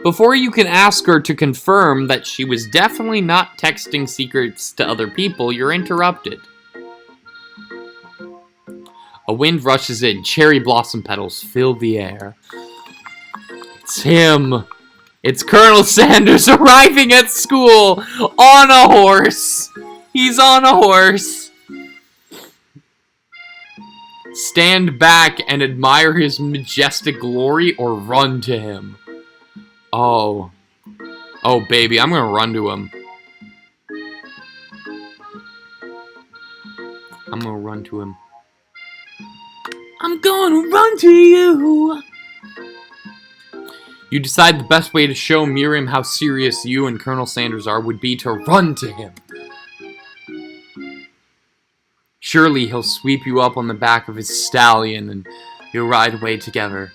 Before you can ask her to confirm that she was definitely not texting secrets to other people, you're interrupted. A wind rushes in, cherry blossom petals fill the air. It's him! It's Colonel Sanders arriving at school on a horse! He's on a horse! Stand back and admire his majestic glory or run to him. Oh. Oh, baby, I'm gonna run to him. I'm gonna run to him. I'm gonna run to you! You decide the best way to show Miriam how serious you and Colonel Sanders are would be to run to him. Surely he'll sweep you up on the back of his stallion and you'll ride away together.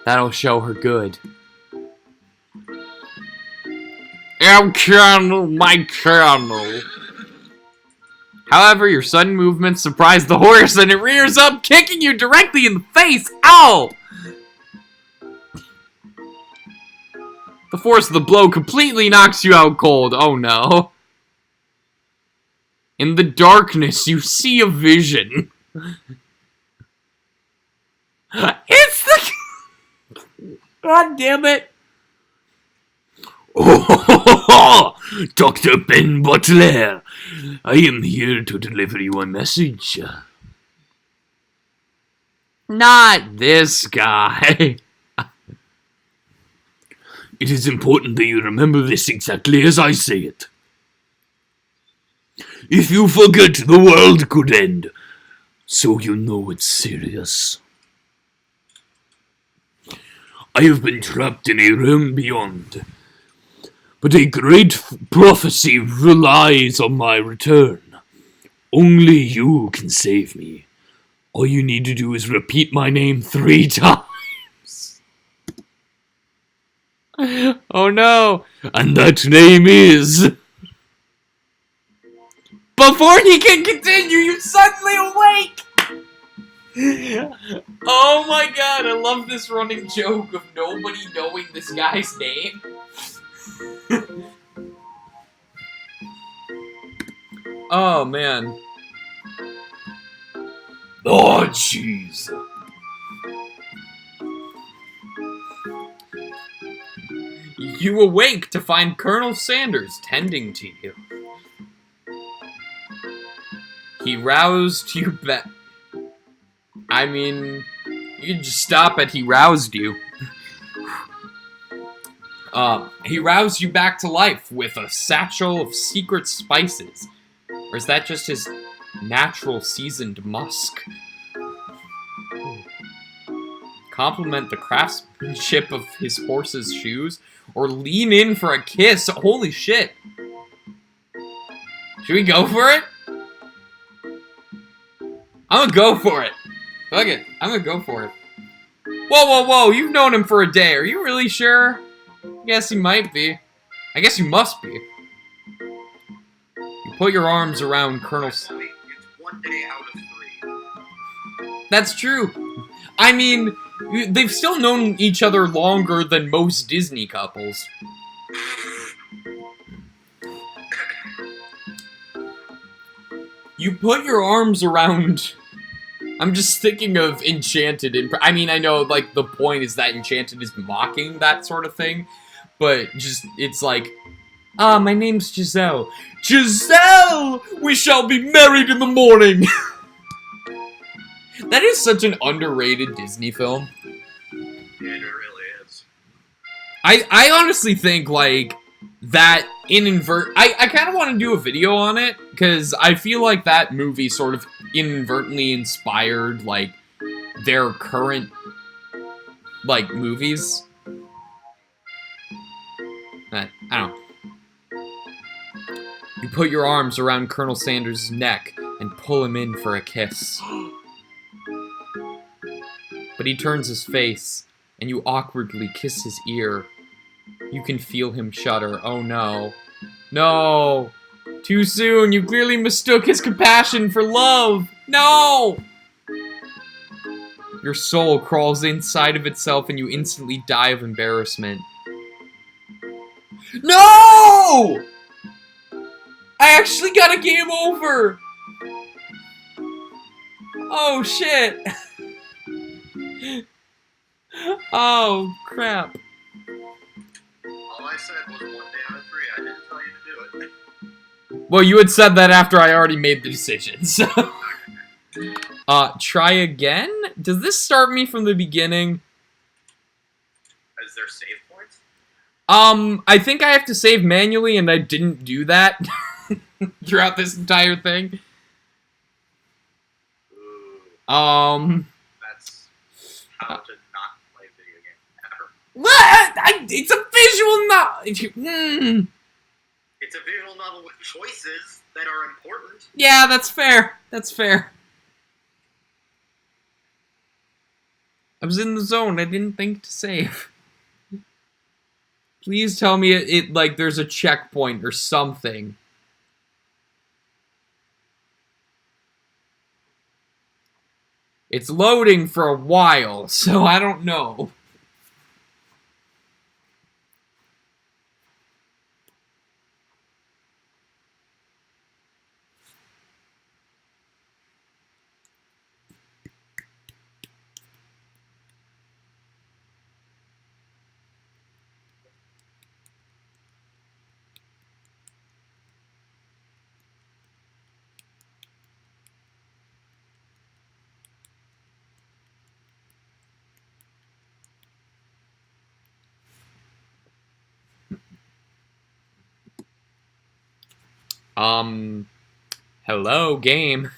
That'll show her good. Colonel, my Colonel. However, your sudden movements surprise the horse and it rears up, kicking you directly in the face. Ow! The force of the blow completely knocks you out cold. Oh no. In the darkness, you see a vision. It's the... God damn it. Oh, Dr. Ben Butler, I am here to deliver you a message. Not this guy. It is important that you remember this exactly as I say it. If you forget, the world could end, so you know it's serious. I have been trapped in a realm beyond, but a great prophecy relies on my return. Only you can save me. All you need to do is repeat my name 3 times. Oh no. And that name is... Before he can continue, you suddenly awake! Oh my god, I love this running joke of nobody knowing this guy's name. Oh man. Oh, jeez. You awake to find Colonel Sanders tending to you. He roused you back. I mean, you can just stop at he roused you. He roused you back to life with a satchel of secret spices. Or is that just his natural seasoned musk? Compliment the craftsmanship of his horse's shoes, or lean in for a kiss. Holy shit. Should we go for it? I'm gonna go for it. Fuck it. I'm gonna go for it. Whoa, whoa, whoa. You've known him for a day. Are you really sure? Yes, he might be. I guess you must be. You put your arms around Colonel... It's 1 day out of 3. That's true. I mean, they've still known each other longer than most Disney couples. You put your arms around... I'm just thinking of Enchanted. I mean, I know, like, the point is that Enchanted is mocking that sort of thing. But just, it's like, my name's That is such an underrated Disney film. It really is. I honestly think, like, that I kind of want to do a video on it, because I feel like that movie sort of inadvertently inspired, like, their current, like, movies. I don't know. You put your arms around Colonel Sanders' neck and pull him in for a kiss. But he turns his face, and you awkwardly kiss his ear. You can feel him shudder. Oh no. No! Too soon! You clearly mistook his compassion for love! No! Your soul crawls inside of itself and you instantly die of embarrassment. No! I actually got a game over! Oh shit! Oh crap. All I said was 1 down and 3. I didn't tell you to do it. Well, you had said that after I already made the decision, so... Try again? Does this start me from the beginning? Is there save points? I think I have to save manually, and I didn't do that throughout this entire thing. Ooh, that's how to not play a video game ever. What? It's a visual novel. It's a visual novel with choices that are important. Yeah, that's fair. That's fair. I was in the zone. I didn't think to save. Please tell me it like there's a checkpoint or something. It's loading for a while, so I don't know. Hello, game.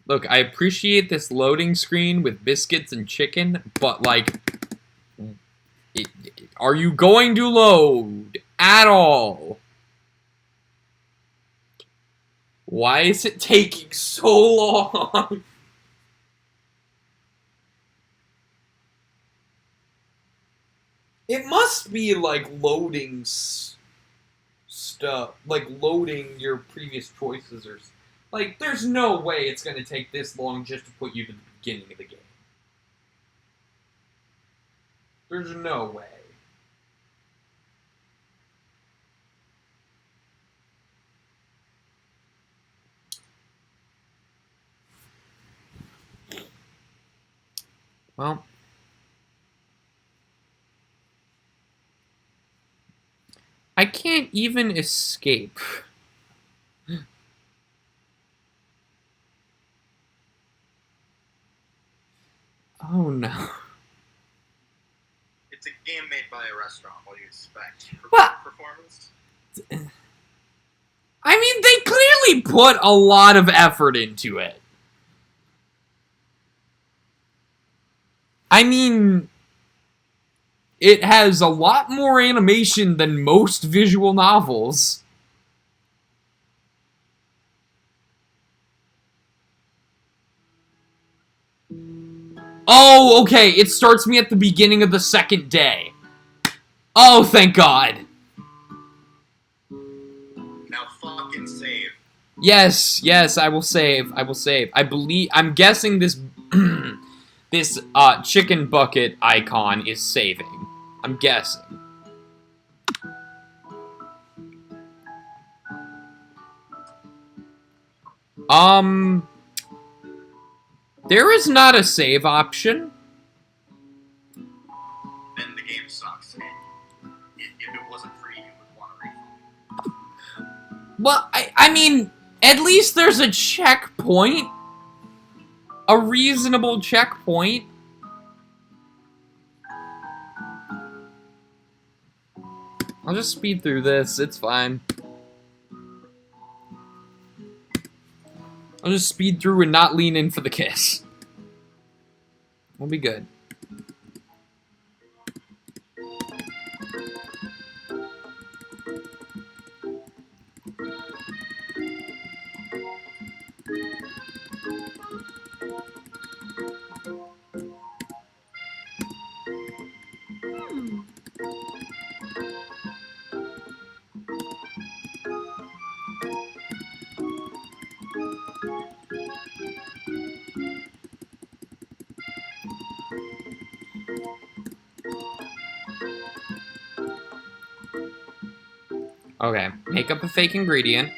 Look, I appreciate this loading screen with biscuits and chicken, but, like, are you going to load at all? Why is it taking so long? It must be, like, loading stuff, like, loading your previous choices or... Like, there's no way it's going to take this long just to put you to the beginning of the game. There's no way. Well... I can't even escape. Oh no. It's a game made by a restaurant. What do you expect? What? Performance? I mean, they clearly put a lot of effort into it. I mean, it has a lot more animation than most visual novels. Oh, okay, it starts me at the beginning of the second day. Oh, thank God. Now fucking save. Yes, yes, I will save. I will save. I'm guessing this this chicken bucket icon is saving. I'm guessing. There is not a save option. Then the game sucks. And if it wasn't free, you would want a refund. Well, I mean, At least there's a checkpoint. A reasonable checkpoint. I'll just speed through this, it's fine. I'll just speed through and not lean in for the kiss. We'll be good. Okay, make up a fake ingredient.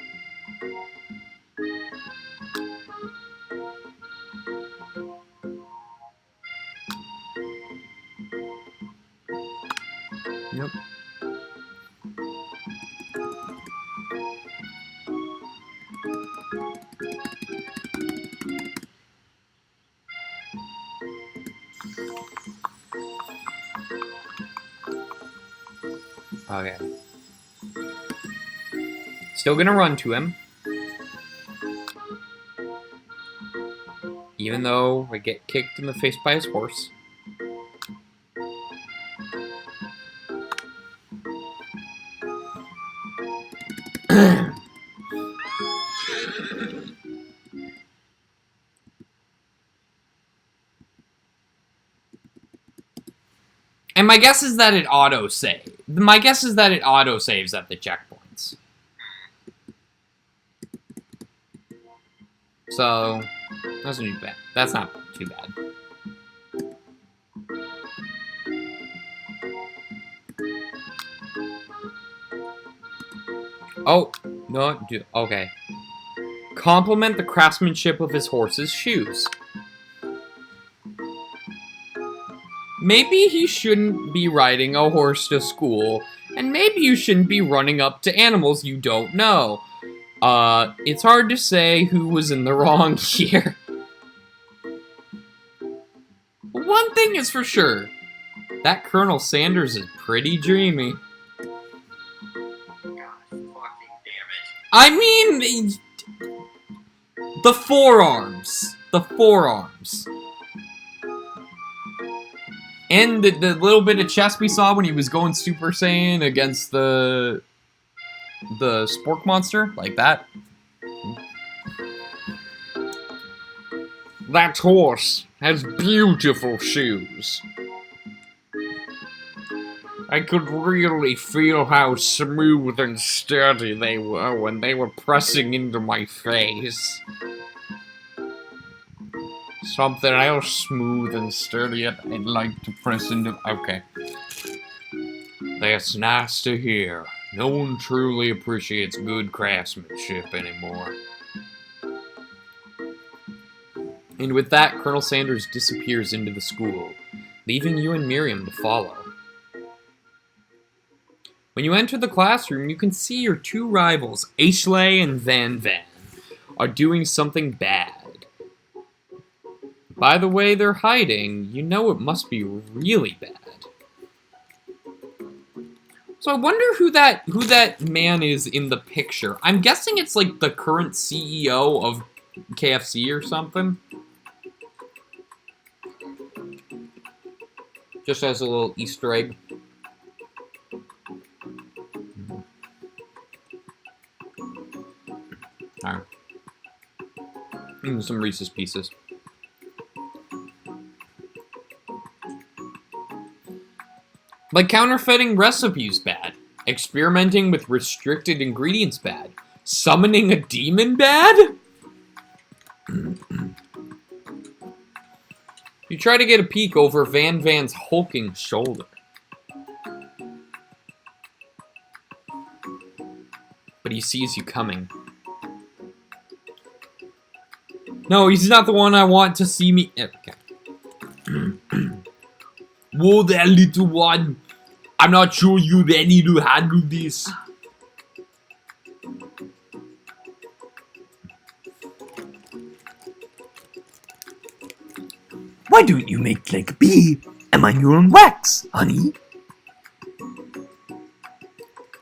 Yep. Okay. Still gonna run to him. Even though I get kicked in the face by his horse. And my guess is that it auto-saves. My guess is that it auto-saves at the checkpoints. So, that's not too bad. That's not too bad. Oh, no, okay. Compliment the craftsmanship of his horse's shoes. Maybe he shouldn't be riding a horse to school, and maybe you shouldn't be running up to animals you don't know. It's hard to say who was in the wrong here. One thing is for sure, that Colonel Sanders is pretty dreamy. God fucking damn it. I mean, the forearms. The forearms. And the little bit of chest we saw when he was going Super Saiyan against the Spork monster, like that. That horse has beautiful shoes. I could really feel how smooth and sturdy they were when they were pressing into my face. Something else smooth and sturdy I'd like to press into... Okay. That's nice to hear. No one truly appreciates good craftsmanship anymore. And with that, Colonel Sanders disappears into the school, leaving you and Miriam to follow. When you enter the classroom, you can see your two rivals, Ashley and Van Van, are doing something bad. By the way they're hiding, you know it must be really bad. So I wonder who that man is in the picture. I'm guessing it's like the current CEO of KFC or something. Just as a little Easter egg. Alright. Some Reese's Pieces. Like counterfeiting recipes bad. Experimenting with restricted ingredients bad. Summoning a demon bad? You try to get a peek over Van Van's hulking shoulder. But he sees you coming. No, he's not the one I want to see me. Okay. Whoa there, little one. I'm not sure you're ready to handle this. Why don't you make like a bee and mind your own wax, honey?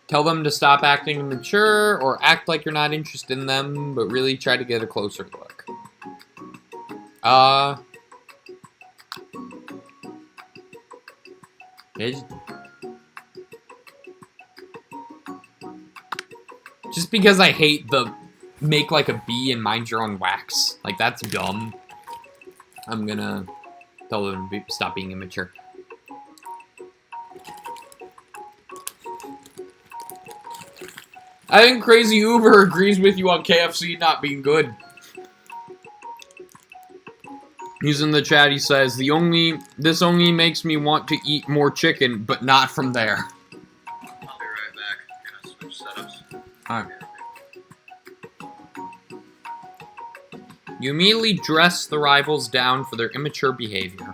Tell them to stop acting immature or act like you're not interested in them, but really try to get a closer look. Just because I hate the make like a bee and mind your own wax. Like, that's dumb. I'm gonna tell them to stop being immature. I think Crazy Uber agrees with you on KFC not being good. He's in the chat, he says, this only makes me want to eat more chicken, but not from there. I'll be right back. Gonna switch setups. Alright. You immediately dress the rivals down for their immature behavior.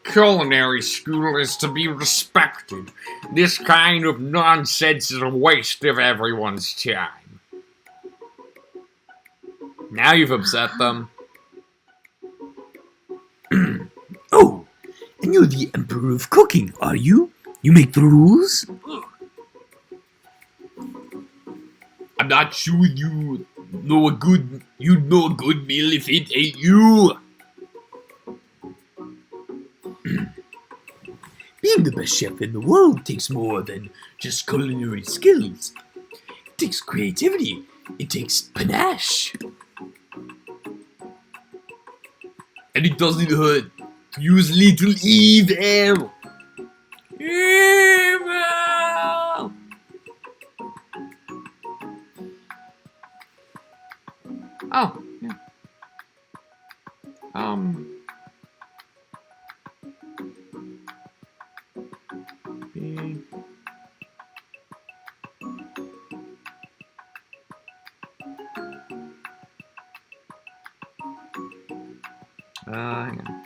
Culinary school is to be respected. This kind of nonsense is a waste of everyone's time. Now you've upset them. Oh, and you're the emperor of cooking, are you? You make the rules? I'm not sure you'd know a good meal if it ain't you. Being the best chef in the world takes more than just culinary skills. It takes creativity. It takes panache. And it doesn't hurt to use little evil. Evil! Oh, yeah. B. Hang on.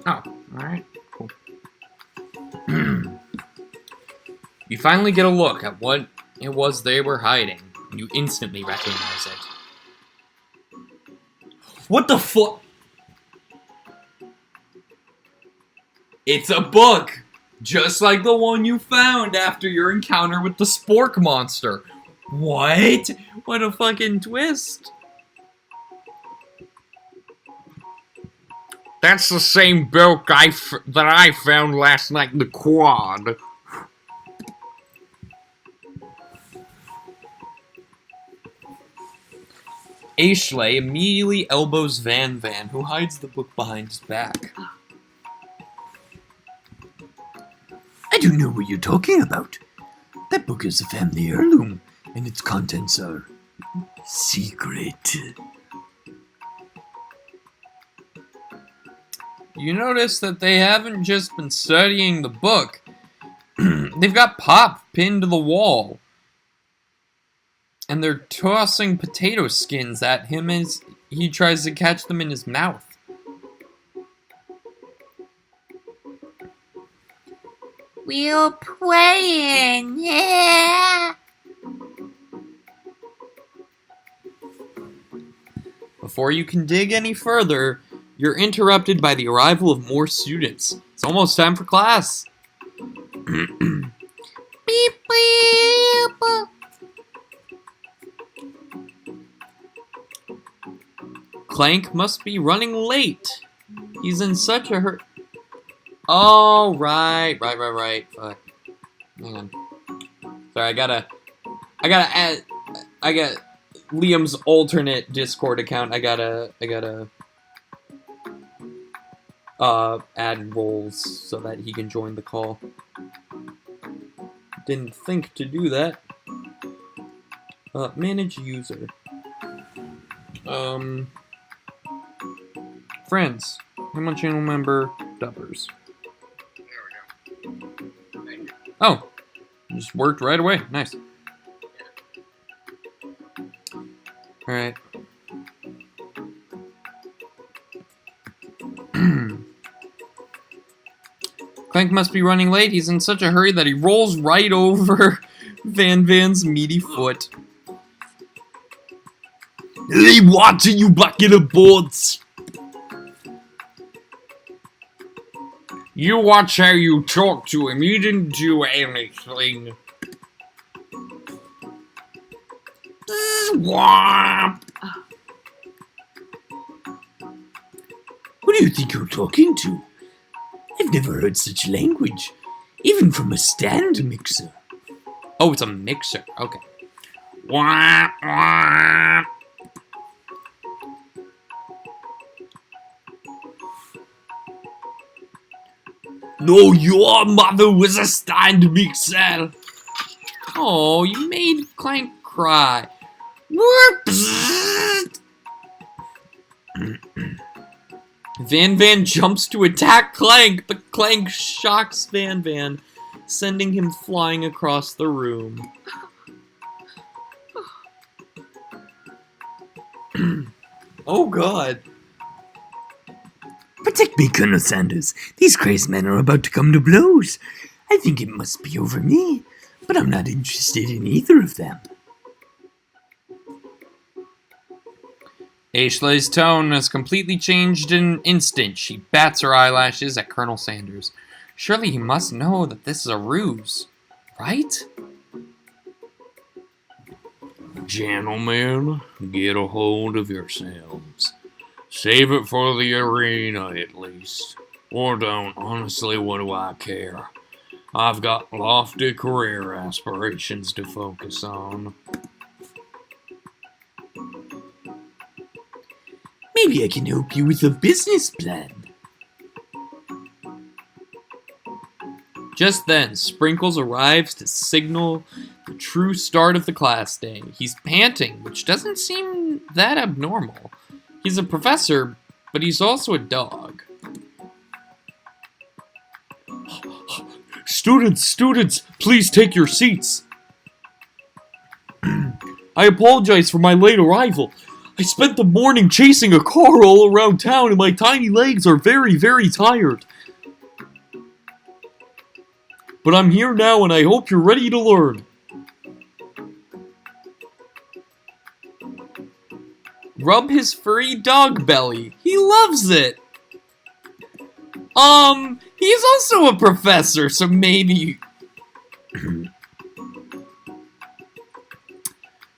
Oh, alright, cool. You finally get a look at what it was they were hiding, and you instantly recognize it. What the fuck? It's a book! Just like the one you found after your encounter with the spork monster. What? What a fucking twist. That's the same book that I found last night in the quad. Ashley immediately elbows Van, who hides the book behind his back. I don't know what you're talking about. That book is a family heirloom, and its contents are secret. You notice that they haven't just been studying the book. They've got Pop pinned to the wall. And they're tossing potato skins at him as he tries to catch them in his mouth. We're playing, yeah. Before you can dig any further, you're interrupted by the arrival of more students. It's almost time for class. Beep, beep. Clank must be running late. He's in such a hurry. Oh, right. Fuck. Hang on. Sorry, I gotta add. I got Liam's alternate Discord account. I gotta add roles so that he can join the call. Didn't think to do that. Manage user. Friends. I'm on channel member, Dubbers. There we go. Thank you. Oh, just worked right away. Nice. Alright. Clank must be running late. He's in such a hurry that he rolls right over Van's meaty foot. Hey, what are you bucket of boards? You watch how you talk to him. You didn't do anything. Swamp. Who do you think you're talking to? I've never heard such language, even from a stand mixer. Oh, it's a mixer. Okay. Wah, wah. No, your mother was a stand mixer. Oh, you made Clank cry. Van jumps to attack Clank, but Clank shocks Van, sending him flying across the room. Oh god. Protect me, Colonel Sanders. These crazed men are about to come to blows. I think it must be over me, but I'm not interested in either of them. Aishley's tone has completely changed in an instant. She bats her eyelashes at Colonel Sanders. Surely he must know that this is a ruse, right? Gentlemen, get a hold of yourselves. Save it for the arena, at least. Or don't. Honestly, what do I care? I've got lofty career aspirations to focus on. Maybe I can help you with a business plan. Just then, Sprinkles arrives to signal the true start of the class day. He's panting, which doesn't seem that abnormal. He's a professor, but he's also a dog. Students, please take your seats. I apologize for my late arrival. I spent the morning chasing a car all around town and my tiny legs are very, very tired. But I'm here now and I hope you're ready to learn. Rub his furry dog belly. He loves it. He's also a professor, so maybe...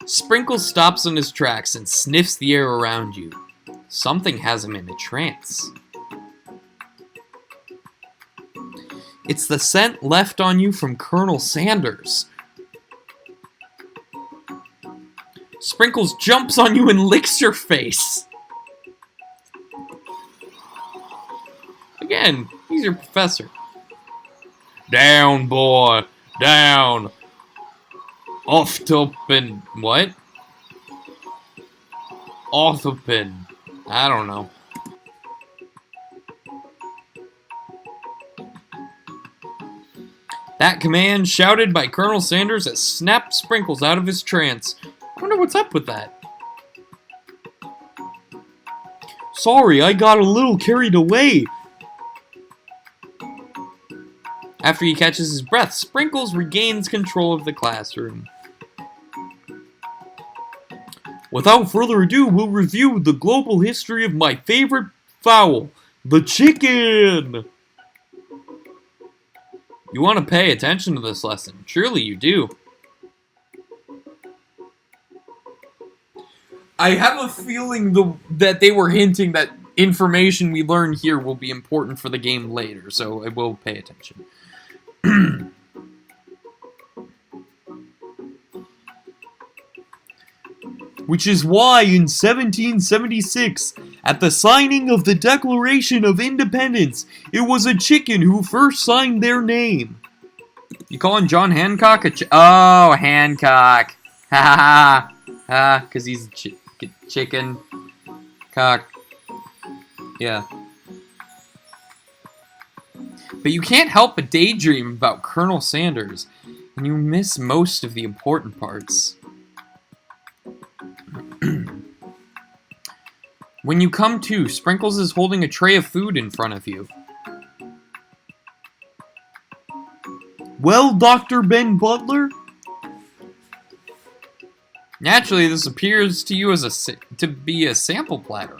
Sprinkles stops in his tracks and sniffs the air around you. Something has him in a trance. It's the scent left on you from Colonel Sanders. Sprinkles jumps on you and licks your face. Again, he's your professor. Down, boy, down. Off-topen... What? Off-topen. I don't know. That command, shouted by Colonel Sanders, has snapped Sprinkles out of his trance. I wonder what's up with that. Sorry, I got a little carried away. After he catches his breath, Sprinkles regains control of the classroom. Without further ado, we'll review the global history of my favorite fowl, the chicken. You want to pay attention to this lesson. Surely you do. I have a feeling that they were hinting that information we learn here will be important for the game later, so I will pay attention. Which is why in 1776, at the signing of the Declaration of Independence, it was a chicken who first signed their name. You calling John Hancock a Oh, Hancock. Ha ha ha. Ha, because he's chicken. Cock. Yeah. But you can't help but daydream about Colonel Sanders, and you miss most of the important parts. When you come to, Sprinkles is holding a tray of food in front of you. Well, Dr. Ben Butler? Naturally, this appears to you as to be a sample platter.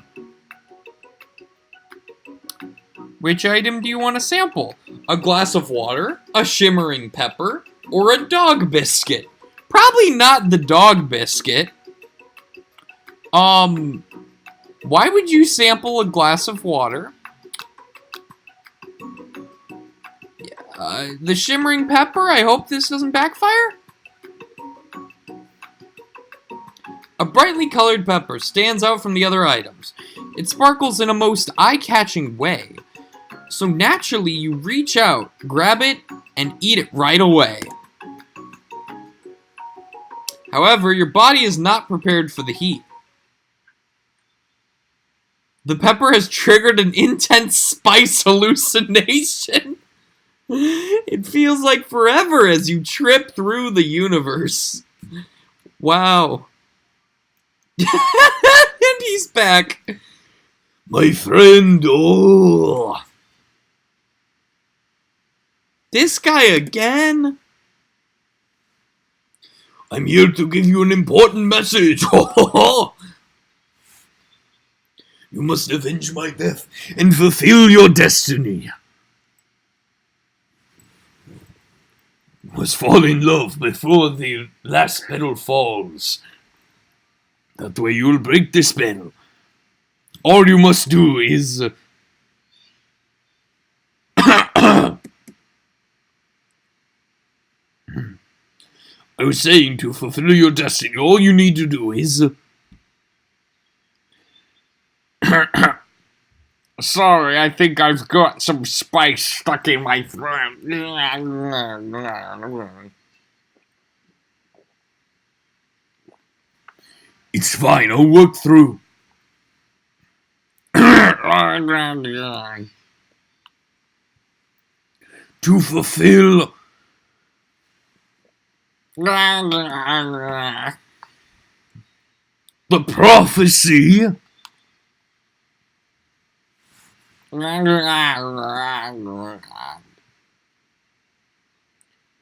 Which item do you want to sample? A glass of water, a shimmering pepper, or a dog biscuit? Probably not the dog biscuit. Why would you sample a glass of water? The shimmering pepper? I hope this doesn't backfire? A brightly colored pepper stands out from the other items. It sparkles in a most eye-catching way. So naturally, you reach out, grab it, and eat it right away. However, your body is not prepared for the heat. The pepper has triggered an intense spice hallucination. It feels like forever as you trip through the universe. Wow. And he's back. My friend, oh. This guy again? I'm here to give you an important message. You must avenge my death and fulfill your destiny. You must fall in love before the last petal falls. That way you'll break the spell. All you must do is... I was saying, to fulfill your destiny, all you need to do is... Sorry, I think I've got some spice stuck in my throat. It's fine, I'll work through. To fulfill... the prophecy...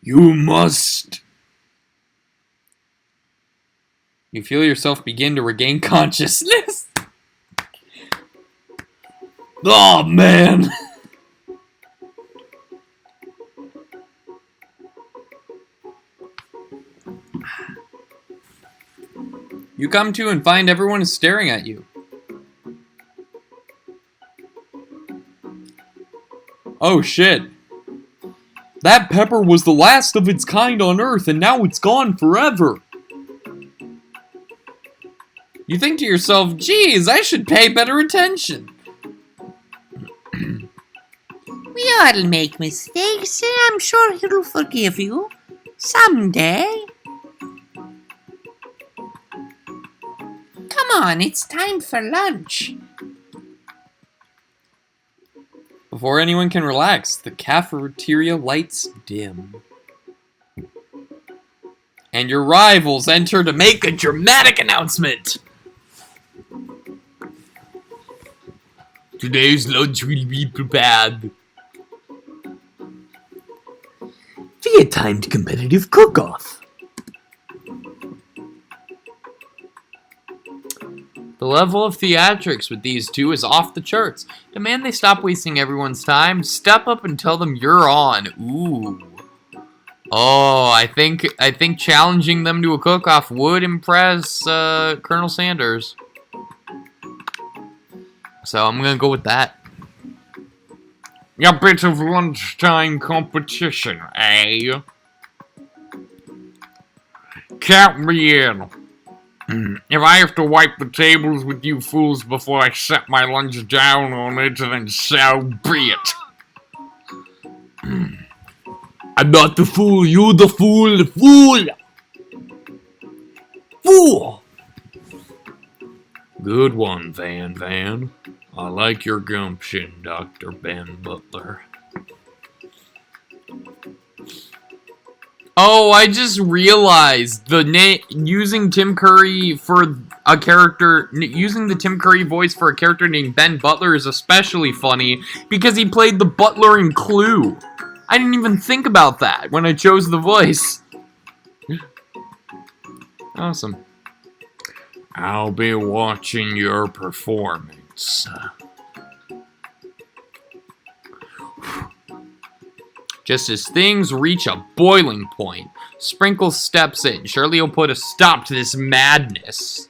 you must... You feel yourself begin to regain consciousness. Oh, man! You come to and find everyone is staring at you. Oh shit. That pepper was the last of its kind on Earth, and now it's gone forever. You think to yourself, geez, I should pay better attention. We all make mistakes, and I'm sure he'll forgive you. Someday. Come on, it's time for lunch. Before anyone can relax, the cafeteria lights dim. And your rivals enter to make a dramatic announcement. Today's lunch will be prepared via timed competitive cook-off. The level of theatrics with these two is off the charts. Demand they stop wasting everyone's time. Step up and tell them you're on. Ooh. Oh, I think challenging them to a cook-off would impress Colonel Sanders. So I'm gonna go with that. A bit of lunchtime competition, eh? Count me in. If I have to wipe the tables with you fools before I set my lunch down on it, then so be it. I'm not the fool, you the fool, the fool! Fool! Good one, Van Van. I like your gumption, Dr. Ben Butler. Oh, I just realized using Tim Curry for a character, using the Tim Curry voice for a character named Ben Butler is especially funny because he played the butler in Clue. I didn't even think about that when I chose the voice. Awesome. I'll be watching your performance. Just as things reach a boiling point, Sprinkle steps in. Surely he'll put a stop to this madness.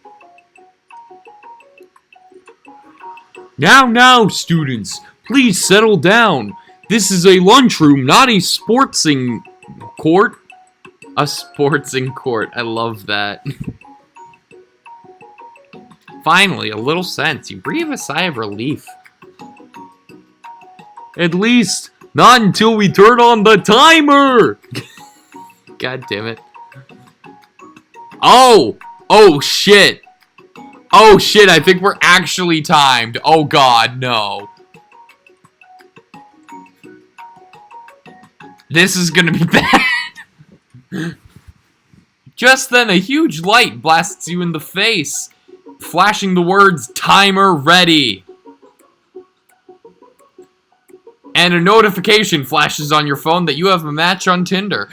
Now, students, please settle down. This is a lunchroom, not a sportsing court. A sportsing court. I love that. Finally, a little sense. You breathe a sigh of relief. At least, not until we turn on the timer! God damn it. Oh! Oh, shit. Oh, shit, I think we're actually timed. Oh, God, no. This is gonna be bad. Just then, a huge light blasts you in the face, flashing the words, "Timer ready." And a notification flashes on your phone that you have a match on Tinder.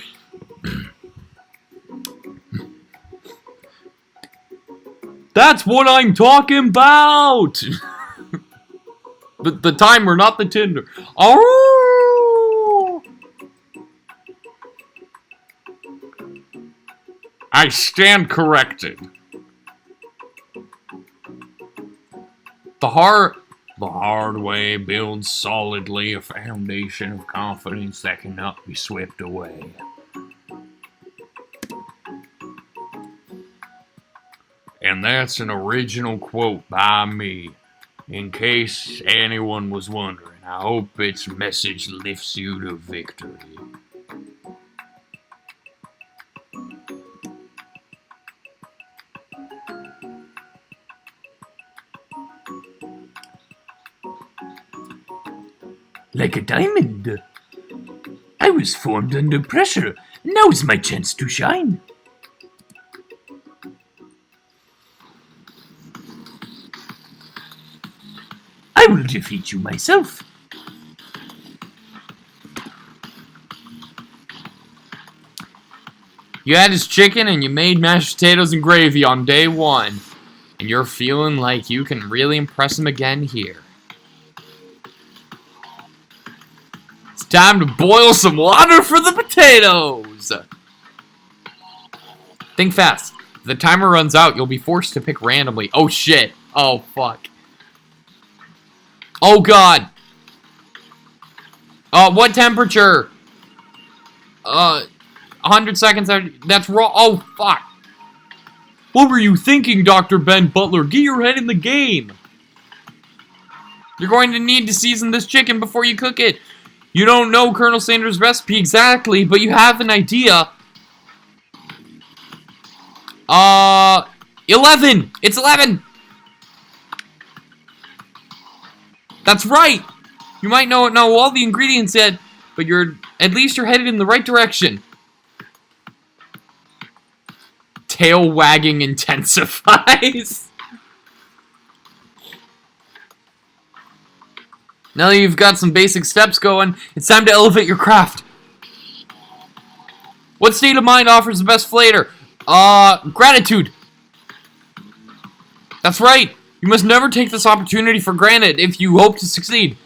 That's what I'm talking about! The timer, not the Tinder. Oh! I stand corrected. The hard way builds solidly a foundation of confidence that cannot be swept away. And that's an original quote by me. In case anyone was wondering, I hope its message lifts you to victory. Like a diamond. I was formed under pressure. Now's my chance to shine. I will defeat you myself. You had his chicken and you made mashed potatoes and gravy on day one. And you're feeling like you can really impress him again here. It's time to boil some water for the potatoes! Think fast. If the timer runs out, you'll be forced to pick randomly. Oh shit. Oh fuck. Oh god. What temperature? 100 seconds. That's wrong. Oh fuck. What were you thinking, Dr. Ben Butler? Get your head in the game. You're going to need to season this chicken before you cook it. You don't know Colonel Sanders' recipe exactly, but you have an idea. 11! It's 11! That's right! You might not know all the ingredients yet, but at least you're headed in the right direction. Tail wagging intensifies. Now that you've got some basic steps going, it's time to elevate your craft. What state of mind offers the best flavor? Gratitude. That's right. You must never take this opportunity for granted if you hope to succeed.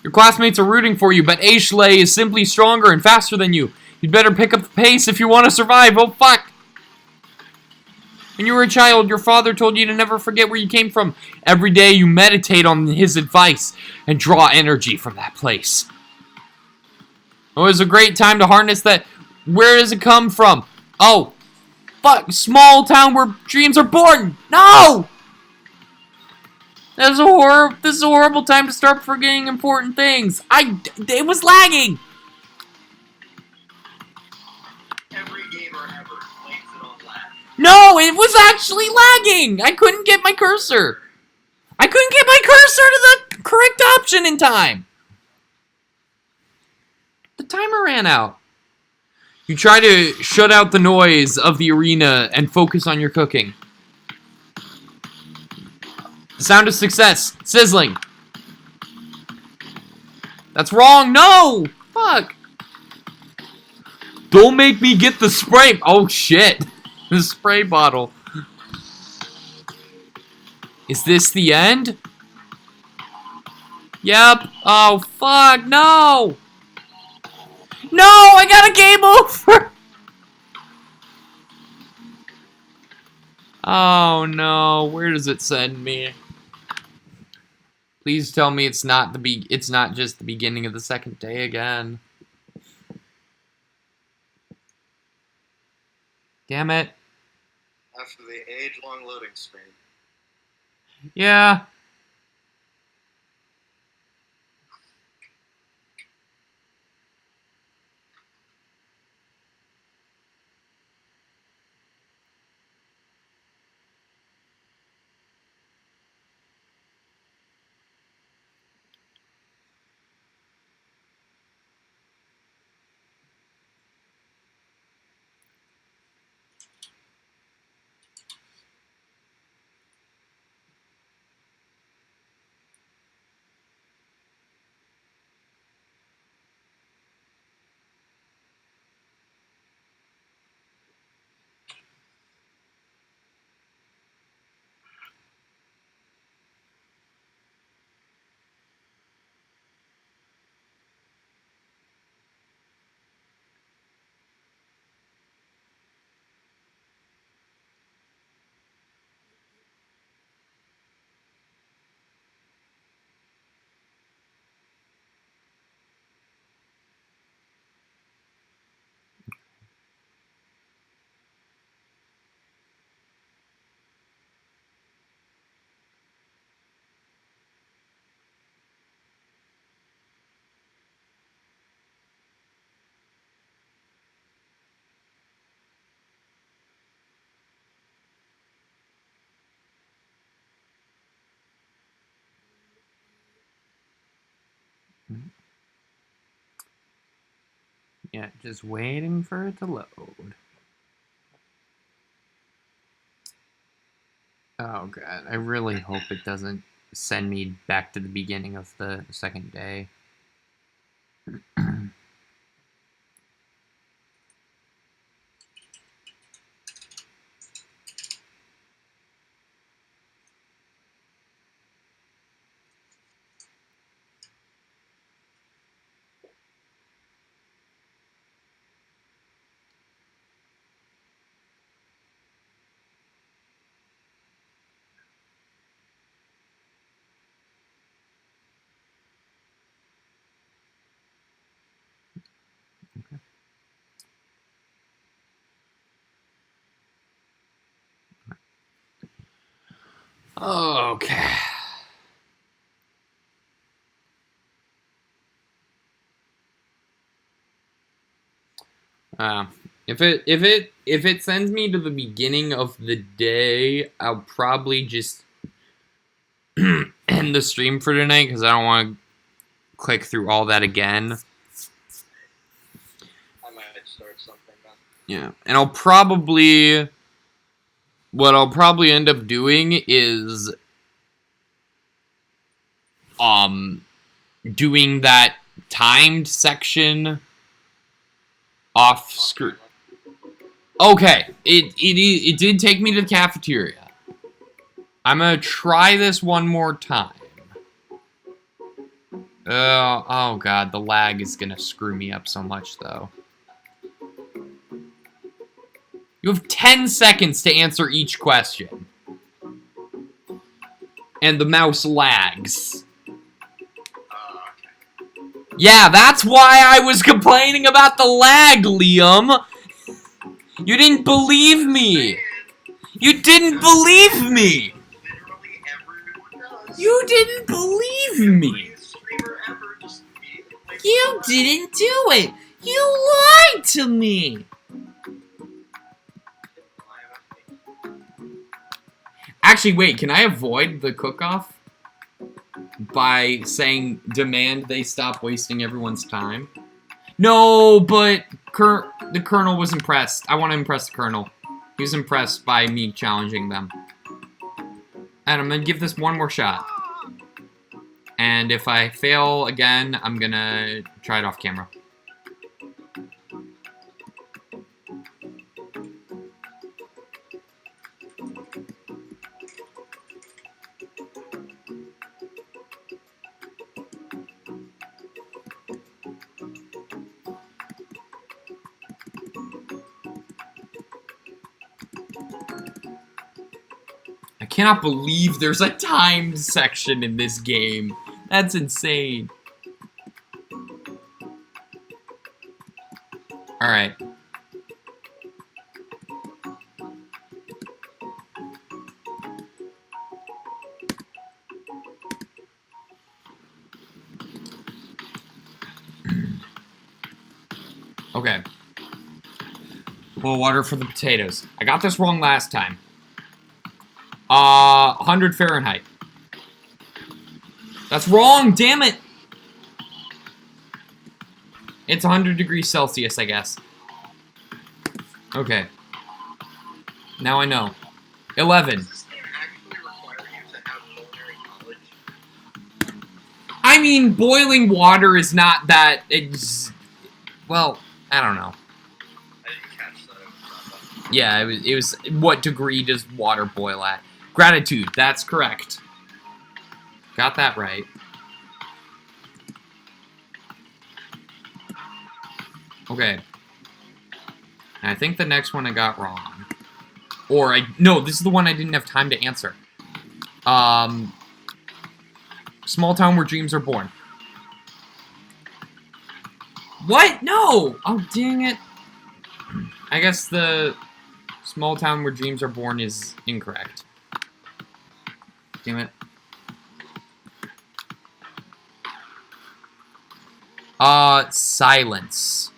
Your classmates are rooting for you, but Ashley is simply stronger and faster than you. You'd better pick up the pace if you want to survive. Oh, fuck. When you were a child, your father told you to never forget where you came from. Every day you meditate on his advice and draw energy from that place. It was a great time to harness that. Where does it come from? Oh, fuck. Small town where dreams are born. No! This is a horrible time to start forgetting important things. It was lagging. Every gamer ever blames it on lag. No, it was actually lagging. I couldn't get my cursor. I couldn't get my cursor to the correct option in time. The timer ran out. You try to shut out the noise of the arena and focus on your cooking. Sound of success. Sizzling. That's wrong. No! Fuck. Don't make me get the spray. Oh, shit. The spray bottle. Is this the end? Yep. Oh, fuck. No! No! I got a game over! Oh, no. Where does it send me? Please tell me it's not just the beginning of the second day again. Damn it. After the age-long loading screen. Yeah. Yeah, just waiting for it to load. Oh god, I really hope it doesn't send me back to the beginning of the second day. Okay. If it sends me to the beginning of the day, I'll probably just end the stream for tonight because I don't want to click through all that again. I might start something then. Yeah, and what I'll probably end up doing is doing that timed section off screen. Okay, it did take me to the cafeteria. I'm gonna try this one more time. Oh god, the lag is gonna screw me up so much though. You have 10 seconds to answer each question. And the mouse lags. Yeah, that's why I was complaining about the lag, Liam. You didn't believe me. You didn't believe me. Literally everyone does. You didn't believe me. Streamer ever just You didn't do it! You lied to me! Actually, wait, can I avoid the cook-off by saying demand they stop wasting everyone's time? No, but the Colonel was impressed. I want to impress the Colonel. He was impressed by me challenging them. And I'm going to give this one more shot. And if I fail again, I'm going to try it off camera. I cannot believe there's a timed section in this game. That's insane. Alright. Okay. Boil water for the potatoes. I got this wrong last time. 100 Fahrenheit. That's wrong, damn it! It's 100 degrees Celsius, I guess. Okay. Now I know. 11. Does this game actually require you to have culinary knowledge? I mean, boiling water is not that well, I don't know. I didn't catch that. Yeah, it was what degree does water boil at? Gratitude, that's correct. Got that right. Okay. And I think the next one I got wrong. Or no, this is the one I didn't have time to answer. Small town where dreams are born. What? No! Oh, dang it. I guess the small town where dreams are born is incorrect. Damn it. Silence.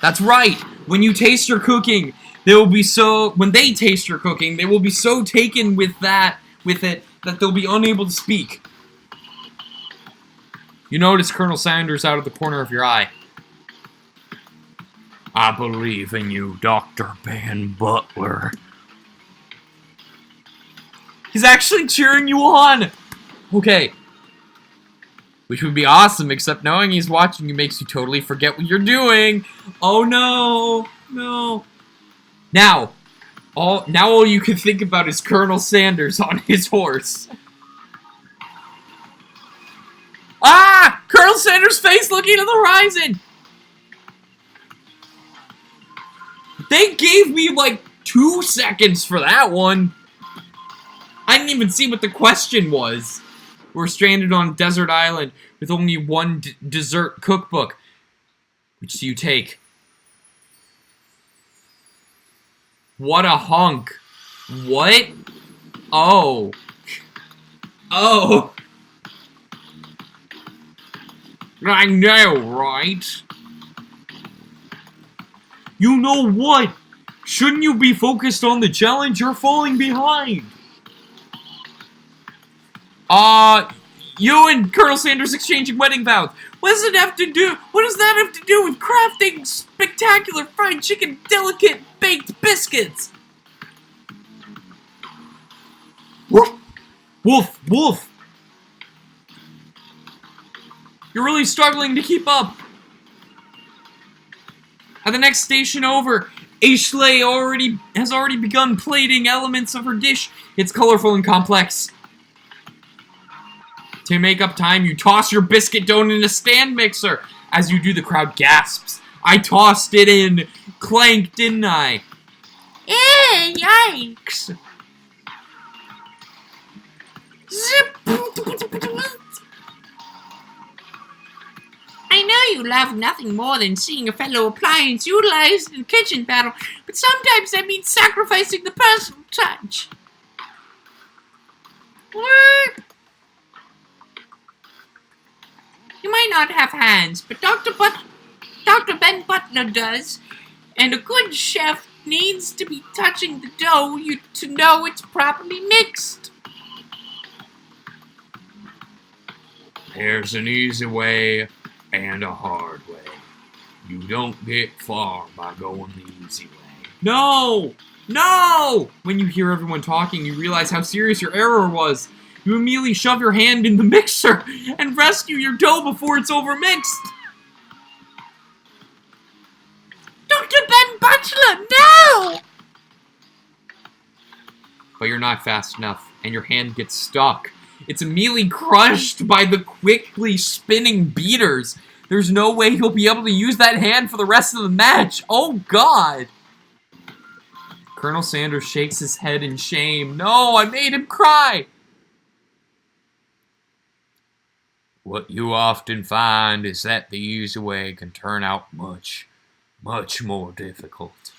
That's right! When you taste your cooking, when they taste your cooking, they will be so taken with it, that they'll be unable to speak. You notice Colonel Sanders out of the corner of your eye. I believe in you, Dr. Ben Butler. He's actually cheering you on! Okay. Which would be awesome, except knowing he's watching you makes you totally forget what you're doing. Oh no! No. Now all you can think about is Colonel Sanders on his horse. Ah! Colonel Sanders' face looking to the horizon! They gave me like 2 seconds for that one. I didn't even see what the question was. We're stranded on a desert island with only one dessert cookbook. Which do you take? What a hunk. What? Oh. Oh. I know, right? You know what? Shouldn't you be focused on the challenge? You're falling behind. You and Colonel Sanders exchanging wedding vows. What does that have to do with crafting spectacular fried chicken delicate baked biscuits? Woof! Woof! Woof! You're really struggling to keep up. At the next station over, Ashley has already begun plating elements of her dish. It's colorful and complex. To make up time, you toss your biscuit dough in a stand mixer. As you do, the crowd gasps. I tossed it in. Clank, didn't I? Eh, yikes. Zip. I know you love nothing more than seeing a fellow appliance utilized in a kitchen battle, but sometimes that means sacrificing the personal touch. What? You might not have hands, but Dr. Ben Butler does, and a good chef needs to be touching the dough to know it's properly mixed. There's an easy way and a hard way. You don't get far by going the easy way. No! No! When you hear everyone talking, you realize how serious your error was. You immediately shove your hand in the mixer and rescue your dough before it's overmixed. Dr. Ben Butler, no! But you're not fast enough, and your hand gets stuck. It's immediately crushed by the quickly spinning beaters. There's no way you'll be able to use that hand for the rest of the match. Oh, God. Colonel Sanders shakes his head in shame. No, I made him cry. What you often find is that the easy way can turn out much, much more difficult.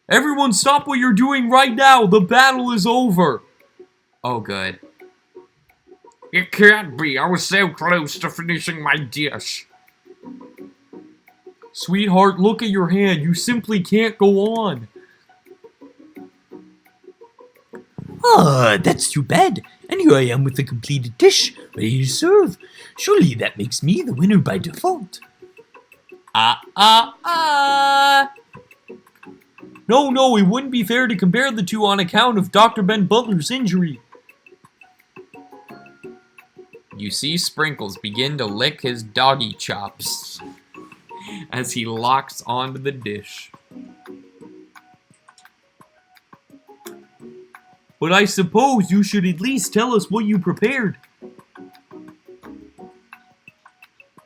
Everyone stop what you're doing right now. The battle is over. Oh, good. It can't be. I was so close to finishing my dish. Sweetheart, look at your hand. You simply can't go on. Ah, that's too bad. And here I am with a completed dish, ready to serve. Surely that makes me the winner by default. No, it wouldn't be fair to compare the two on account of Dr. Ben Butler's injury. You see Sprinkles begin to lick his doggy chops as he locks onto the dish. But I suppose you should at least tell us what you prepared.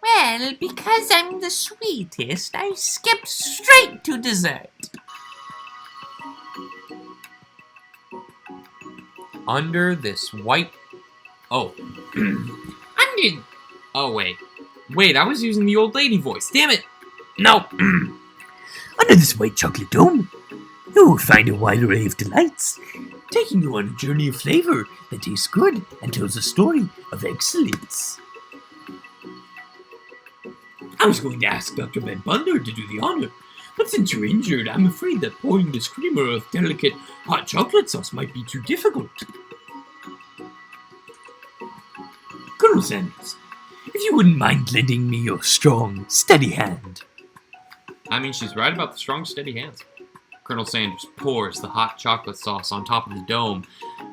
Well, because I'm the sweetest, I skipped straight to dessert. Under this white... Oh. Under... Oh, wait. Wait, I was using the old lady voice. Damn it! No. Under this white chocolate dome, you will find a wide array of delights, taking you on a journey of flavor that tastes good and tells a story of excellence. I was going to ask Dr. Ben Butler to do the honor, but since you're injured, I'm afraid that pouring this creamer of delicate hot chocolate sauce might be too difficult. Colonel Sanders, if you wouldn't mind lending me your strong, steady hand. I mean, she's right about the strong, steady hands. Colonel Sanders pours the hot chocolate sauce on top of the dome,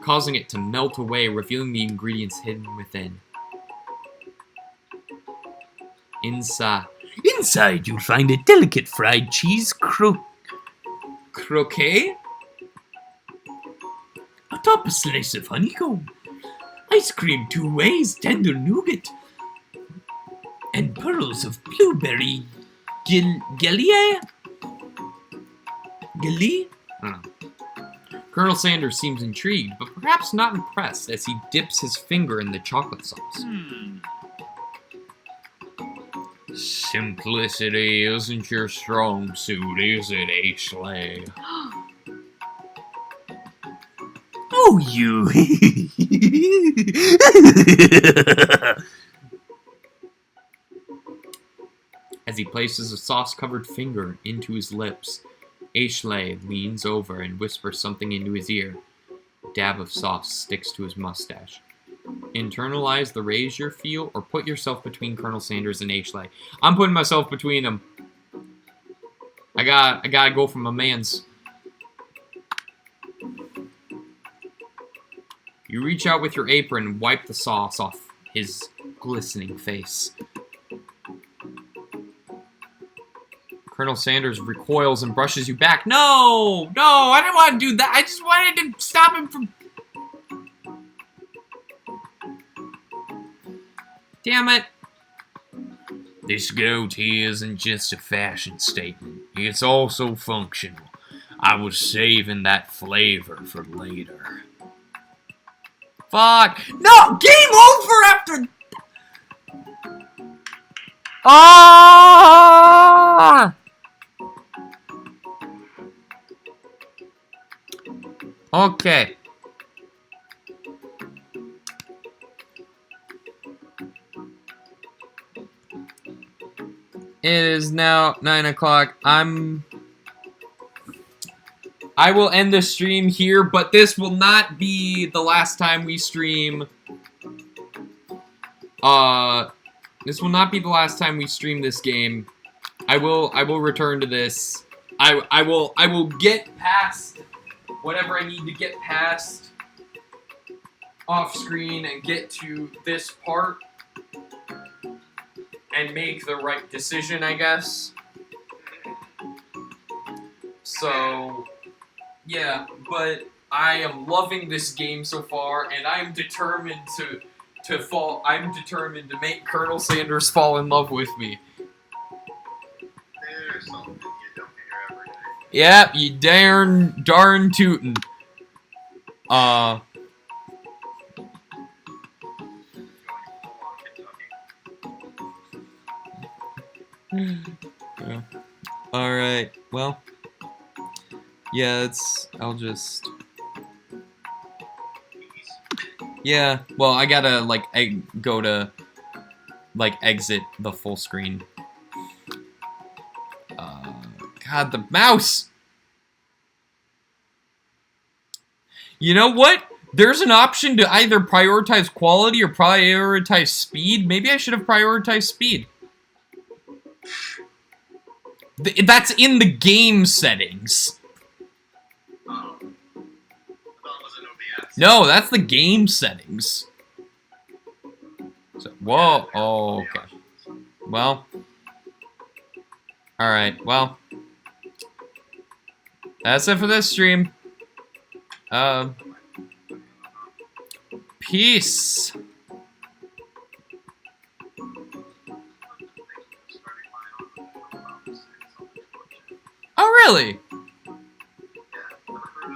causing it to melt away, revealing the ingredients hidden within. Inside, you'll find a delicate fried cheese Croquet? atop a slice of honeycomb, ice cream 2 ways, tender nougat, and pearls of blueberry Gilly? Colonel Sanders seems intrigued, but perhaps not impressed as he dips his finger in the chocolate sauce. Simplicity isn't your strong suit, is it, Ashley? Oh, you! As he places a sauce-covered finger into his lips, Ashley leans over and whispers something into his ear. A dab of sauce sticks to his mustache. Internalize the raise your feel, or put yourself between Colonel Sanders and Ashley. I'm putting myself between them. I gotta go for my mans. You reach out with your apron and wipe the sauce off his glistening face. Colonel Sanders recoils and brushes you back. No! No! I didn't want to do that. I just wanted to stop him from... Damn it. This goatee isn't just a fashion statement. It's also functional. I was saving that flavor for later. Fuck. No! Game over after... Ah! Okay. It is now 9 o'clock. I will end the stream here, but this will not be the last time we stream This will not be the last time we stream this game. I will return to this. I will get past whatever I need to get past off screen and get to this part and make the right decision, I guess. So, yeah, but I am loving this game so far, and I'm determined to make Colonel Sanders fall in love with me. There's something you don't hear every day. Yep, you darn tootin'. Going full on Kentucky. Alright, well. Yeah, I'll just... Yeah, well, I gotta, like, go to, like, exit the full screen. God, the mouse! You know what? There's an option to either prioritize quality or prioritize speed. Maybe I should have prioritized speed. That's in the game settings. Oh. I thought it was an OBS. No, that's the game settings. So, whoa. Oh, okay. Well. Alright, well. That's it for this stream. Peace. Oh, really?